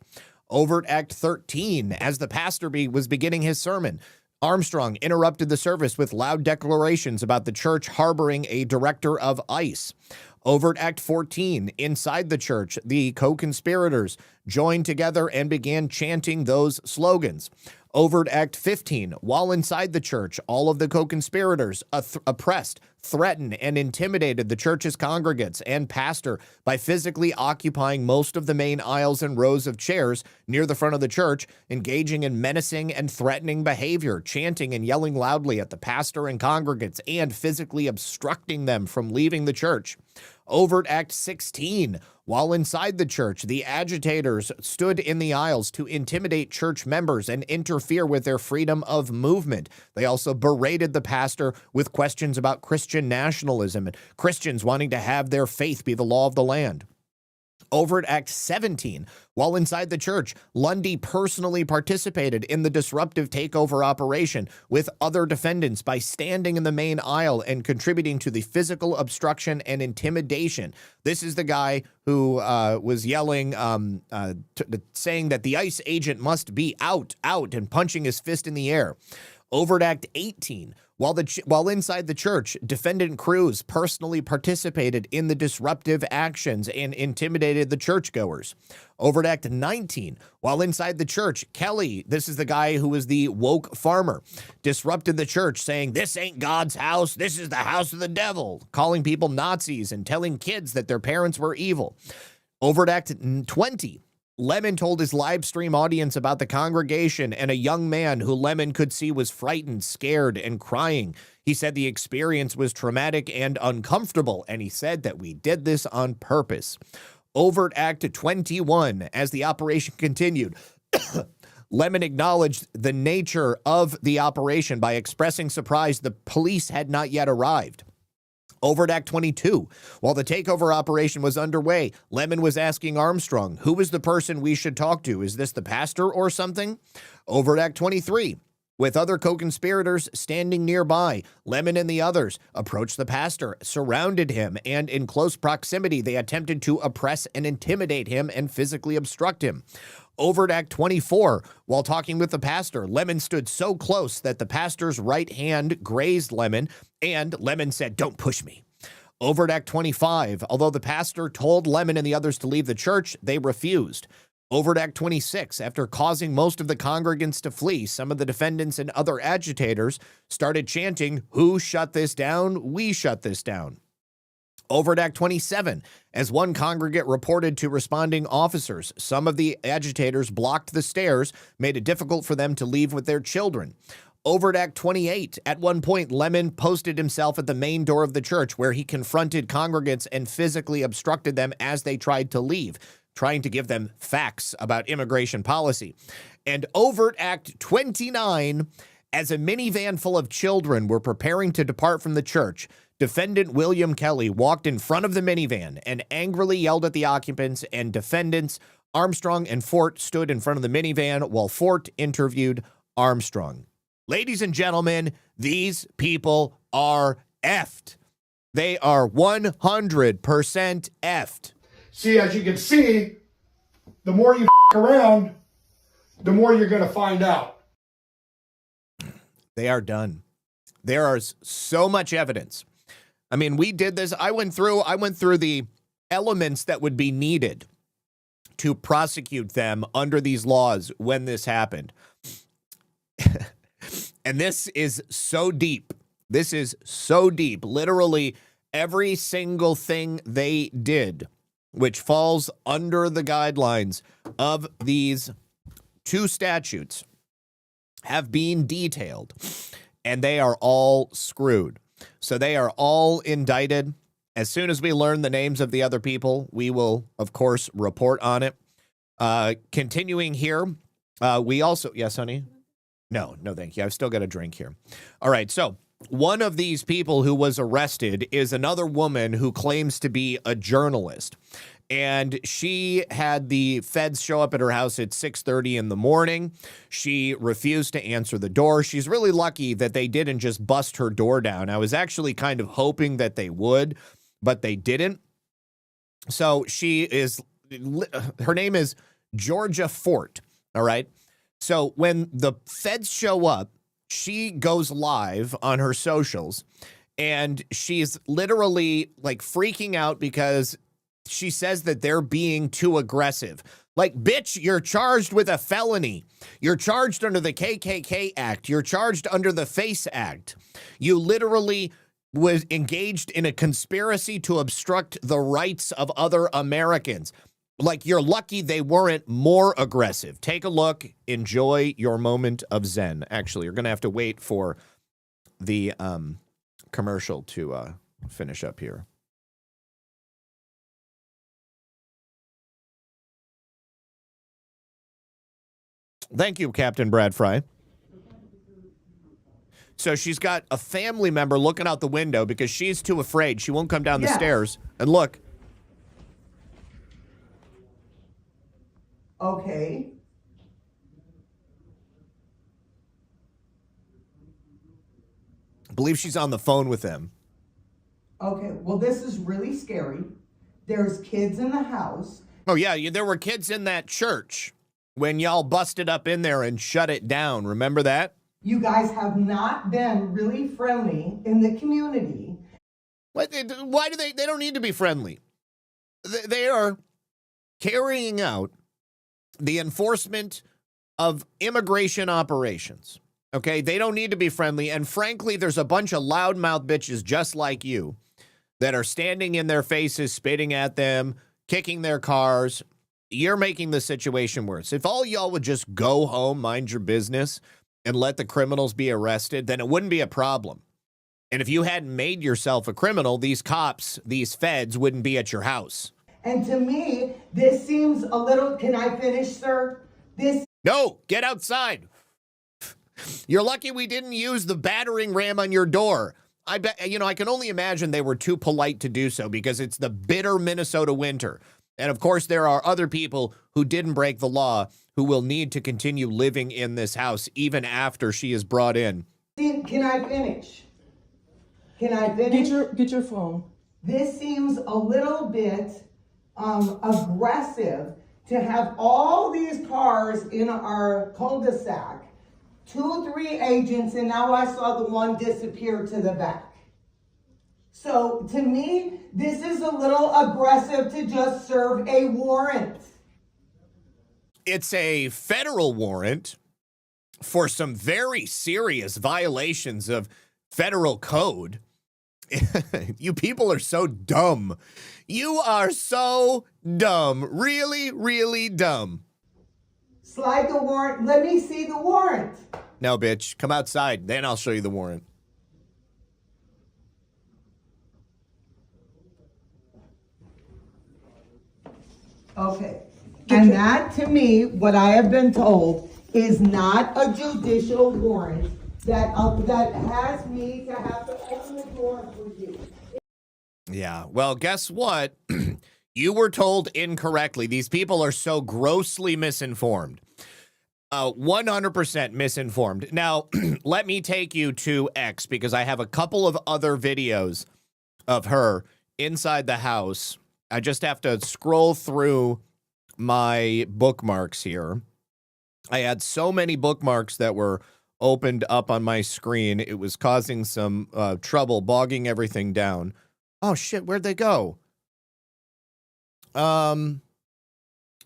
Over at Act 13, as the pastor was beginning his sermon, Armstrong interrupted the service with loud declarations about the church harboring a director of ICE. Over at Act 14, inside the church, the co-conspirators joined together and began chanting those slogans. Over at Act 15, while inside the church, all of the co-conspirators oppressed, threatened, and intimidated the church's congregants and pastor by physically occupying most of the main aisles and rows of chairs near the front of the church, engaging in menacing and threatening behavior, chanting and yelling loudly at the pastor and congregants, and physically obstructing them from leaving the church. Over at Act 16, while inside the church, the agitators stood in the aisles to intimidate church members and interfere with their freedom of movement. They also berated the pastor with questions about Christian nationalism and Christians wanting to have their faith be the law of the land. Over at Act 17, while inside the church, Lundy personally participated in the disruptive takeover operation with other defendants by standing in the main aisle and contributing to the physical obstruction and intimidation. This is the guy who was yelling, saying that the ICE agent must be out, and punching his fist in the air. Over at Act 18, while inside the church, defendant Cruz personally participated in the disruptive actions and intimidated the churchgoers. Over at Act 19, while inside the church, Kelly, this is the guy who was the woke farmer, disrupted the church, saying, "This ain't God's house, this is the house of the devil," calling people Nazis and telling kids that their parents were evil. Over at Act 20, Lemon told his live stream audience about the congregation and a young man who Lemon could see was frightened, scared, and crying. He said the experience was traumatic and uncomfortable, and he said that we did this on purpose. Over at Act 21, as the operation continued, Lemon acknowledged the nature of the operation by expressing surprise the police had not yet arrived. Over at Act 22, while the takeover operation was underway, Lemon was asking Armstrong, who is the person we should talk to? Is this the pastor or something? Over at Act 23, with other co-conspirators standing nearby, Lemon and the others approached the pastor, surrounded him, and in close proximity, they attempted to oppress and intimidate him and physically obstruct him. Over at Act 24, while talking with the pastor, Lemon stood so close that the pastor's right hand grazed Lemon, and Lemon said, "Don't push me." Over at Act 25, although the pastor told Lemon and the others to leave the church, they refused. Over at Act 26, after causing most of the congregants to flee, some of the defendants and other agitators started chanting, "Who shut this down? We shut this down." Over at Act 27, as one congregant reported to responding officers, some of the agitators blocked the stairs, made it difficult for them to leave with their children. Over at Act 28, at one point, Lemon posted himself at the main door of the church where he confronted congregants and physically obstructed them as they tried to leave, trying to give them facts about immigration policy. And over at Act 29, as a minivan full of children were preparing to depart from the church, defendant William Kelly walked in front of the minivan and angrily yelled at the occupants and defendants. Armstrong and Fort stood in front of the minivan while Fort interviewed Armstrong. Ladies and gentlemen, these people are effed. They are 100% effed. See, as you can see, the more you around, the more you're going to find out. They are done. There is so much evidence. I mean, we did this. I went through the elements that would be needed to prosecute them under these laws when this happened. And this is so deep. This is so deep. Literally every single thing they did, which falls under the guidelines of these two statutes, have been detailed, and they are all screwed. So they are all indicted. As soon as we learn the names of the other people, we will, of course, report on it. Continuing here, we also, yes, honey? No, thank you. I've still got a drink here. All right, so one of these people who was arrested is another woman who claims to be a journalist. And she had the feds show up at her house at 6:30 in the morning. She refused to answer the door. She's really lucky that they didn't just bust her door down. I was actually kind of hoping that they would, but they didn't. So her name is Georgia Fort, all right? So when the feds show up, she goes live on her socials, and she's literally like freaking out because she says that they're being too aggressive. Like, bitch, you're charged with a felony. You're charged under the KKK Act. You're charged under the FACE Act. You literally was engaged in a conspiracy to obstruct the rights of other Americans. Like, you're lucky they weren't more aggressive. Take a look. Enjoy your moment of zen. Actually, you're going to have to wait for the commercial to finish up here. Thank you, Captain Brad Fry. So she's got a family member looking out the window because she's too afraid. She won't come down the stairs. And look. Okay. I believe she's on the phone with them. Okay, well, this is really scary. There's kids in the house. Oh, yeah, there were kids in that church when y'all busted up in there and shut it down. Remember that? You guys have not been really friendly in the community. Why do they don't need to be friendly. They are carrying out the enforcement of immigration operations. Okay, they don't need to be friendly. And frankly, there's a bunch of loudmouth bitches just like you that are standing in their faces, spitting at them, kicking their cars. You're making the situation worse. If all y'all would just go home, mind your business, and let the criminals be arrested, then it wouldn't be a problem. And if you hadn't made yourself a criminal, these cops, these feds wouldn't be at your house. And to me, this seems a little, can I finish, sir? No, get outside. You're lucky we didn't use the battering ram on your door. I bet, you know, I can only imagine they were too polite to do so because it's the bitter Minnesota winter. And of course, there are other people who didn't break the law who will need to continue living in this house even after she is brought in. Can I finish? Can I finish? Get your phone. This seems a little bit aggressive to have all these cars in our cul-de-sac, 2, 3 agents, and now I saw the one disappear to the back. So to me, this is a little aggressive to just serve a warrant. It's a federal warrant for some very serious violations of federal code. You people are so dumb. You are so dumb. Really, really dumb. Slide the warrant. Let me see the warrant. No, bitch. Come outside. Then I'll show you the warrant. Okay. And that, to me, what I have been told, is not a judicial warrant that has me to have to open the door for you. Yeah. Well, guess what? You were told incorrectly. These people are so grossly misinformed. 100% misinformed. Now, let me take you to X because I have a couple of other videos of her inside the house. I just have to scroll through my bookmarks here. I had so many bookmarks that were opened up on my screen. It was causing some trouble, bogging everything down. Oh, shit, where'd they go?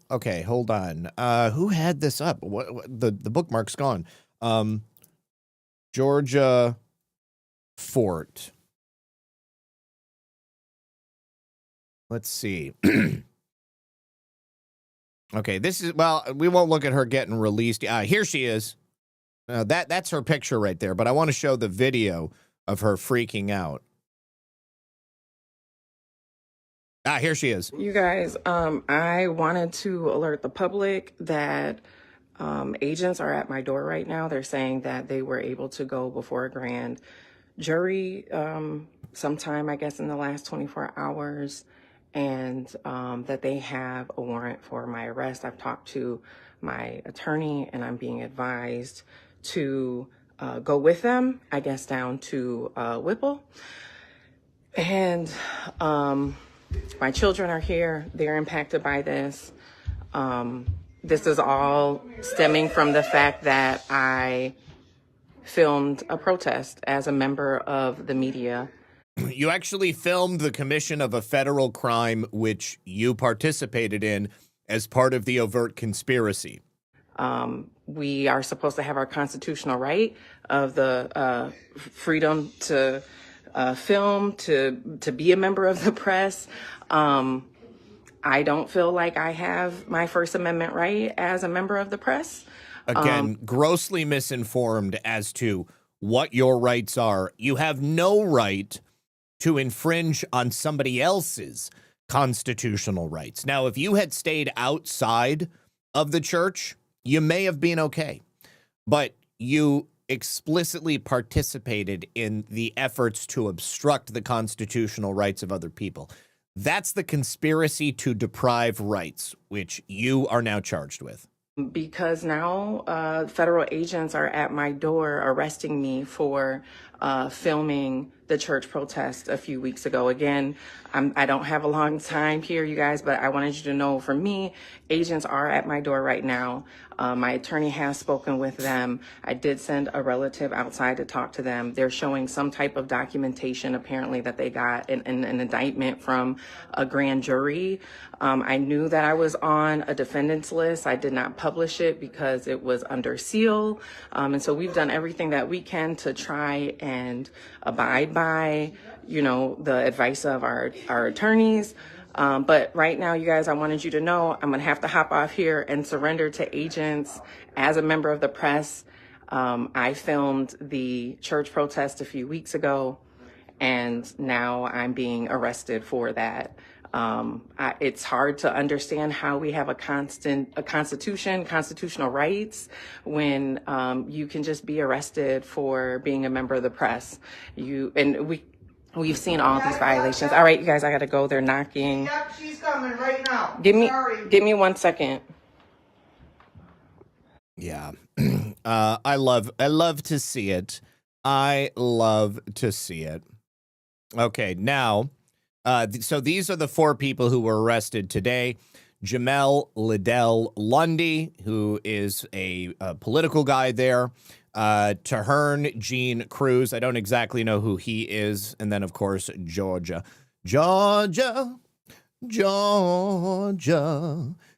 Okay, hold on. Who had this up? What the bookmark's gone. Georgia Fort. Let's see. Okay, this is, well, we won't look at her getting released. Here she is. That's her picture right there, but I want to show the video of her freaking out. Here she is. You guys, I wanted to alert the public that agents are at my door right now. They're saying that they were able to go before a grand jury sometime, I guess, in the last 24 hours, and that they have a warrant for my arrest. I've talked to my attorney, and I'm being advised to go with them, I guess, down to Whipple. And my children are here. They're impacted by this. This is all stemming from the fact that I filmed a protest as a member of the media. You actually filmed the commission of a federal crime which you participated in as part of the overt conspiracy. We are supposed to have our constitutional right of the freedom to film, to be a member of the press. I don't feel like I have my First Amendment right as a member of the press. Again, grossly misinformed as to what your rights are. You have no right to infringe on somebody else's constitutional rights. Now, if you had stayed outside of the church, you may have been okay, but you explicitly participated in the efforts to obstruct the constitutional rights of other people. That's the conspiracy to deprive rights, which you are now charged with. Because now federal agents are at my door arresting me for filming the church protest a few weeks ago. Again, I don't have a long time here, you guys, but I wanted you to know, for me, agents are at my door right now. My attorney has spoken with them. I did send a relative outside to talk to them. They're showing some type of documentation, apparently, that they got an indictment from a grand jury. I knew that I was on a defendant's list. I did not publish it because it was under seal. And so we've done everything that we can to try and abide by, you know, the advice of our attorneys. But right now, you guys, I wanted you to know I'm going to have to hop off here and surrender to agents as a member of the press. I filmed the church protest a few weeks ago, and now I'm being arrested for that. It's hard to understand how we have a constitution, constitutional rights, when you can just be arrested for being a member of the press. We've seen all these violations. All right, you guys, I gotta go. They're knocking. Yep, she's coming right now. Give me 1 second. Yeah. I love to see it. I love to see it. Okay, now, so these are the 4 people who were arrested today. Jamel Liddell Lundy, who is a political guy there. Tahern Gene Cruz. I don't exactly know who he is. And then, of course, Georgia. Georgia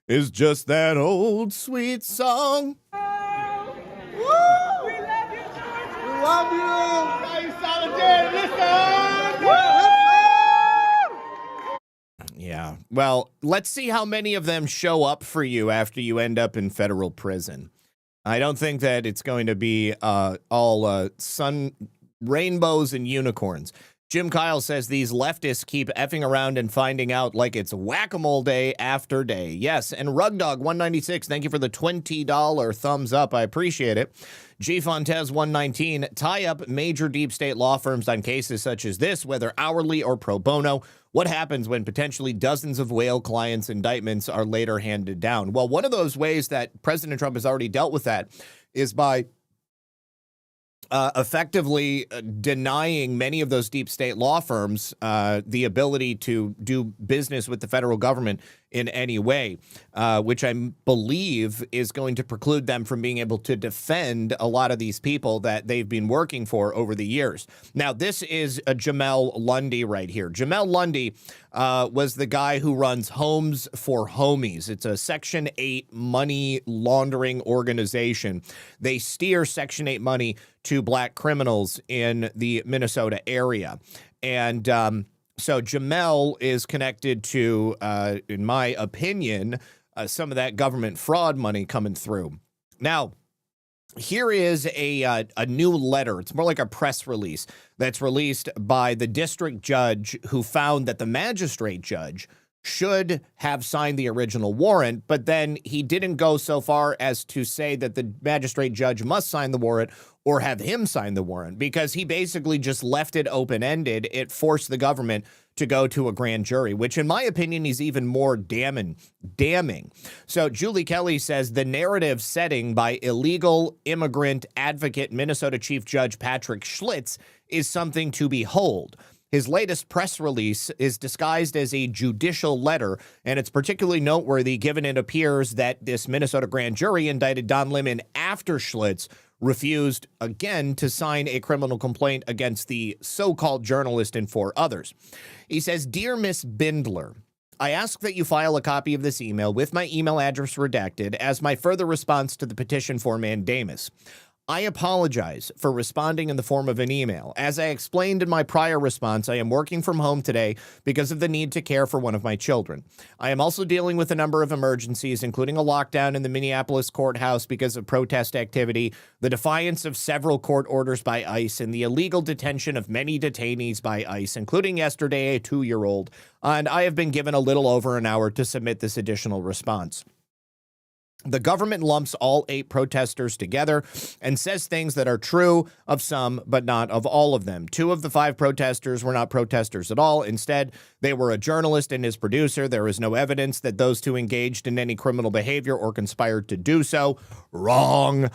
is just that old sweet song. We love you. Nice solidarity. Yeah. Well, let's see how many of them show up for you after you end up in federal prison. I don't think that it's going to be all rainbows and unicorns. Jim Kyle says these leftists keep effing around and finding out like it's whack-a-mole day after day. Yes, and Rugdog196, thank you for the $20 thumbs up. I appreciate it. G Fontez 119, tie up major deep state law firms on cases such as this, whether hourly or pro bono. What happens when potentially dozens of whale clients' indictments are later handed down? Well, one of those ways that President Trump has already dealt with that is by effectively denying many of those deep state law firms the ability to do business with the federal government in any way, which I believe is going to preclude them from being able to defend a lot of these people that they've been working for over the years. Now, this is a Jamel Lundy right here. Jamel Lundy was the guy who runs Homes for Homies. It's a Section 8 money laundering organization. They steer Section 8 money to black criminals in the Minnesota area. And so Jamel is connected to, in my opinion, some of that government fraud money coming through. Now, here is a new letter. It's more like a press release that's released by the district judge who found that the magistrate judge should have signed the original warrant, but then he didn't go so far as to say that the magistrate judge must sign the warrant or have him sign the warrant, because he basically just left it open-ended. It forced the government to go to a grand jury, which in my opinion is even more damning. So Julie Kelly says the narrative setting by illegal immigrant advocate Minnesota Chief Judge Patrick Schlitz is something to behold. His latest press release is disguised as a judicial letter, and it's particularly noteworthy given it appears that this Minnesota grand jury indicted Don Lemon after Schlitz refused again to sign a criminal complaint against the so-called journalist and 4 others. He says, "Dear Miss Bindler, I ask that you file a copy of this email with my email address redacted as my further response to the petition for mandamus. I apologize for responding in the form of an email. As I explained in my prior response, I am working from home today because of the need to care for one of my children. I am also dealing with a number of emergencies, including a lockdown in the Minneapolis courthouse because of protest activity, the defiance of several court orders by ICE, and the illegal detention of many detainees by ICE, including yesterday a 2-year-old, and I have been given a little over an hour to submit this additional response. The government lumps all 8 protesters together and says things that are true of some, but not of all of them. 2 of the 5 protesters were not protesters at all. Instead, they were a journalist and his producer. There is no evidence that those 2 engaged in any criminal behavior or conspired to do so. Wrong.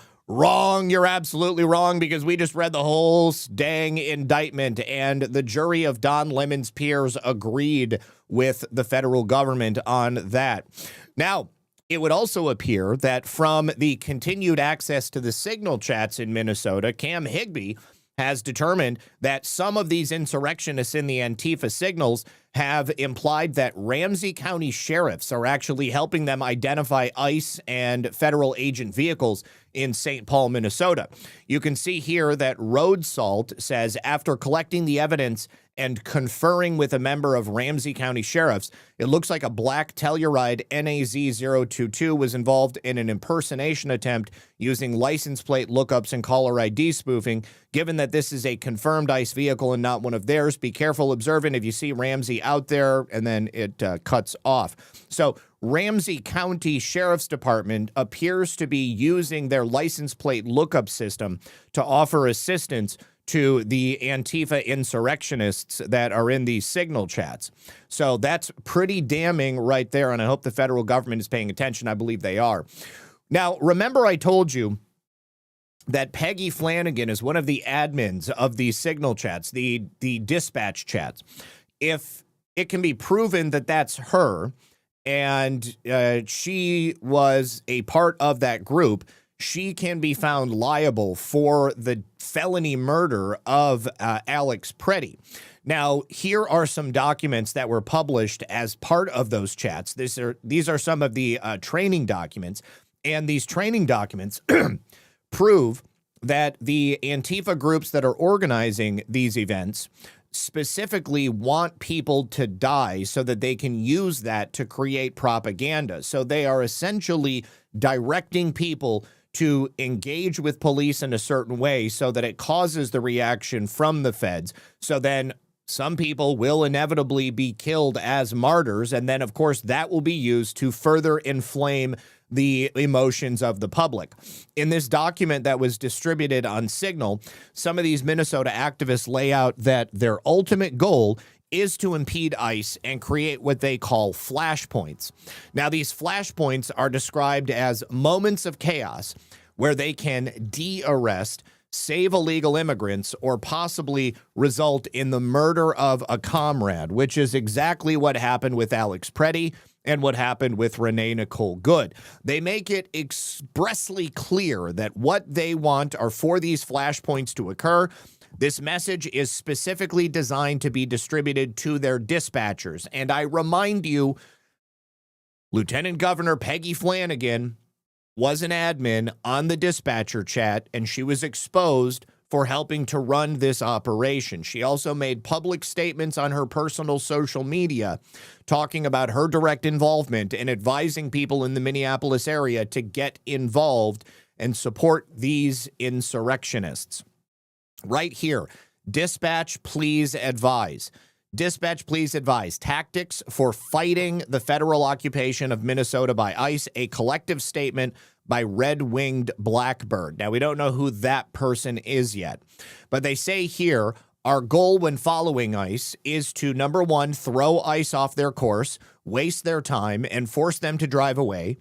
You're absolutely wrong, because we just read the whole dang indictment and the jury of Don Lemon's peers agreed with the federal government on that. Now, it would also appear that from the continued access to the signal chats in Minnesota, Cam Higbee has determined that some of these insurrectionists in the Antifa signals have implied that Ramsey County sheriffs are actually helping them identify ICE and federal agent vehicles in St. Paul, Minnesota. You can see here that Road Salt says, after collecting the evidence and conferring with a member of Ramsey County Sheriff's. It looks like a black Telluride NAZ022 was involved in an impersonation attempt using license plate lookups and caller ID spoofing. Given that this is a confirmed ICE vehicle and not one of theirs, be careful observant if you see Ramsey out there, and then it cuts off. So Ramsey County Sheriff's Department appears to be using their license plate lookup system to offer assistance to the Antifa insurrectionists that are in these signal chats. So that's pretty damning right there, and I hope the federal government is paying attention. I believe they are. Now, remember I told you that Peggy Flanagan is one of the admins of these signal chats, the dispatch chats. If it can be proven that that's her, and she was a part of that group, she can be found liable for the felony murder of Alex Preddy. Now, here are some documents that were published as part of those chats. These are some of the training documents, and these training documents prove that the Antifa groups that are organizing these events specifically want people to die so that they can use that to create propaganda. So they are essentially directing people to engage with police in a certain way so that it causes the reaction from the feds. So then some people will inevitably be killed as martyrs. And then, of course, that will be used to further inflame the emotions of the public. In this document that was distributed on Signal, some of these Minnesota activists lay out that their ultimate goal is to impede ICE and create what they call flashpoints. Now, these flashpoints are described as moments of chaos where they can de-arrest, save illegal immigrants, or possibly result in the murder of a comrade, which is exactly what happened with Alex Preddy and what happened with Renee Nicole Good. They make it expressly clear that what they want are for these flashpoints to occur. This message is specifically designed to be distributed to their dispatchers. And I remind you, Lieutenant Governor Peggy Flanagan was an admin on the dispatcher chat, and she was exposed for helping to run this operation. She also made public statements on her personal social media talking about her direct involvement and advising people in the Minneapolis area to get involved and support these insurrectionists. Right here, dispatch, please advise. Dispatch, please advise. Tactics for fighting the federal occupation of Minnesota by ICE, a collective statement by Red-Winged Blackbird. Now, we don't know who that person is yet, but they say here, our goal when following ICE is to, number one, throw ICE off their course, waste their time, and force them to drive away.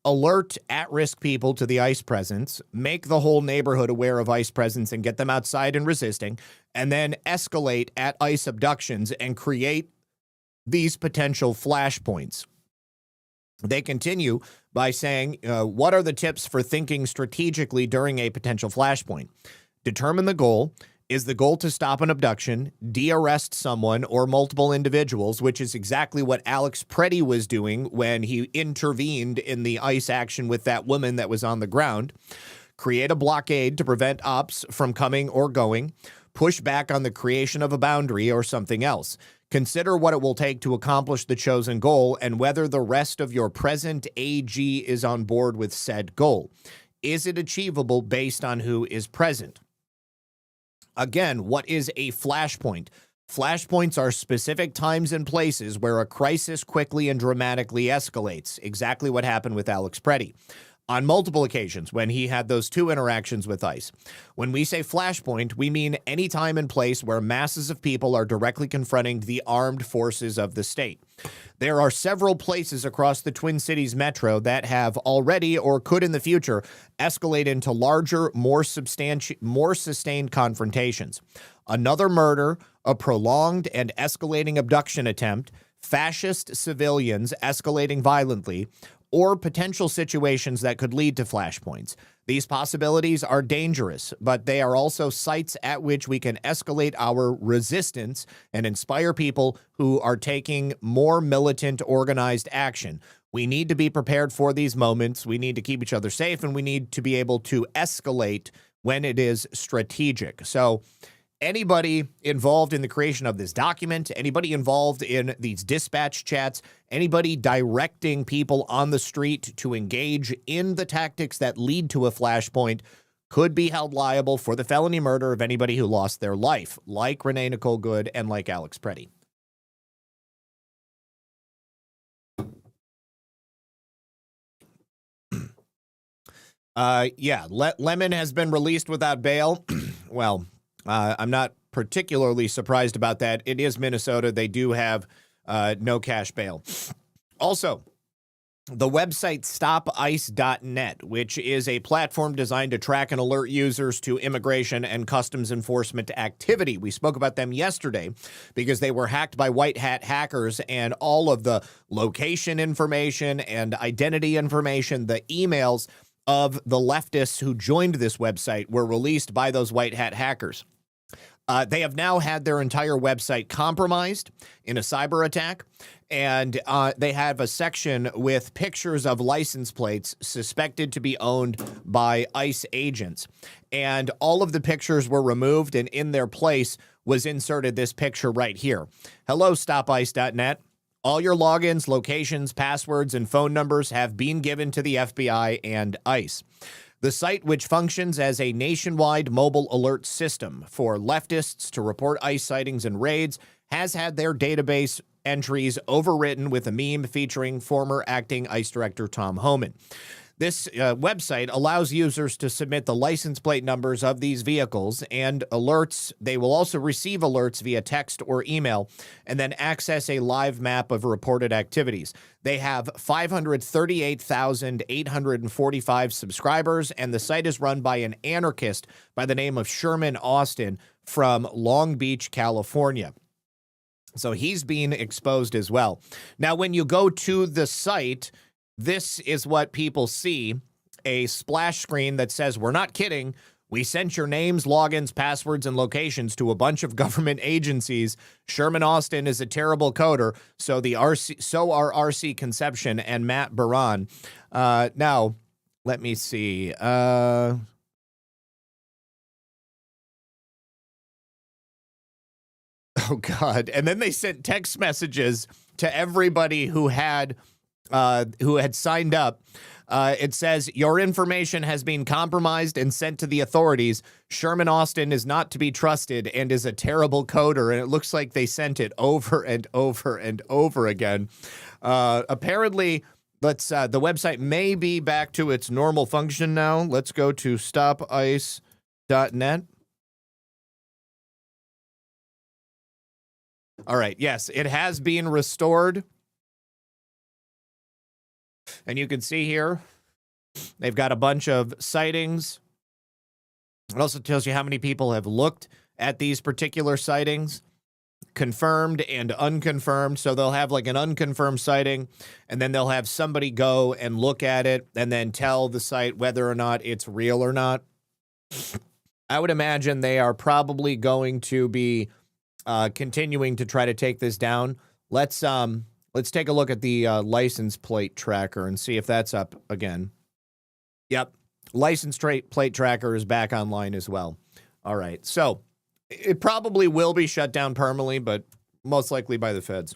Alert at-risk people to the ICE presence, make the whole neighborhood aware of ICE presence and get them outside and resisting, and then escalate at ICE abductions and create these potential flashpoints. They continue by saying, what are the tips for thinking strategically during a potential flashpoint? Determine the goal. Is the goal to stop an abduction, de-arrest someone or multiple individuals, which is exactly what Alex Preddy was doing when he intervened in the ICE action with that woman that was on the ground, create a blockade to prevent ops from coming or going, push back on the creation of a boundary or something else. Consider what it will take to accomplish the chosen goal and whether the rest of your present AG is on board with said goal. Is it achievable based on who is present? Again, what is a flashpoint? Flashpoints are specific times and places where a crisis quickly and dramatically escalates. Exactly what happened with Alex Preddy on multiple occasions when he had those two interactions with ICE. When we say flashpoint, we mean any time and place where masses of people are directly confronting the armed forces of the state. There are several places across the Twin Cities metro that have already or could in the future escalate into larger, more sustained confrontations. Another murder, a prolonged and escalating abduction attempt, fascist civilians escalating violently, or potential situations that could lead to flashpoints. These possibilities are dangerous, but they are also sites at which we can escalate our resistance and inspire people who are taking more militant, organized action. We need to be prepared for these moments. We need to keep each other safe, and we need to be able to escalate when it is strategic. So anybody involved in the creation of this document, anybody involved in these dispatch chats, anybody directing people on the street to engage in the tactics that lead to a flashpoint could be held liable for the felony murder of anybody who lost their life, like Renee Nicole Good and like Alex Preddy. Lemon has been released without bail. Well, I'm not particularly surprised about that. It is Minnesota. They do have no cash bail. Also, the website stopice.net, which is a platform designed to track and alert users to immigration and customs enforcement activity. We spoke about them yesterday because they were hacked by white hat hackers, and all of the location information and identity information, the emails of the leftists who joined this website were released by those white hat hackers. They have now had their entire website compromised in a cyber attack, and they have a section with pictures of license plates suspected to be owned by ICE agents. And all of the pictures were removed, and in their place was inserted this picture right here. Hello, stopice.net. All your logins, locations, passwords, and phone numbers have been given to the FBI and ICE. The site, which functions as a nationwide mobile alert system for leftists to report ICE sightings and raids, has had their database entries overwritten with a meme featuring former acting ICE Director Tom Homan. This website allows users to submit the license plate numbers of these vehicles and alerts. They will also receive alerts via text or email and then access a live map of reported activities. They have 538,845 subscribers, and the site is run by an anarchist by the name of Sherman Austin from Long Beach, California. So he's being exposed as well. Now, when you go to the site, this is what people see, a splash screen that says, "We're not kidding. We sent your names, logins, passwords, and locations to a bunch of government agencies. Sherman Austin is a terrible coder, so are RC Conception and Matt Baran." Now, let me see. Oh, God. And then they sent text messages to everybody who had signed up. It says, "Your information has been compromised and sent to the authorities. Sherman Austin is not to be trusted and is a terrible coder." And it looks like they sent it over and over and over again. Apparently, the website may be back to its normal function now. Let's go to stopice.net. All right. Yes, it has been restored. And you can see here, they've got a bunch of sightings. It also tells you how many people have looked at these particular sightings, confirmed and unconfirmed. So they'll have like an unconfirmed sighting, and then they'll have somebody go and look at it and then tell the site whether or not it's real or not. I would imagine they are probably going to be continuing to try to take this down. Let's take a look at the license plate tracker and see if that's up again. Yep. License plate tracker is back online as well. All right. So it probably will be shut down permanently, but most likely by the feds.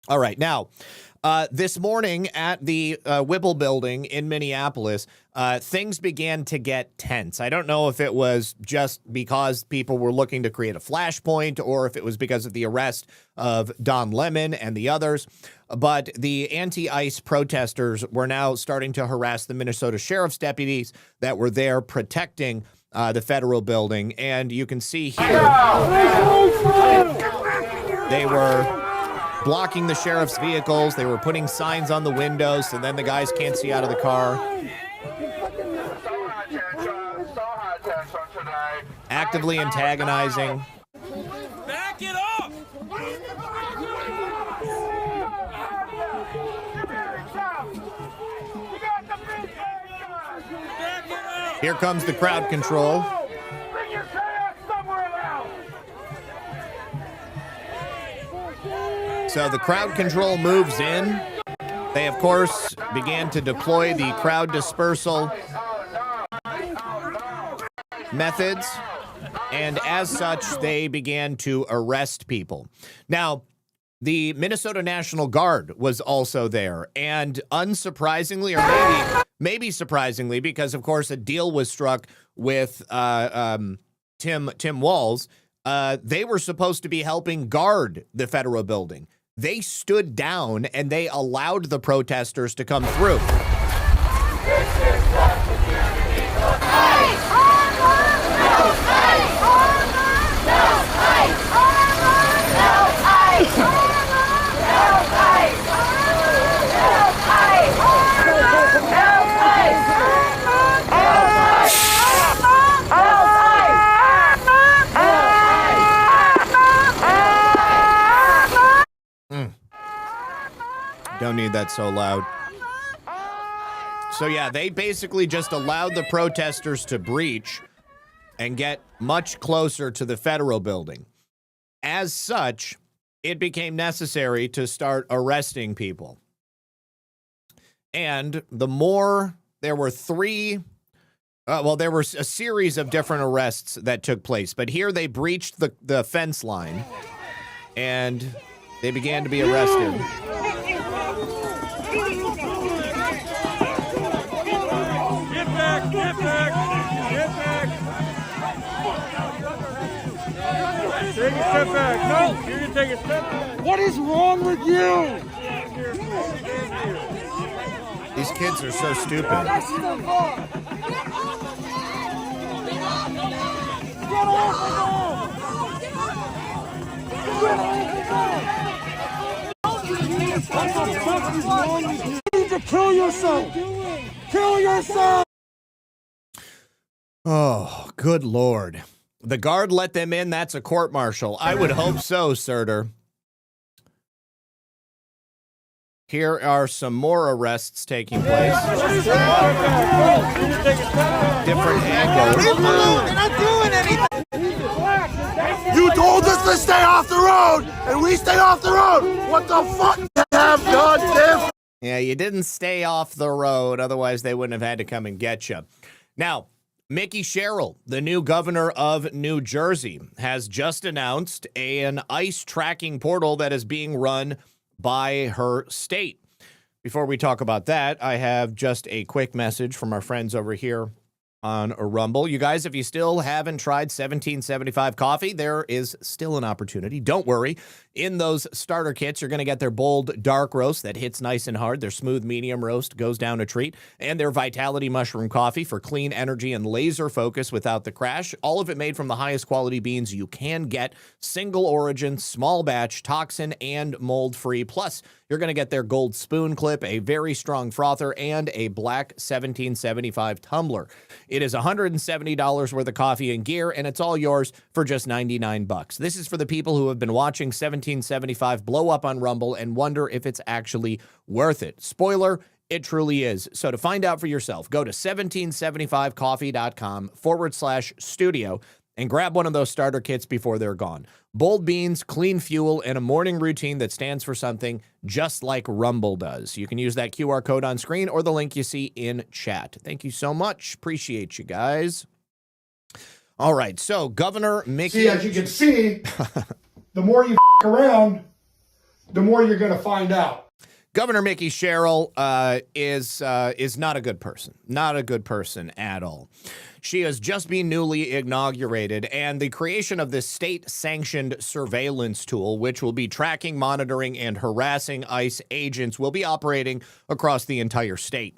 All right. Now, this morning at the Whipple building in Minneapolis, things began to get tense. I don't know if it was just because people were looking to create a flashpoint or if it was because of the arrest of Don Lemon and the others, but the anti-ICE protesters were now starting to harass the Minnesota sheriff's deputies that were there protecting the federal building. And you can see here, they were blocking the sheriff's vehicles. They were putting signs on the windows, so then the guys can't see out of the car. Actively antagonizing. Back it up! Here comes the crowd control. So the crowd control moves in. They, of course, began to deploy the crowd dispersal methods. And as such, they began to arrest people. Now, the Minnesota National Guard was also there. And unsurprisingly, or maybe surprisingly, because, of course, a deal was struck with Tim Walz, they were supposed to be helping guard the federal building. They stood down and they allowed the protesters to come through. Don't need that so loud. So yeah, they basically just allowed the protesters to breach and get much closer to the federal building. As such, it became necessary to start arresting people. And the more, there were there were a series of different arrests that took place. But here they breached the fence line and they began to be arrested. Get back! Take a step back. No, you're going to take a step back. What is wrong with you? These kids are so stupid. You need to kill yourself. Kill yourself. Oh, good Lord. The guard let them in. That's a court-martial. I would hope so, Surtur. Here are some more arrests taking place. Different angles. Leave them alone. They're not doing anything. You told us to stay off the road, and we stay off the road. What the fuck have done different? Yeah, you didn't stay off the road. Otherwise, they wouldn't have had to come and get you. Now, Mickey Sherrill, the new governor of New Jersey, has just announced an ICE tracking portal that is being run by her state. Before we talk about that, I have just a quick message from our friends over here on Rumble. You guys, if you still haven't tried 1775 coffee, there is still an opportunity. Don't worry. In those starter kits, you're going to get their bold dark roast that hits nice and hard. Their smooth medium roast goes down a treat. And their Vitality Mushroom Coffee for clean energy and laser focus without the crash. All of it made from the highest quality beans you can get. Single origin, small batch, toxin, and mold-free. Plus, you're going to get their gold spoon clip, a very strong frother, and a black 1775 tumbler. It is $170 worth of coffee and gear, and it's all yours for just $99. This is for the people who have been watching 1775 blow up on Rumble and wonder if it's actually worth it. Spoiler, it truly is. So to find out for yourself, go to 1775coffee.com/studio and grab one of those starter kits before they're gone. Bold beans, clean fuel, and a morning routine that stands for something just like Rumble does. You can use that QR code on screen or the link you see in chat. Thank you so much. Appreciate you guys. All right, so Governor Mickey... See, as you can see, the more you around, the more you're going to find out. Governor Mickey Sherrill is not a good person. Not a good person at all. She has just been newly inaugurated, and the creation of this state-sanctioned surveillance tool, which will be tracking, monitoring, and harassing ICE agents, will be operating across the entire state.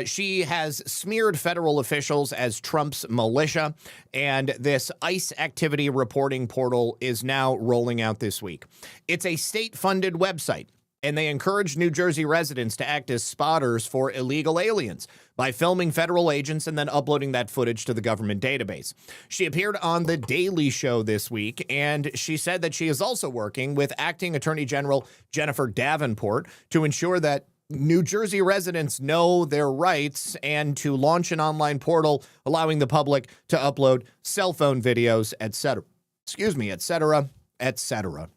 She has smeared federal officials as Trump's militia, and this ICE activity reporting portal is now rolling out this week. It's a state-funded website, and they encourage New Jersey residents to act as spotters for illegal aliens by filming federal agents and then uploading that footage to the government database. She appeared on The Daily Show this week, and she said that she is also working with Acting Attorney General Jennifer Davenport to ensure that New Jersey residents know their rights and to launch an online portal allowing the public to upload cell phone videos, etc. Excuse me, etc., etc.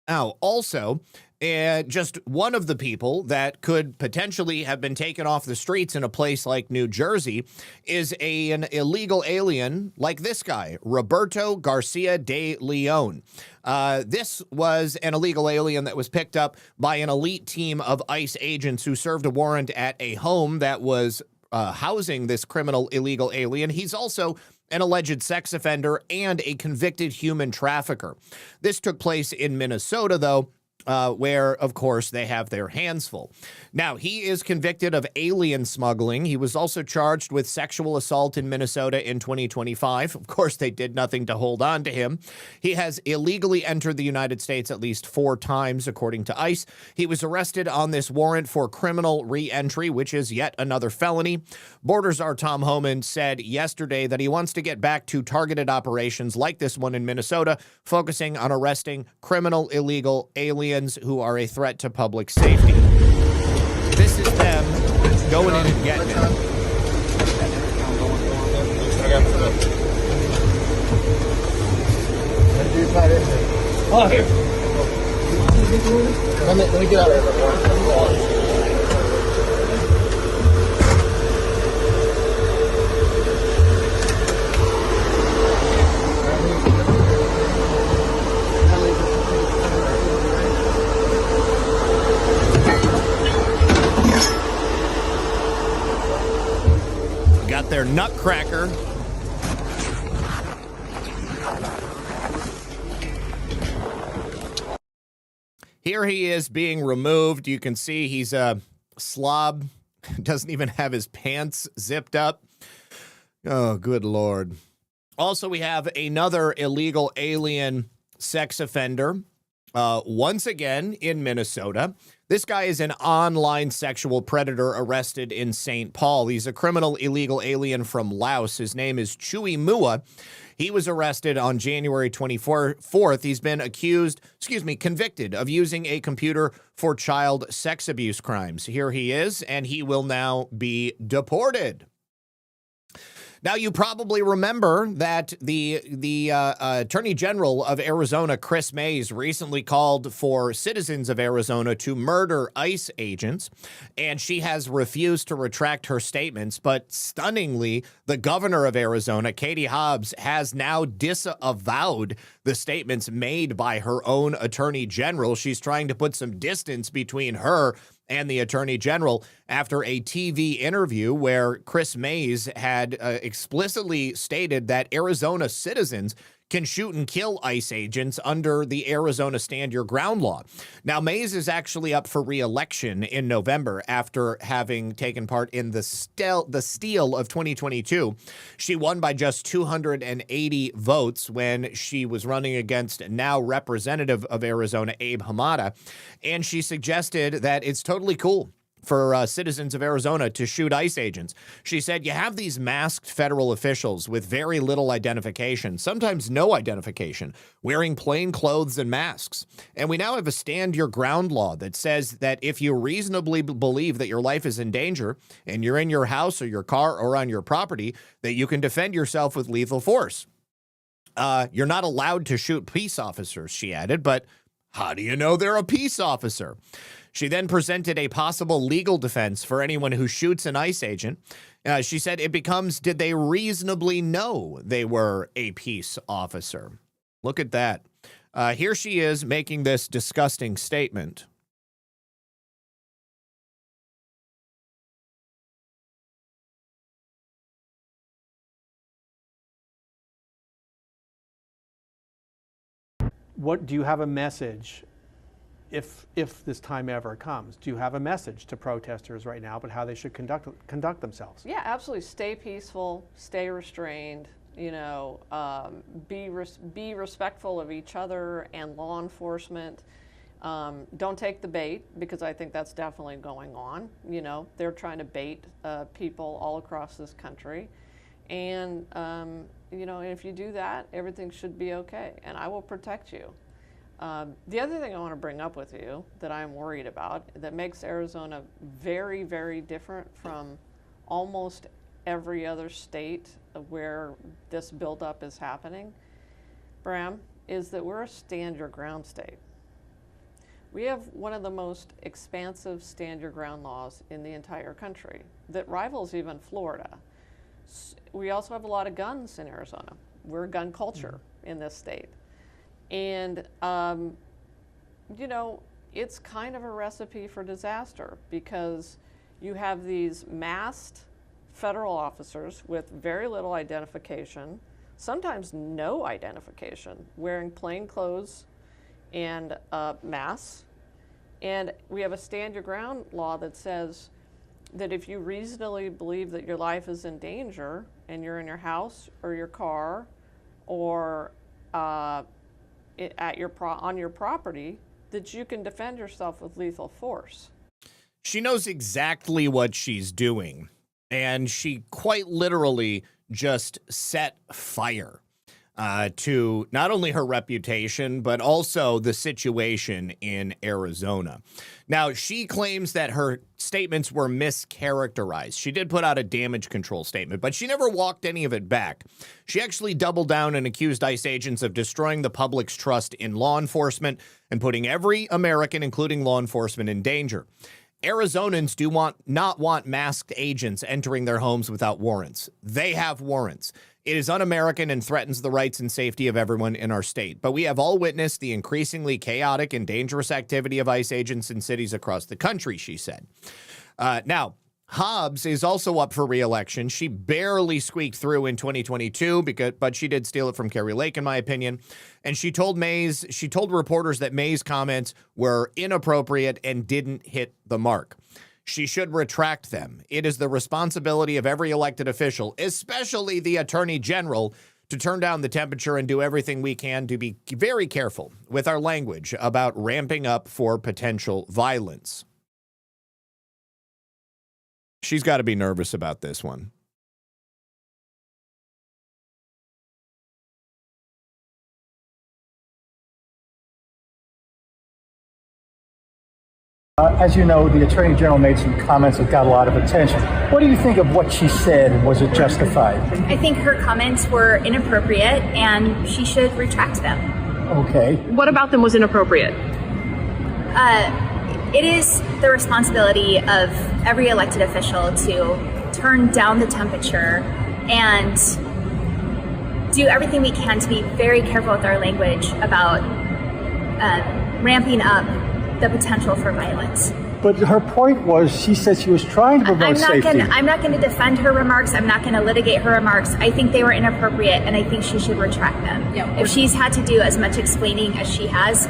Now, also, Just one of the people that could potentially have been taken off the streets in a place like New Jersey is an illegal alien like this guy, Roberto Garcia de Leon. This was an illegal alien that was picked up by an elite team of ICE agents who served a warrant at a home that was housing this criminal illegal alien. He's also an alleged sex offender and a convicted human trafficker. This took place in Minnesota, though, where, of course, they have their hands full. Now, he is convicted of alien smuggling. He was also charged with sexual assault in Minnesota in 2025. Of course, they did nothing to hold on to him. He has illegally entered the United States at least 4 times, according to ICE. He was arrested on this warrant for criminal re-entry, which is yet another felony. Border Czar Tom Homan said yesterday that he wants to get back to targeted operations like this one in Minnesota, focusing on arresting criminal illegal aliens who are a threat to public safety. This is them going in and getting it. Oh, here. Let me get out of here. Got their nutcracker. Here he is being removed. You can see he's a slob. Doesn't even have his pants zipped up. Oh, good Lord. Also, we have another illegal alien sex offender, once again in Minnesota. This guy is an online sexual predator arrested in St. Paul. He's a criminal illegal alien from Laos. His name is Chui Mua. He was arrested on January 24th. He's been convicted of using a computer for child sex abuse crimes. Here he is, and he will now be deported. Now, you probably remember that the Attorney General of Arizona, Chris Mays, recently called for citizens of Arizona to murder ICE agents, and she has refused to retract her statements. But stunningly, the governor of Arizona, Katie Hobbs, has now disavowed the statements made by her own Attorney General. She's trying to put some distance between her and the Attorney General after a TV interview where Chris Mays had explicitly stated that Arizona citizens can shoot and kill ICE agents under the Arizona Stand Your Ground law. Now, Mays is actually up for re-election in November after having taken part in the steal of 2022. She won by just 280 votes when she was running against now Representative of Arizona, Abe Hamada, and she suggested that it's totally cool for citizens of Arizona to shoot ICE agents. She said, you have these masked federal officials with very little identification, sometimes no identification, wearing plain clothes and masks. And we now have a stand your ground law that says that if you reasonably believe that your life is in danger and you're in your house or your car or on your property, that you can defend yourself with lethal force. You're not allowed to shoot peace officers, she added, but how do you know they're a peace officer? She then presented a possible legal defense for anyone who shoots an ICE agent. She said it becomes, did they reasonably know they were a peace officer? Look at that. Here she is making this disgusting statement. What do you have a message? If this time ever comes, do you have a message to protesters right now about how they should conduct themselves? Yeah, absolutely. Stay peaceful, stay restrained, you know, be respectful of each other and law enforcement. Don't take the bait, because I think that's definitely going on. You know, they're trying to bait people all across this country. And, you know, if you do that, everything should be okay, and I will protect you. The other thing I want to bring up with you that I'm worried about that makes Arizona very, very different from almost every other state where this buildup is happening, Bram, is that we're a stand your ground state. We have one of the most expansive stand your ground laws in the entire country that rivals even Florida. We also have a lot of guns in Arizona. We're a gun culture in this state. And, you know, it's kind of a recipe for disaster because you have these masked federal officers with very little identification, sometimes no identification, wearing plain clothes and masks. And we have a stand your ground law that says that if you reasonably believe that your life is in danger and you're in your house or your car or on your property, that you can defend yourself with lethal force. She knows exactly what she's doing, and she quite literally just set fire to not only her reputation, but also the situation in Arizona. Now, she claims that her statements were mischaracterized. She did put out a damage control statement, but she never walked any of it back. She actually doubled down and accused ICE agents of destroying the public's trust in law enforcement and putting every American, including law enforcement, in danger. Arizonans do not want masked agents entering their homes without warrants. They have warrants. It is un-American and threatens the rights and safety of everyone in our state. But we have all witnessed the increasingly chaotic and dangerous activity of ICE agents in cities across the country, she said. Now, Hobbs is also up for re-election. She barely squeaked through in 2022, but she did steal it from Kari Lake, in my opinion. And she told reporters that May's comments were inappropriate and didn't hit the mark. She should retract them. It is the responsibility of every elected official, especially the Attorney General, to turn down the temperature and do everything we can to be very careful with our language about ramping up for potential violence. She's got to be nervous about this one. As you know, the Attorney General made some comments that got a lot of attention. What do you think of what she said? Was it justified? I think her comments were inappropriate and she should retract them. Okay. What about them was inappropriate? It is the responsibility of every elected official to turn down the temperature and do everything we can to be very careful with our language about ramping up the potential for violence. But her point was, she said she was trying to promote safety. I'm not going to defend her remarks. I'm not going to litigate her remarks. I think they were inappropriate, and I think she should retract them. Yep. If she's had to do as much explaining as she has,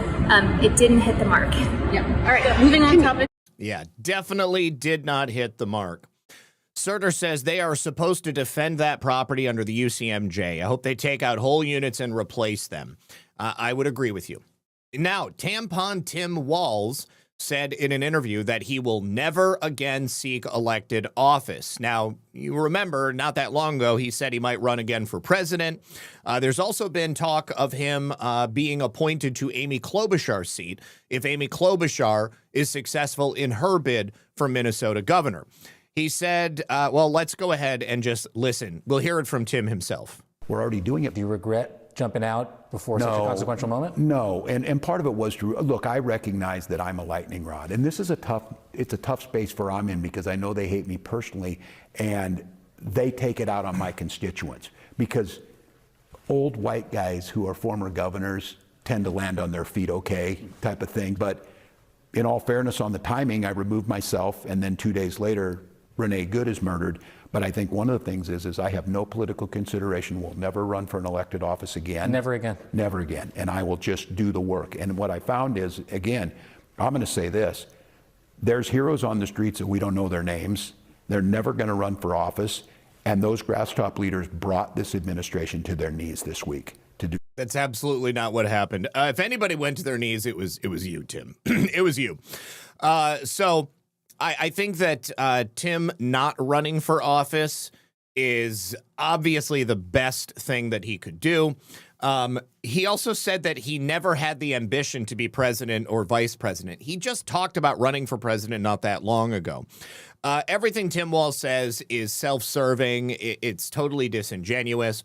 it didn't hit the mark. Yeah. All right, moving on topic. Yeah, definitely did not hit the mark. Surter says they are supposed to defend that property under the UCMJ. I hope they take out whole units and replace them. I would agree with you. Now, Tampon Tim Walz said in an interview that he will never again seek elected office. Now, you remember not that long ago, he said he might run again for president. There's also been talk of him being appointed to Amy Klobuchar's seat if Amy Klobuchar is successful in her bid for Minnesota governor. He said, well, let's go ahead and just listen. We'll hear it from Tim himself. We're already doing it. Do you regret jumping out before such a consequential moment? No, and part of it was true. Look, I recognize that I'm a lightning rod, and this is a tough space for I'm in because I know they hate me personally, and they take it out on my constituents because old white guys who are former governors tend to land on their feet okay type of thing. But in all fairness on the timing, I removed myself, and then 2 days later, Renee Good is murdered. But I think one of the things is I have no political consideration, will never run for an elected office again. Never again. Never again. And I will just do the work. And what I found is, again, I'm going to say this. There's heroes on the streets that we don't know their names. They're never going to run for office. And those grass-top leaders brought this administration to their knees this week to do. That's absolutely not what happened. If anybody went to their knees, it was you, Tim. It was you. So I think that Tim not running for office is obviously the best thing that he could do. He also said that he never had the ambition to be president or vice president. He just talked about running for president not that long ago. Everything Tim Walz says is self-serving. It's totally disingenuous.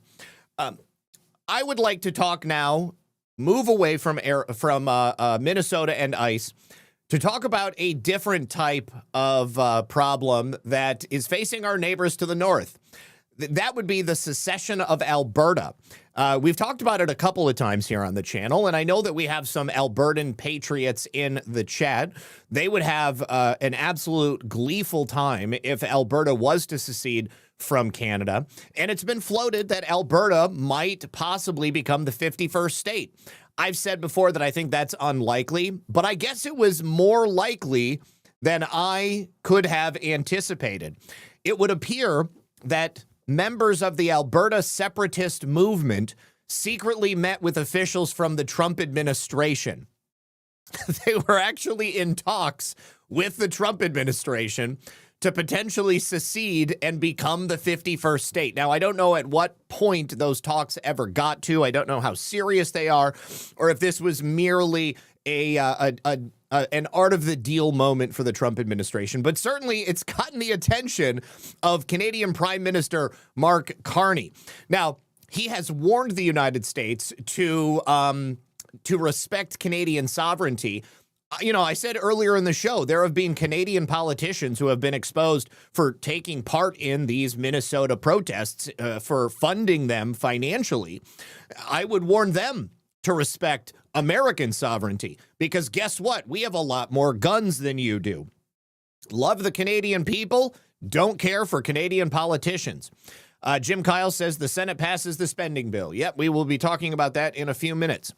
I would like to talk now move away from Minnesota and ICE to talk about a different type of problem that is facing our neighbors to the north. That would be the secession of Alberta. We've talked about it a couple of times here on the channel, and I know that we have some Albertan patriots in the chat. They would have an absolute gleeful time if Alberta was to secede from Canada. And it's been floated that Alberta might possibly become the 51st state. I've said before that I think that's unlikely, but I guess it was more likely than I could have anticipated. It would appear that members of the Alberta separatist movement secretly met with officials from the Trump administration. They were actually in talks with the Trump administration to potentially secede and become the 51st state. Now, I don't know at what point those talks ever got to. I don't know how serious they are, or if this was merely an art of the deal moment for the Trump administration, but certainly it's gotten the attention of Canadian Prime Minister Mark Carney. Now, he has warned the United States to respect Canadian sovereignty. You know, I said earlier in the show, there have been Canadian politicians who have been exposed for taking part in these Minnesota protests, for funding them financially. I would warn them to respect American sovereignty, because guess what? We have a lot more guns than you do. Love the Canadian people, don't care for Canadian politicians. Jim Kyle says the Senate passes the spending bill. Yep, we will be talking about that in a few minutes.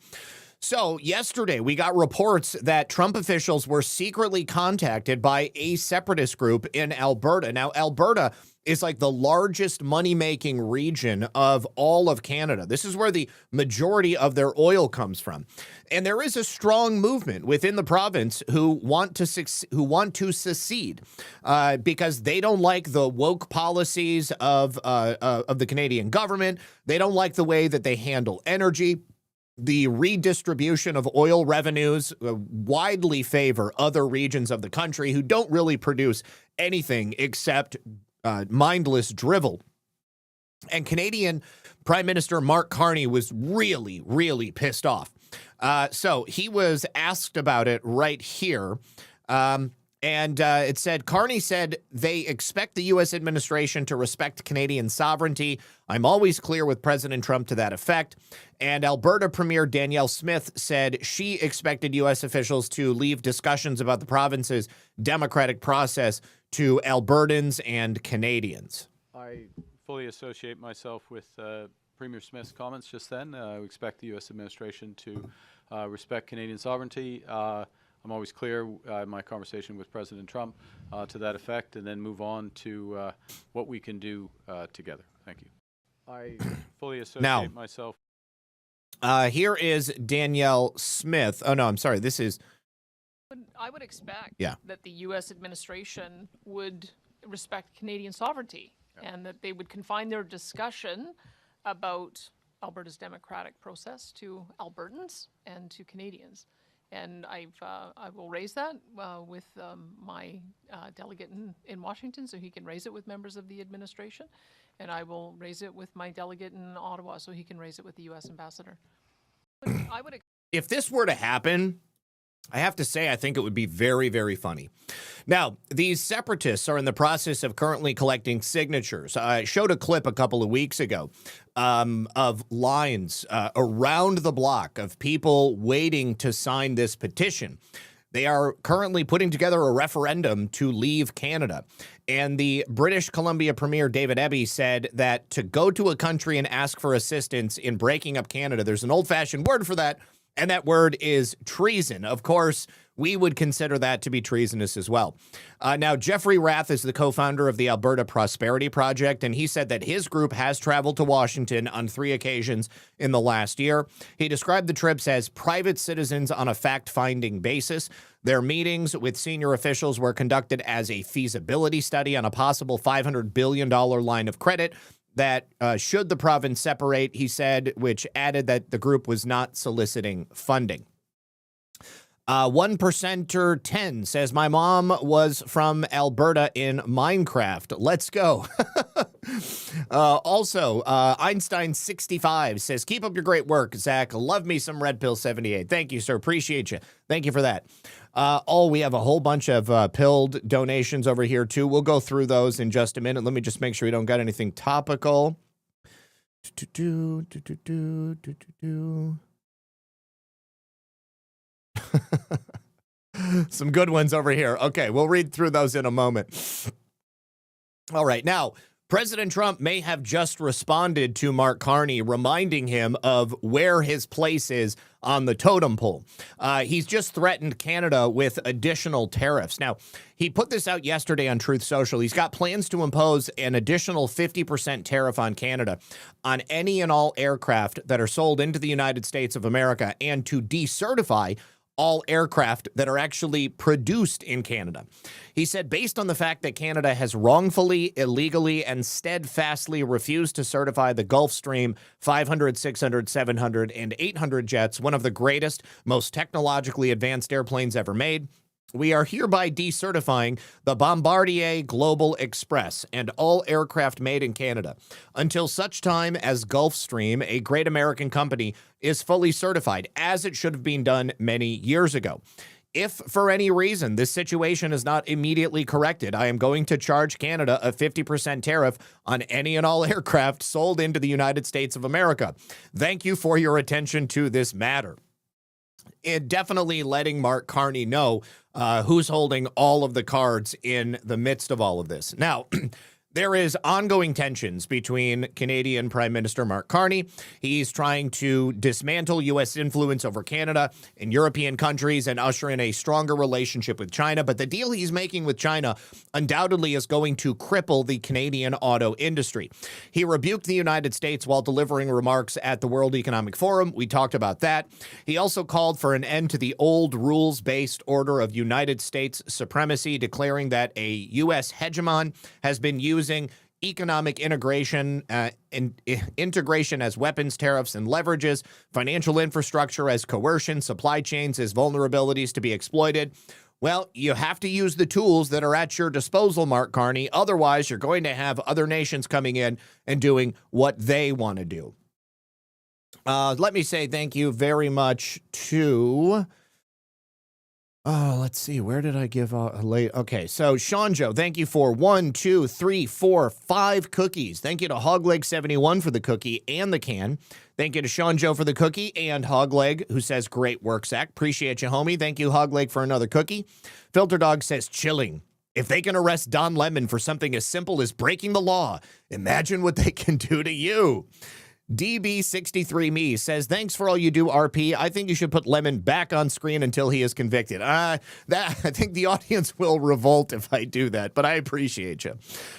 So yesterday, we got reports that Trump officials were secretly contacted by a separatist group in Alberta. Now, Alberta is like the largest money-making region of all of Canada. This is where the majority of their oil comes from. And there is a strong movement within the province who want to secede because they don't like the woke policies of the Canadian government. They don't like the way that they handle energy. The redistribution of oil revenues widely favor other regions of the country who don't really produce anything except mindless drivel. And Canadian Prime Minister Mark Carney was really, really pissed off. So he was asked about it right here. And it said, Carney said they expect the U.S. administration to respect Canadian sovereignty. I'm always clear with President Trump to that effect. And Alberta Premier Danielle Smith said she expected U.S. officials to leave discussions about the province's democratic process to Albertans and Canadians. I fully associate myself with Premier Smith's comments just then. We expect the U.S. administration to respect Canadian sovereignty. I'm always clear in my conversation with President Trump to that effect, and then move on to what we can do together. Thank you. I fully associate myself. Here is Danielle Smith. Oh, no, I'm sorry. This is... I would expect Yeah. that the U.S. administration would respect Canadian sovereignty and that they would confine their discussion about Alberta's democratic process to Albertans and to Canadians. And I will raise that with my delegate in Washington so he can raise it with members of the administration. And I will raise it with my delegate in Ottawa so he can raise it with the U.S. ambassador. If this were to happen, I have to say, I think it would be very, very funny. Now, these separatists are in the process of currently collecting signatures. I showed a clip a couple of weeks ago of lines around the block of people waiting to sign this petition. They are currently putting together a referendum to leave Canada. And the British Columbia Premier David Eby said that to go to a country and ask for assistance in breaking up Canada, there's an old-fashioned word for that, and that word is treason. Of course, we would consider that to be treasonous as well. Now, Jeffrey Rath is the co-founder of the Alberta Prosperity Project, and he said that his group has traveled to Washington on 3 occasions in the last year. He described the trips as private citizens on a fact-finding basis. Their meetings with senior officials were conducted as a feasibility study on a possible $500 billion line of credit that should the province separate, he said, which added that the group was not soliciting funding. 1%er 10 says, my mom was from Alberta in Minecraft. Let's go. Also, Einstein65 says, keep up your great work, Zach. Love me some Red Pill 78. Thank you, sir. Appreciate you. Thank you for that. We have a whole bunch of pilled donations over here, too. We'll go through those in just a minute. Let me just make sure we don't got anything topical. Some good ones over here. Okay, we'll read through those in a moment. All right, now, President Trump may have just responded to Mark Carney, reminding him of where his place is on the totem pole. He's just threatened Canada with additional tariffs. Now, he put this out yesterday on Truth Social. He's got plans to impose an additional 50% tariff on Canada on any and all aircraft that are sold into the United States of America, and to decertify all aircraft that are actually produced in Canada. He said, based on the fact that Canada has wrongfully, illegally, and steadfastly refused to certify the Gulfstream 500, 600, 700, and 800 jets, one of the greatest, most technologically advanced airplanes ever made, we are hereby decertifying the Bombardier Global Express and all aircraft made in Canada until such time as Gulfstream, a great American company, is fully certified, as it should have been done many years ago. If for any reason this situation is not immediately corrected, I am going to charge Canada a 50% tariff on any and all aircraft sold into the United States of America. Thank you for your attention to this matter. It definitely letting Mark Carney know who's holding all of the cards in the midst of all of this. Now, there is ongoing tensions between Canadian Prime Minister Mark Carney. He's trying to dismantle U.S. influence over Canada and European countries and usher in a stronger relationship with China. But the deal he's making with China undoubtedly is going to cripple the Canadian auto industry. He rebuked the United States while delivering remarks at the World Economic Forum. We talked about that. He also called for an end to the old rules-based order of United States supremacy, declaring that a U.S. hegemon has been using economic integration integration as weapons, tariffs, and leverages, financial infrastructure as coercion, supply chains as vulnerabilities to be exploited. Well, you have to use the tools that are at your disposal, Mark Carney. Otherwise, you're going to have other nations coming in and doing what they want to do. Let me say thank you very much to... let's see. Where did I give a late? Okay, so Sean Joe, thank you for 1, 2, 3, 4, 5 cookies. Thank you to Hogleg71 for the cookie and the can. Thank you to Sean Joe for the cookie and Hogleg, who says, great work, Zach. Appreciate you, homie. Thank you, Hogleg, for another cookie. Filter Dog says, chilling. If they can arrest Don Lemon for something as simple as breaking the law, imagine what they can do to you. DB63Me says, thanks for all you do, RP. I think you should put Lemon back on screen until he is convicted. I think the audience will revolt if I do that, but I appreciate you.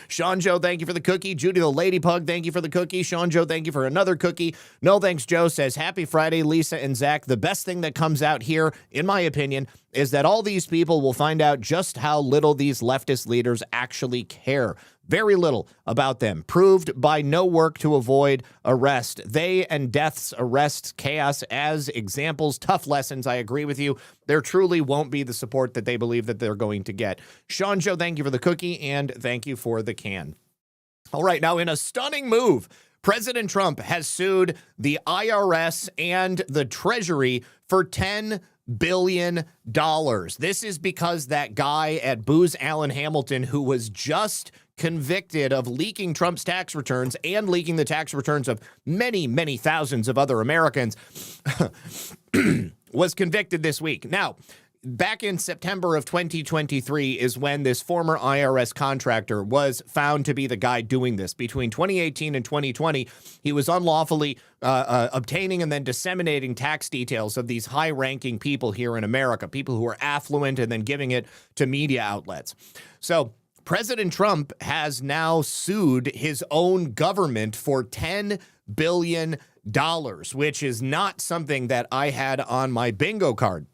Sean Joe, thank you for the cookie. Judy the Lady Pug, thank you for the cookie. Sean Joe, thank you for another cookie. No thanks, Joe says, happy Friday, Lisa and Zach. The best thing that comes out here, in my opinion, is that all these people will find out just how little these leftist leaders actually care. Very little about them, proved by no work to avoid arrest. They and deaths, arrests, chaos as examples, tough lessons. I agree with you. There truly won't be the support that they believe that they're going to get. Sean Joe, thank you for the cookie, and thank you for the can. All right, now in a stunning move, President Trump has sued the IRS and the Treasury for $10 billion. This is because that guy at Booz Allen Hamilton, who was just convicted of leaking Trump's tax returns and leaking the tax returns of many, many thousands of other Americans, was convicted this week. Now, back in September of 2023 is when this former IRS contractor was found to be the guy doing this. Between 2018 and 2020, he was unlawfully obtaining and then disseminating tax details of these high-ranking people here in America, people who are affluent, and then giving it to media outlets. So President Trump has now sued his own government for $10 billion, which is not something that I had on my bingo card.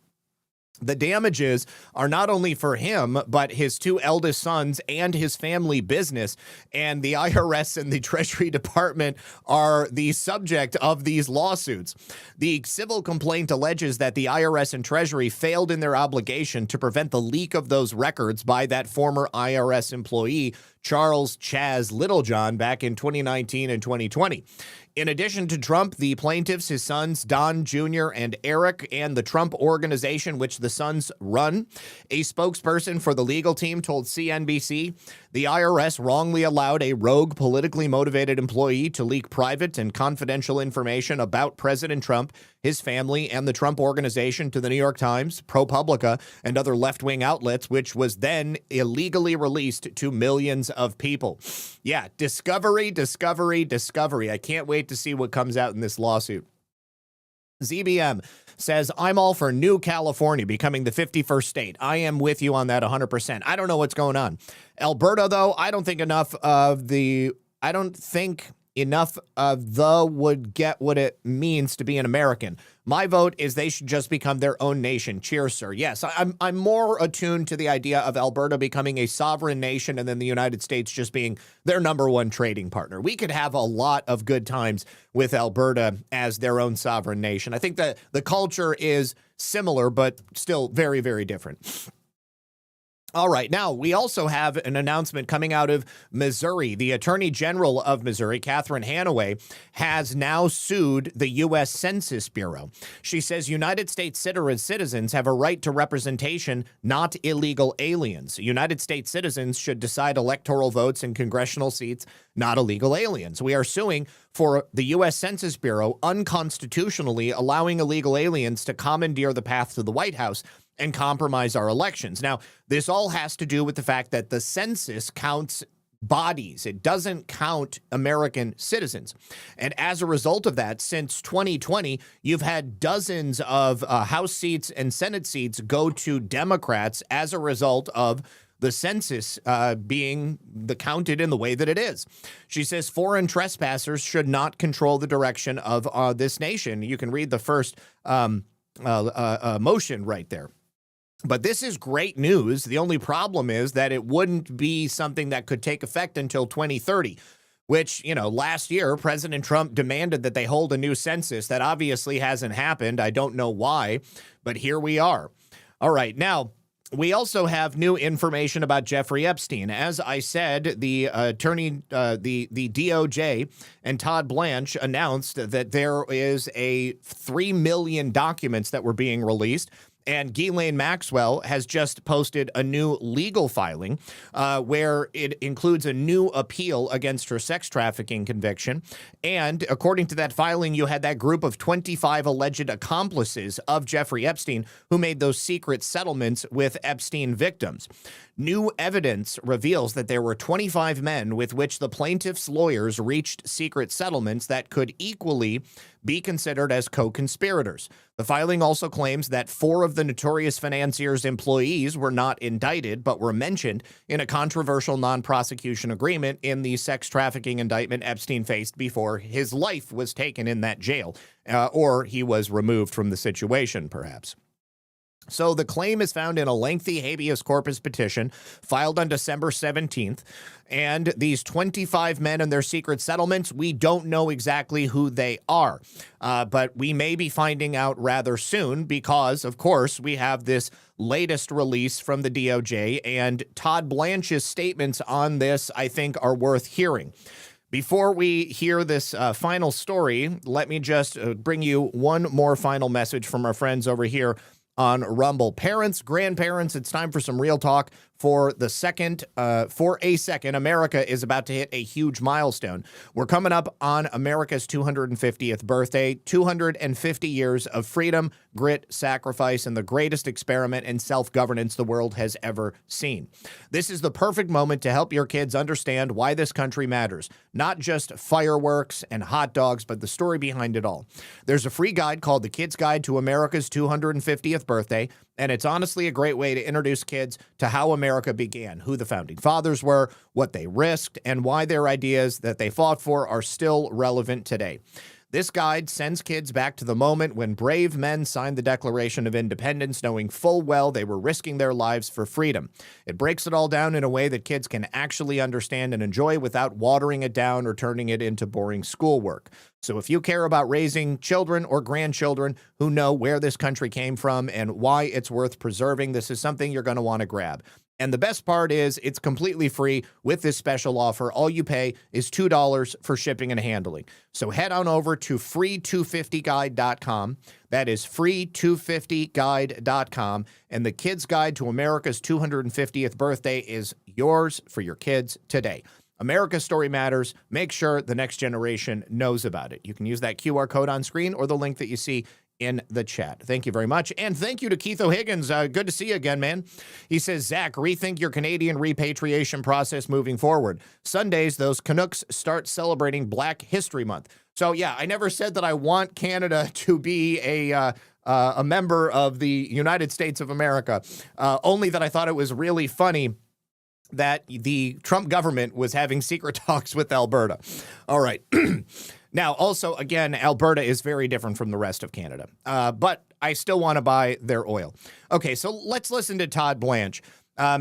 The damages are not only for him, but his two eldest sons and his family business. And the IRS and the Treasury Department are the subject of these lawsuits. The civil complaint alleges that the IRS and Treasury failed in their obligation to prevent the leak of those records by that former IRS employee, Charles Chaz Littlejohn, back in 2019 and 2020. In addition to Trump, the plaintiffs, his sons, Don Jr. and Eric, and the Trump Organization, which the sons run, a spokesperson for the legal team told CNBC the IRS wrongly allowed a rogue, politically motivated employee to leak private and confidential information about President Trump, his family, and the Trump Organization to the New York Times, ProPublica, and other left-wing outlets, which was then illegally released to millions of people. Yeah, discovery, discovery, discovery. I can't wait to see what comes out in this lawsuit. ZBM says, I'm all for New California becoming the 51st state. I am with you on that 100%. I don't know what's going on. Alberta, though, I don't think enough of the would get what it means to be an American. My vote is they should just become their own nation. Cheers, sir. Yes, I'm more attuned to the idea of Alberta becoming a sovereign nation and then the United States just being their number one trading partner. We could have a lot of good times with Alberta as their own sovereign nation. I think that the culture is similar, but still very, very different. All right. Now, we also have an announcement coming out of Missouri. The Attorney General of Missouri, Catherine Hanaway, has now sued the U.S. Census Bureau. She says United States citizens have a right to representation, not illegal aliens. United States citizens should decide electoral votes in congressional seats, not illegal aliens. We are suing for the U.S. Census Bureau unconstitutionally allowing illegal aliens to commandeer the path to the White House and compromise our elections. Now, this all has to do with the fact that the census counts bodies. It doesn't count American citizens. And as a result of that, since 2020, you've had dozens of House seats and Senate seats go to Democrats as a result of the census being counted in the way that it is. She says foreign trespassers should not control the direction of this nation. You can read the first motion right there. But this is great news. The only problem is that it wouldn't be something that could take effect until 2030, which, last year, President Trump demanded that they hold a new census. That obviously hasn't happened. I don't know why, but here we are. All right. Now, we also have new information about Jeffrey Epstein. As I said, the attorney, the DOJ and Todd Blanche announced that there is 3 million documents that were being released. And Ghislaine Maxwell has just posted a new legal filing where it includes a new appeal against her sex trafficking conviction. And according to that filing, you had that group of 25 alleged accomplices of Jeffrey Epstein who made those secret settlements with Epstein victims. New evidence reveals that there were 25 men with which the plaintiff's lawyers reached secret settlements that could equally be considered as co-conspirators. The filing also claims that 4 of the notorious financier's employees were not indicted, but were mentioned in a controversial non-prosecution agreement in the sex trafficking indictment Epstein faced before his life was taken in that jail, or he was removed from the situation, perhaps. So the claim is found in a lengthy habeas corpus petition filed on December 17th. And these 25 men and their secret settlements, we don't know exactly who they are. But we may be finding out rather soon because, of course, we have this latest release from the DOJ. And Todd Blanche's statements on this, I think, are worth hearing. Before we hear this final story, let me just bring you one more final message from our friends over here on Rumble. Parents, grandparents, it's time for some real talk. For a second, America is about to hit a huge milestone. We're coming up on America's 250th birthday, 250 years of freedom, grit, sacrifice, and the greatest experiment in self-governance the world has ever seen. This is the perfect moment to help your kids understand why this country matters. Not just fireworks and hot dogs, but the story behind it all. There's a free guide called The Kid's Guide to America's 250th Birthday. And it's honestly a great way to introduce kids to how America began, who the founding fathers were, what they risked, and why their ideas that they fought for are still relevant today. This guide sends kids back to the moment when brave men signed the Declaration of Independence, knowing full well they were risking their lives for freedom. It breaks it all down in a way that kids can actually understand and enjoy without watering it down or turning it into boring schoolwork. So if you care about raising children or grandchildren who know where this country came from and why it's worth preserving, this is something you're going to want to grab. And the best part is it's completely free with this special offer. All you pay is $2 for shipping and handling. So head on over to free250guide.com. That is free250guide.com. And the Kids Guide to America's 250th birthday is yours for your kids today. America's story matters. Make sure the next generation knows about it. You can use that QR code on screen or the link that you see in the chat. Thank you very much. And thank you to Keith O'Higgins. Good to see you again, man. He says, Zach, rethink your Canadian repatriation process moving forward. Sundays, those Canucks start celebrating Black History Month. So, yeah, I never said that I want Canada to be a member of the United States of America, only that I thought it was really funny that the Trump government was having secret talks with Alberta. All right. Now, also, again, Alberta is very different from the rest of Canada, but I still want to buy their oil. Okay, so let's listen to Todd Blanche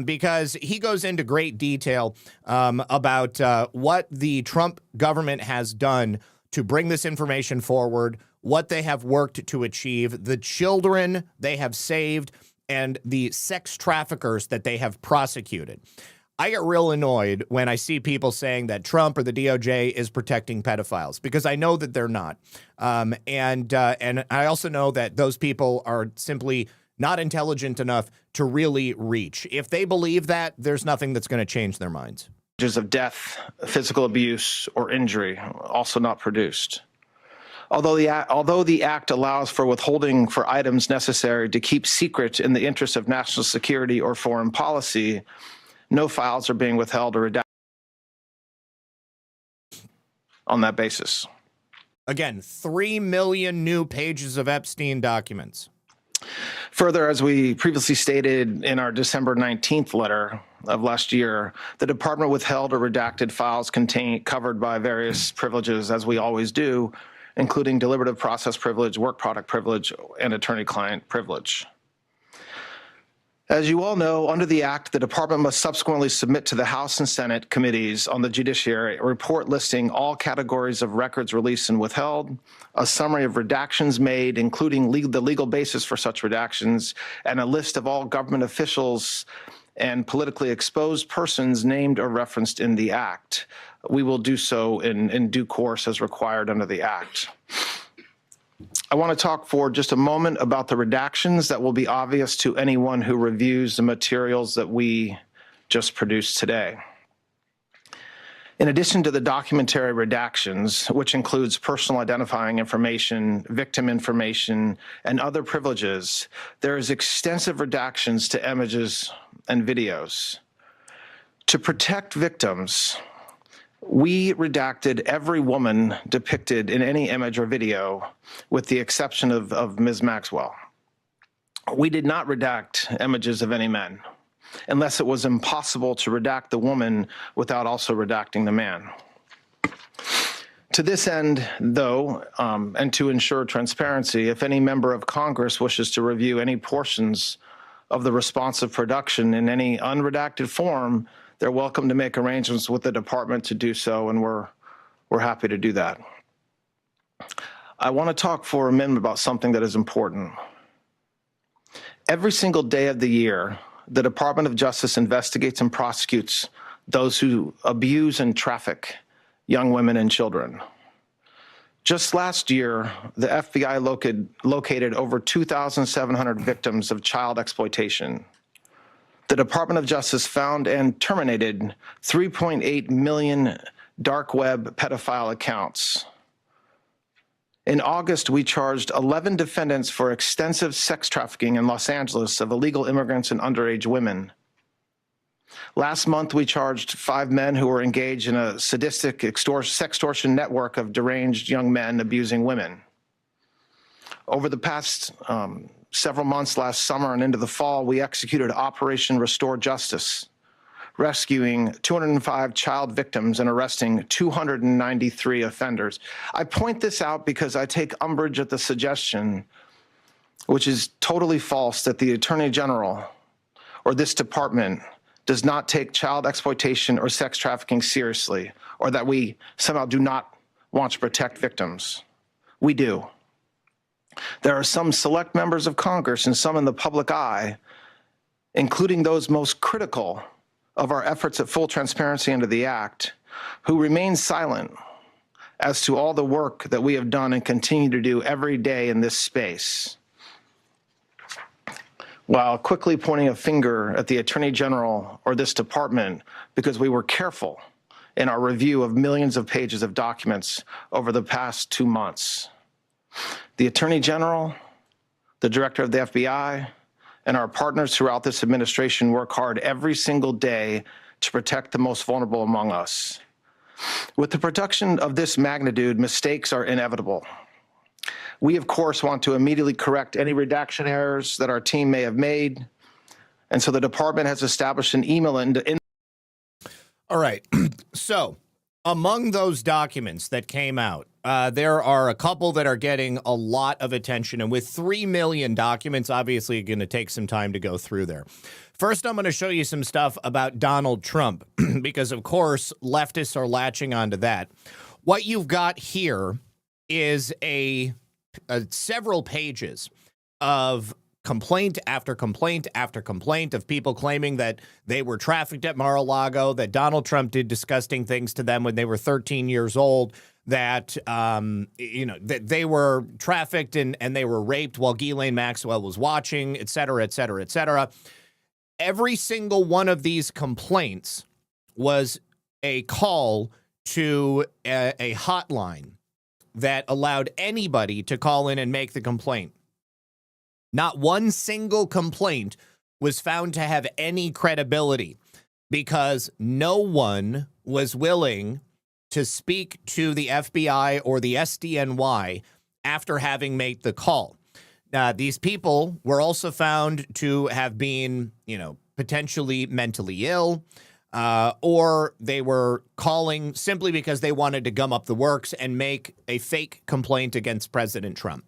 because he goes into great detail about what the Trump government has done to bring this information forward, what they have worked to achieve, the children they have saved, and the sex traffickers that they have prosecuted. I get real annoyed when I see people saying that Trump or the DOJ is protecting pedophiles because I know that they're not. And I also know that those people are simply not intelligent enough to really reach. If they believe that, there's nothing that's going to change their minds. Of death, physical abuse, or injury, also not produced. Although the act allows for withholding for items necessary to keep secret in the interest of national security or foreign policy, no files are being withheld or redacted on that basis. Again, 3 million new pages of Epstein documents. Further, as we previously stated in our December 19th letter of last year, the department withheld or redacted files covered by various privileges, as we always do, including deliberative process privilege, work product privilege, and attorney-client privilege. As you all know, under the Act, the department must subsequently submit to the House and Senate committees on the judiciary a report listing all categories of records released and withheld, a summary of redactions made, including the legal basis for such redactions, and a list of all government officials and politically exposed persons named or referenced in the Act. We will do so in due course as required under the Act. I want to talk for just a moment about the redactions that will be obvious to anyone who reviews the materials that we just produced today. In addition to the documentary redactions, which includes personal identifying information, victim information, and other privileges, there is extensive redactions to images and videos. To protect victims, we redacted every woman depicted in any image or video, with the exception of Ms. Maxwell. We did not redact images of any men, unless it was impossible to redact the woman without also redacting the man. To this end, though, and to ensure transparency, if any member of Congress wishes to review any portions of the responsive production in any unredacted form, they're welcome to make arrangements with the department to do so, and we're happy to do that. I want to talk for a minute about something that is important. Every single day of the year, the Department of Justice investigates and prosecutes those who abuse and traffic young women and children. Just last year, the FBI located over 2,700 victims of child exploitation. The Department of Justice found and terminated 3.8 million dark web pedophile accounts. In August, we charged 11 defendants for extensive sex trafficking in Los Angeles of illegal immigrants and underage women. Last month, we charged 5 men who were engaged in a sadistic sextortion network of deranged young men abusing women. Over the past several months last summer and into the fall, we executed Operation Restore Justice, rescuing 205 child victims and arresting 293 offenders. I point this out because I take umbrage at the suggestion, which is totally false, that the Attorney General or this department does not take child exploitation or sex trafficking seriously, or that we somehow do not want to protect victims. We do. There are some select members of Congress and some in the public eye, including those most critical of our efforts at full transparency under the Act, who remain silent as to all the work that we have done and continue to do every day in this space, while quickly pointing a finger at the Attorney General or this department because we were careful in our review of millions of pages of documents over the past 2 months. The Attorney General, the Director of the FBI, and our partners throughout this administration work hard every single day to protect the most vulnerable among us. With the production of this magnitude, mistakes are inevitable. We, of course, want to immediately correct any redaction errors that our team may have made, and so the department has established an email All right. So, among those documents that came out, there are a couple that are getting a lot of attention, and with 3 million documents, obviously, going to take some time to go through there. First, I'm going to show you some stuff about Donald Trump, because, of course, leftists are latching onto that. What you've got here is several pages of complaint after complaint after complaint of people claiming that they were trafficked at Mar-a-Lago, that Donald Trump did disgusting things to them when they were 13 years old, that that they were trafficked and they were raped while Ghislaine Maxwell was watching, et cetera, et cetera, et cetera. Every single one of these complaints was a call to a hotline that allowed anybody to call in and make the complaint. Not one single complaint was found to have any credibility because no one was willing to speak to the FBI or the SDNY after having made the call. These people were also found to have been, potentially mentally ill, or they were calling simply because they wanted to gum up the works and make a fake complaint against President Trump.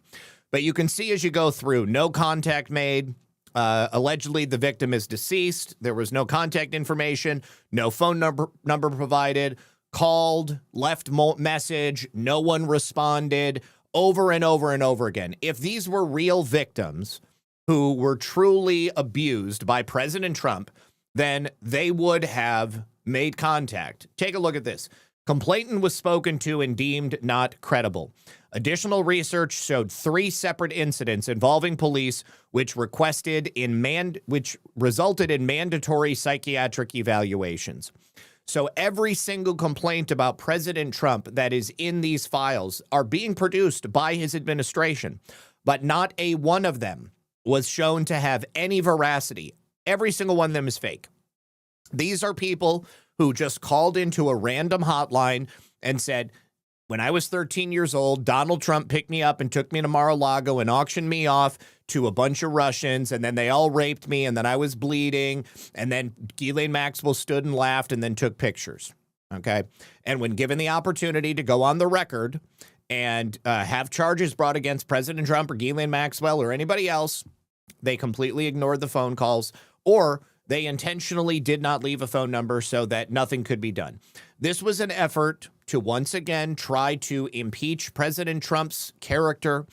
But you can see as you go through, no contact made. Allegedly, the victim is deceased. There was no contact information, no phone number provided, called, left message, no one responded, over and over and over again. If these were real victims who were truly abused by President Trump, then they would have made contact. Take a look at this. Complainant was spoken to and deemed not credible. Additional research showed 3 separate incidents involving police which resulted in mandatory psychiatric evaluations. So every single complaint about President Trump that is in these files are being produced by his administration, but not a one of them was shown to have any veracity. Every single one of them is fake. These are people who just called into a random hotline and said, when I was 13 years old, Donald Trump picked me up and took me to Mar-a-Lago and auctioned me off to a bunch of Russians, and then they all raped me, and then I was bleeding, and then Ghislaine Maxwell stood and laughed and then took pictures, okay? And when given the opportunity to go on the record and have charges brought against President Trump or Ghislaine Maxwell or anybody else, they completely ignored the phone calls, or they intentionally did not leave a phone number so that nothing could be done. This was an effort to once again try to impeach President Trump's character,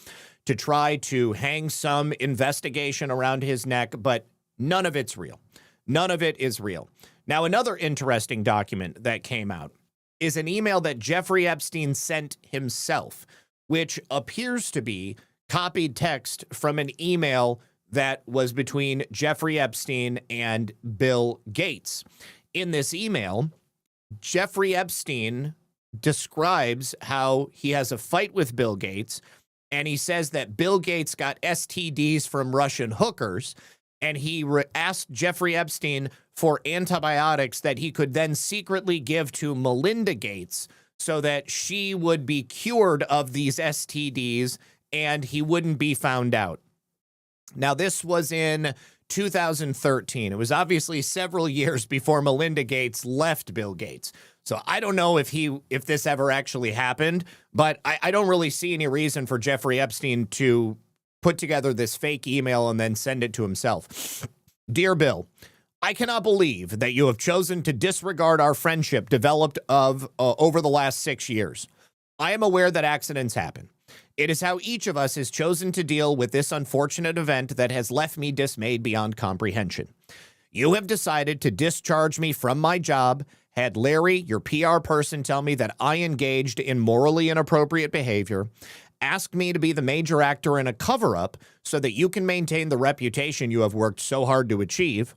to try to hang some investigation around his neck, but none of it's real. None of it is real. Now, another interesting document that came out is an email that Jeffrey Epstein sent himself, which appears to be copied text from an email that was between Jeffrey Epstein and Bill Gates. In this email, Jeffrey Epstein describes how he has a fight with Bill Gates, and he says that Bill Gates got STDs from Russian hookers, and he asked Jeffrey Epstein for antibiotics that he could then secretly give to Melinda Gates so that she would be cured of these STDs and he wouldn't be found out. Now, this was in 2013. It was obviously several years before Melinda Gates left Bill Gates. So I don't know if this ever actually happened, but I don't really see any reason for Jeffrey Epstein to put together this fake email and then send it to himself. Dear Bill, I cannot believe that you have chosen to disregard our friendship developed over the last 6 years. I am aware that accidents happen. It is how each of us has chosen to deal with this unfortunate event that has left me dismayed beyond comprehension. You have decided to discharge me from my job, had Larry, your PR person, tell me that I engaged in morally inappropriate behavior, asked me to be the major actor in a cover-up so that you can maintain the reputation you have worked so hard to achieve,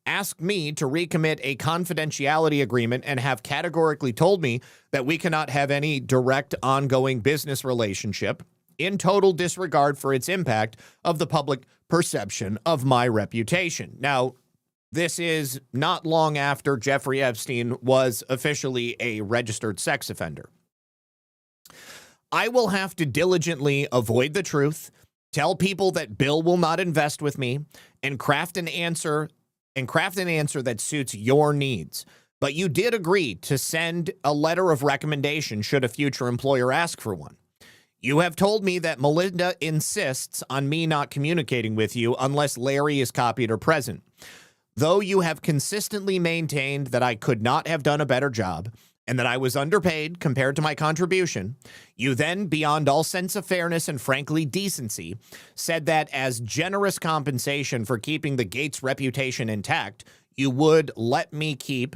asked me to recommit a confidentiality agreement and have categorically told me that we cannot have any direct ongoing business relationship, in total disregard for its impact of the public perception of my reputation. Now, this is not long after Jeffrey Epstein was officially a registered sex offender. I will have to diligently avoid the truth, tell people that Bill will not invest with me, and craft an answer that suits your needs. But you did agree to send a letter of recommendation should a future employer ask for one. You have told me that Melinda insists on me not communicating with you unless Larry is copied or present. Though you have consistently maintained that I could not have done a better job and that I was underpaid compared to my contribution, you then, beyond all sense of fairness and frankly decency, said that as generous compensation for keeping the Gates reputation intact, you would let me keep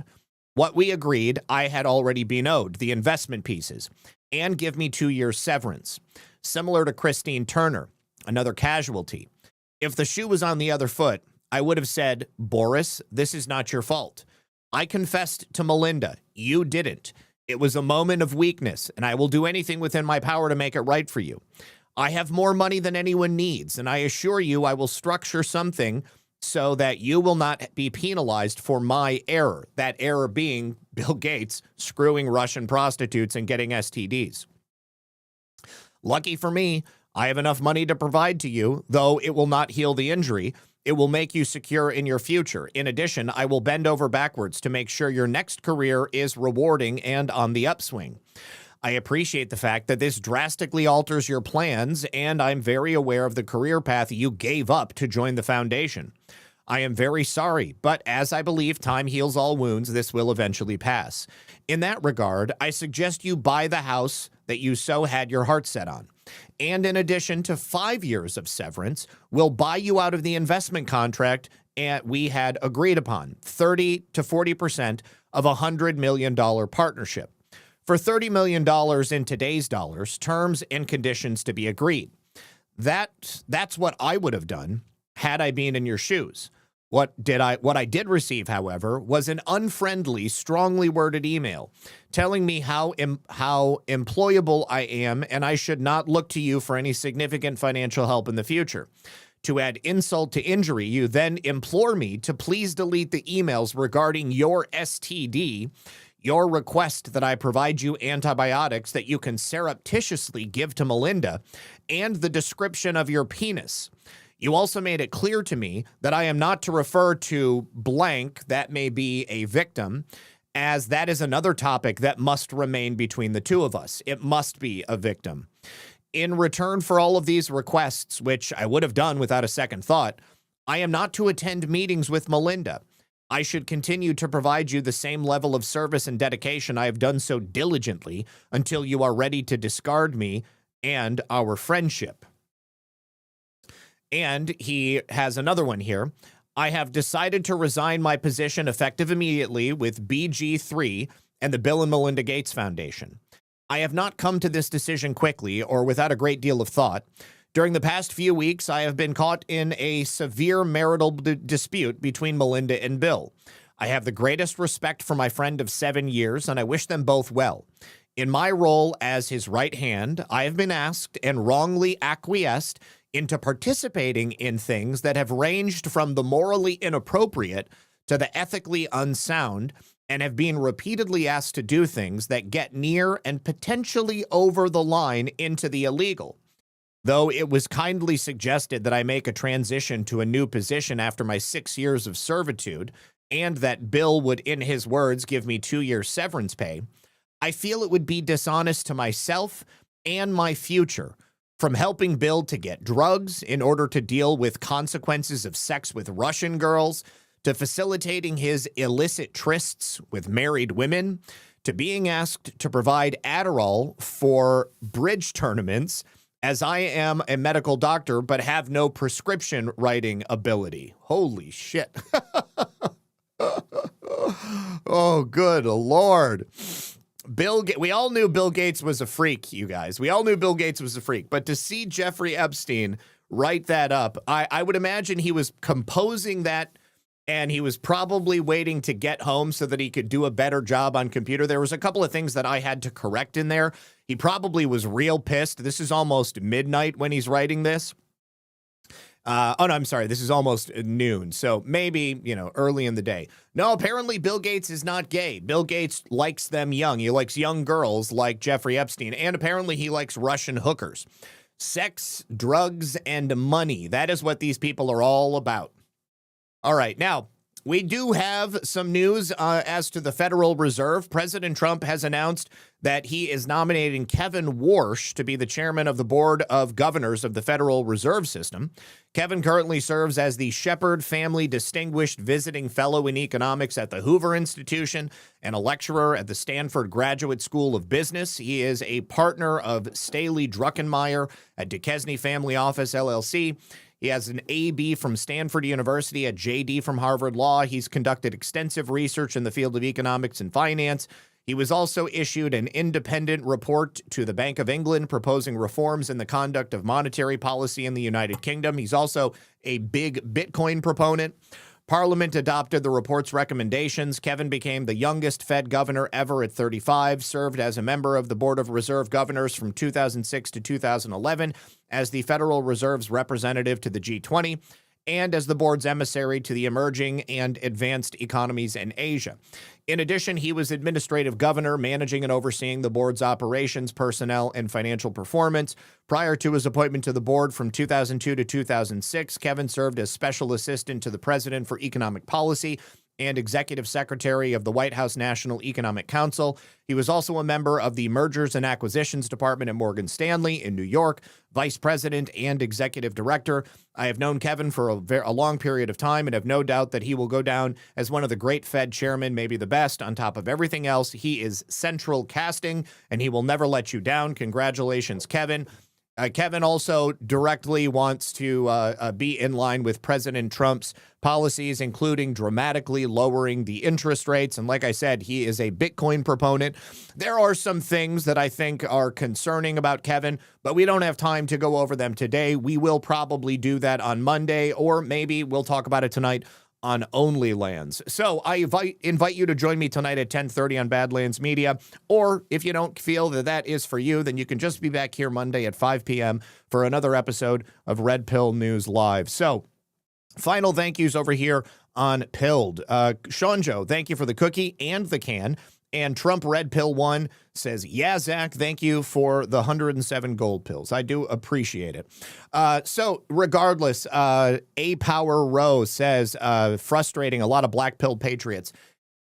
what we agreed I had already been owed, the investment pieces, and give me 2 years severance. Similar to Christine Turner, another casualty. If the shoe was on the other foot, I would have said, Boris, this is not your fault. I confessed to Melinda. You didn't. It was a moment of weakness, and I will do anything within my power to make it right for you. I have more money than anyone needs, and I assure you I will structure something so that you will not be penalized for my error, that error being Bill Gates screwing Russian prostitutes and getting STDs. Lucky for me, I have enough money to provide to you, though it will not heal the injury. It will make you secure in your future. In addition, I will bend over backwards to make sure your next career is rewarding and on the upswing. I appreciate the fact that this drastically alters your plans, and I'm very aware of the career path you gave up to join the foundation. I am very sorry, but as I believe time heals all wounds, this will eventually pass. In that regard, I suggest you buy the house that you so had your heart set on. And in addition to 5 years of severance, we'll buy you out of the investment contract we had agreed upon, 30 to 40% of a $100 million partnership. For $30 million in today's dollars, terms and conditions to be agreed. That's what I would have done had I been in your shoes. What I did receive, however, was an unfriendly, strongly worded email telling me how employable I am and I should not look to you for any significant financial help in the future. To add insult to injury, you then implore me to please delete the emails regarding your STD, your request that I provide you antibiotics that you can surreptitiously give to Melinda, and the description of your penis. You also made it clear to me that I am not to refer to blank, that may be a victim, as that is another topic that must remain between the two of us. It must be a victim. In return for all of these requests, which I would have done without a second thought, I am not to attend meetings with Melinda. I should continue to provide you the same level of service and dedication I have done so diligently until you are ready to discard me and our friendship. And he has another one here. I have decided to resign my position effective immediately with BG3 and the Bill and Melinda Gates Foundation. I have not come to this decision quickly or without a great deal of thought. During the past few weeks, I have been caught in a severe marital dispute between Melinda and Bill. I have the greatest respect for my friend of 7 years, and I wish them both well. In my role as his right hand, I have been asked and wrongly acquiesced into participating in things that have ranged from the morally inappropriate to the ethically unsound, and have been repeatedly asked to do things that get near and potentially over the line into the illegal. Though it was kindly suggested that I make a transition to a new position after my 6 years of servitude, and that Bill would, in his words, give me 2 years severance pay, I feel it would be dishonest to myself and my future, from helping Bill to get drugs in order to deal with consequences of sex with Russian girls, to facilitating his illicit trysts with married women, to being asked to provide Adderall for bridge tournaments, as I am a medical doctor but have no prescription writing ability. Holy shit. Oh, good Lord. We all knew Bill Gates was a freak, you guys. We all knew Bill Gates was a freak. But to see Jeffrey Epstein write that up, I would imagine he was composing that, and he was probably waiting to get home so that he could do a better job on computer. There was a couple of things that I had to correct in there. He probably was real pissed. This is almost midnight when he's writing this. Oh, no, I'm sorry. This is almost noon. So maybe, early in the day. No, apparently Bill Gates is not gay. Bill Gates likes them young. He likes young girls like Jeffrey Epstein. And apparently he likes Russian hookers. Sex, drugs, and money. That is what these people are all about. All right. Now, we do have some news as to the Federal Reserve. President Trump has announced that he is nominating Kevin Warsh to be the chairman of the Board of Governors of the Federal Reserve System. Kevin currently serves as the Shepherd Family Distinguished Visiting Fellow in Economics at the Hoover Institution and a lecturer at the Stanford Graduate School of Business. He is a partner of Staley Druckenmiller at Duquesne Family Office, LLC. He has an AB from Stanford University, a JD from Harvard Law. He's conducted extensive research in the field of economics and finance. He was also issued an independent report to the Bank of England proposing reforms in the conduct of monetary policy in the United Kingdom. He's also a big Bitcoin proponent. Parliament adopted the report's recommendations. Kevin became the youngest Fed governor ever at 35, served as a member of the Board of Reserve Governors from 2006 to 2011 as the Federal Reserve's representative to the G20, and as the board's emissary to the emerging and advanced economies in Asia. In addition, he was administrative governor, managing and overseeing the board's operations, personnel, and financial performance. Prior to his appointment to the board from 2002 to 2006, Kevin served as special assistant to the president for economic policy and executive secretary of the White House National Economic Council. He was also a member of the Mergers and Acquisitions Department at Morgan Stanley in New York, vice president and executive director. I have known Kevin for a long period of time and have no doubt that he will go down as one of the great Fed chairmen, maybe the best. On top of everything else, he is central casting, and he will never let you down. Congratulations, Kevin. Kevin also directly wants to be in line with President Trump's policies, including dramatically lowering the interest rates. And like I said, he is a Bitcoin proponent. There are some things that I think are concerning about Kevin, but we don't have time to go over them today. We will probably do that on Monday, or maybe we'll talk about it tonight on Only Lands. So I invite you to join me tonight at 10:30 on Badlands Media. Or if you don't feel that that is for you, then you can just be back here Monday at 5 p.m. for another episode of Red Pill News Live. So final thank yous over here on Pilled. Sean Joe, thank you for the cookie and the can. And Trump Red Pill 1 says, yeah, Zach, thank you for the 107 gold pills. I do appreciate it. So regardless, A Power Row says, frustrating, a lot of black pilled patriots.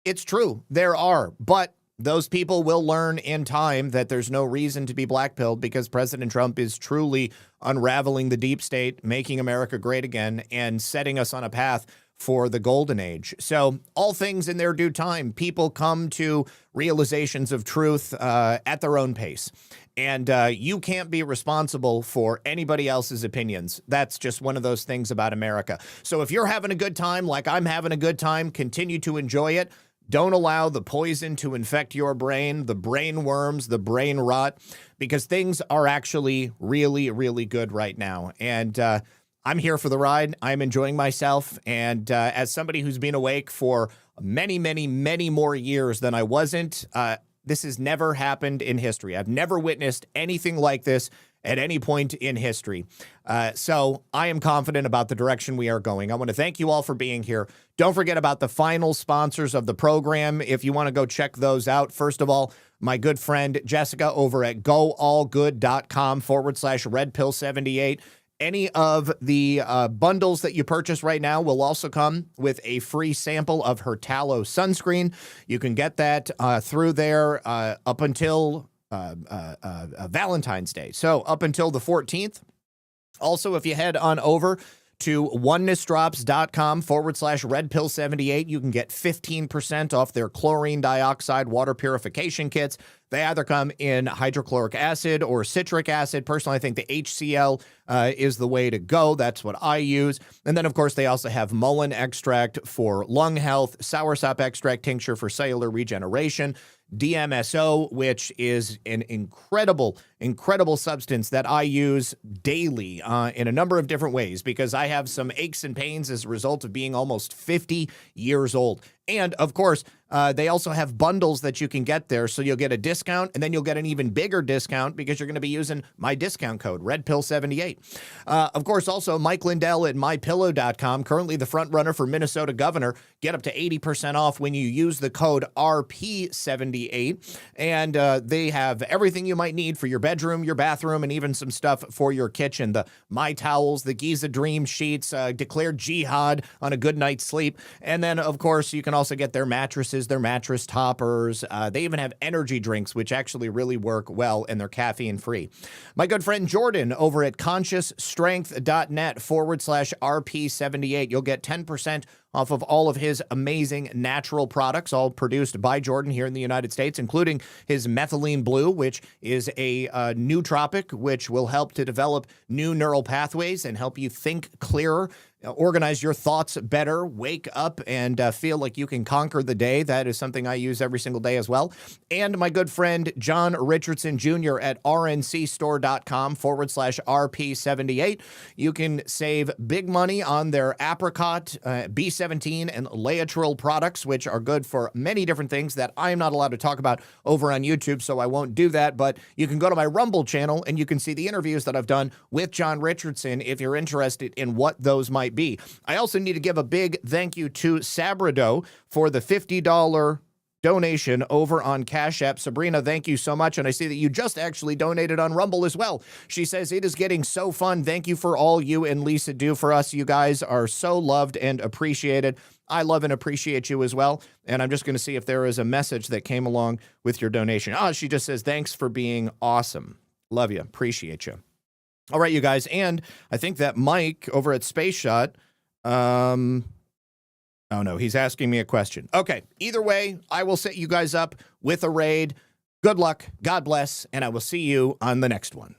It's true. There are. But those people will learn in time that there's no reason to be black pilled, because President Trump is truly unraveling the deep state, making America great again, and setting us on a path for the golden age. So all things in their due time. People come to realizations of truth at their own pace. And you can't be responsible for anybody else's opinions. That's just one of those things about America. So if you're having a good time, like I'm having a good time, continue to enjoy it. Don't allow the poison to infect your brain, the brain worms, the brain rot, because things are actually really, really good right now. And I'm here for the ride. I'm enjoying myself. And as somebody who's been awake for many, many, many more years than I wasn't, this has never happened in history. I've never witnessed anything like this. at any point in history. So I am confident about the direction we are going. I want to thank you all for being here. Don't forget about the final sponsors of the program. If you want to go check those out, first of all, my good friend Jessica over at goallgood.com/redpill78. Any of the bundles that you purchase right now will also come with a free sample of her tallow sunscreen. You can get that through there up until Valentine's Day. So up until the 14th. Also, if you head on over to onenessdrops.com/redpill78, you can get 15% off their chlorine dioxide water purification kits. They either come in hydrochloric acid or citric acid. Personally, I think the HCl is the way to go. That's what I use. And then, of course, they also have mullein extract for lung health, soursop extract tincture for cellular regeneration, DMSO, which is an incredible substance that I use daily in a number of different ways because I have some aches and pains as a result of being almost 50 years old. And, of course, they also have bundles that you can get there, so you'll get a discount, and then you'll get an even bigger discount because you're going to be using my discount code, RedPill78. Of course, also, Mike Lindell at MyPillow.com, currently the front runner for Minnesota governor. Get up to 80% off when you use the code RP78, and they have everything you might need for your bedroom, your bathroom, and even some stuff for your kitchen. The My Towels, the Giza Dream Sheets, declared jihad on a good night's sleep, and then, of course, you can also get their mattresses, their mattress toppers. They even have energy drinks, which actually really work well, and they're caffeine free. My good friend Jordan over at consciousstrength.net/RP78. You'll get 10% off of all of his amazing natural products, all produced by Jordan here in the United States, including his methylene blue, which is a nootropic, which will help to develop new neural pathways and help you think clearer, organize your thoughts better, wake up and feel like you can conquer the day. That is something I use every single day as well. And my good friend John Richardson Jr. at rncstore.com/RP78. You can save big money on their apricot, B17, and Laetrile products, which are good for many different things that I'm not allowed to talk about over on YouTube, so I won't do that. But you can go to my Rumble channel and you can see the interviews that I've done with John Richardson if you're interested in what those might be. I also need to give a big thank you to Sabrado for the $50 donation over on Cash App. Sabrina, thank you so much. And I see that you just actually donated on Rumble as well. She says, it is getting so fun. Thank you for all you and Lisa do for us. You guys are so loved and appreciated. I love and appreciate you as well. And I'm just going to see if there is a message that came along with your donation. She just says, thanks for being awesome. Love you. Appreciate you. All right, you guys, and I think that Mike over at Space Shot, oh no, he's asking me a question. Okay, either way, I will set you guys up with a raid. Good luck, God bless, and I will see you on the next one.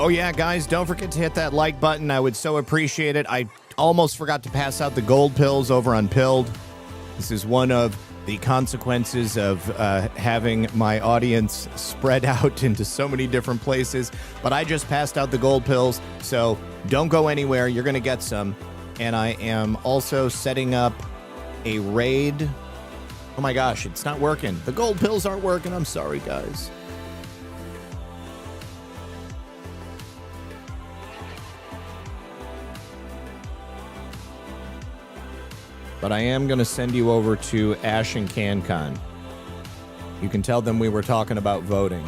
Oh, yeah, guys, don't forget to hit that like button. I would so appreciate it. I almost forgot to pass out the gold pills over on Pilled. This is one of the consequences of having my audience spread out into so many different places. But I just passed out the gold pills, so don't go anywhere. You're going to get some. And I am also setting up a raid. Oh, my gosh, it's not working. The gold pills aren't working. I'm sorry, guys. But I am going to send you over to Ash and CanCon. You can tell them we were talking about voting.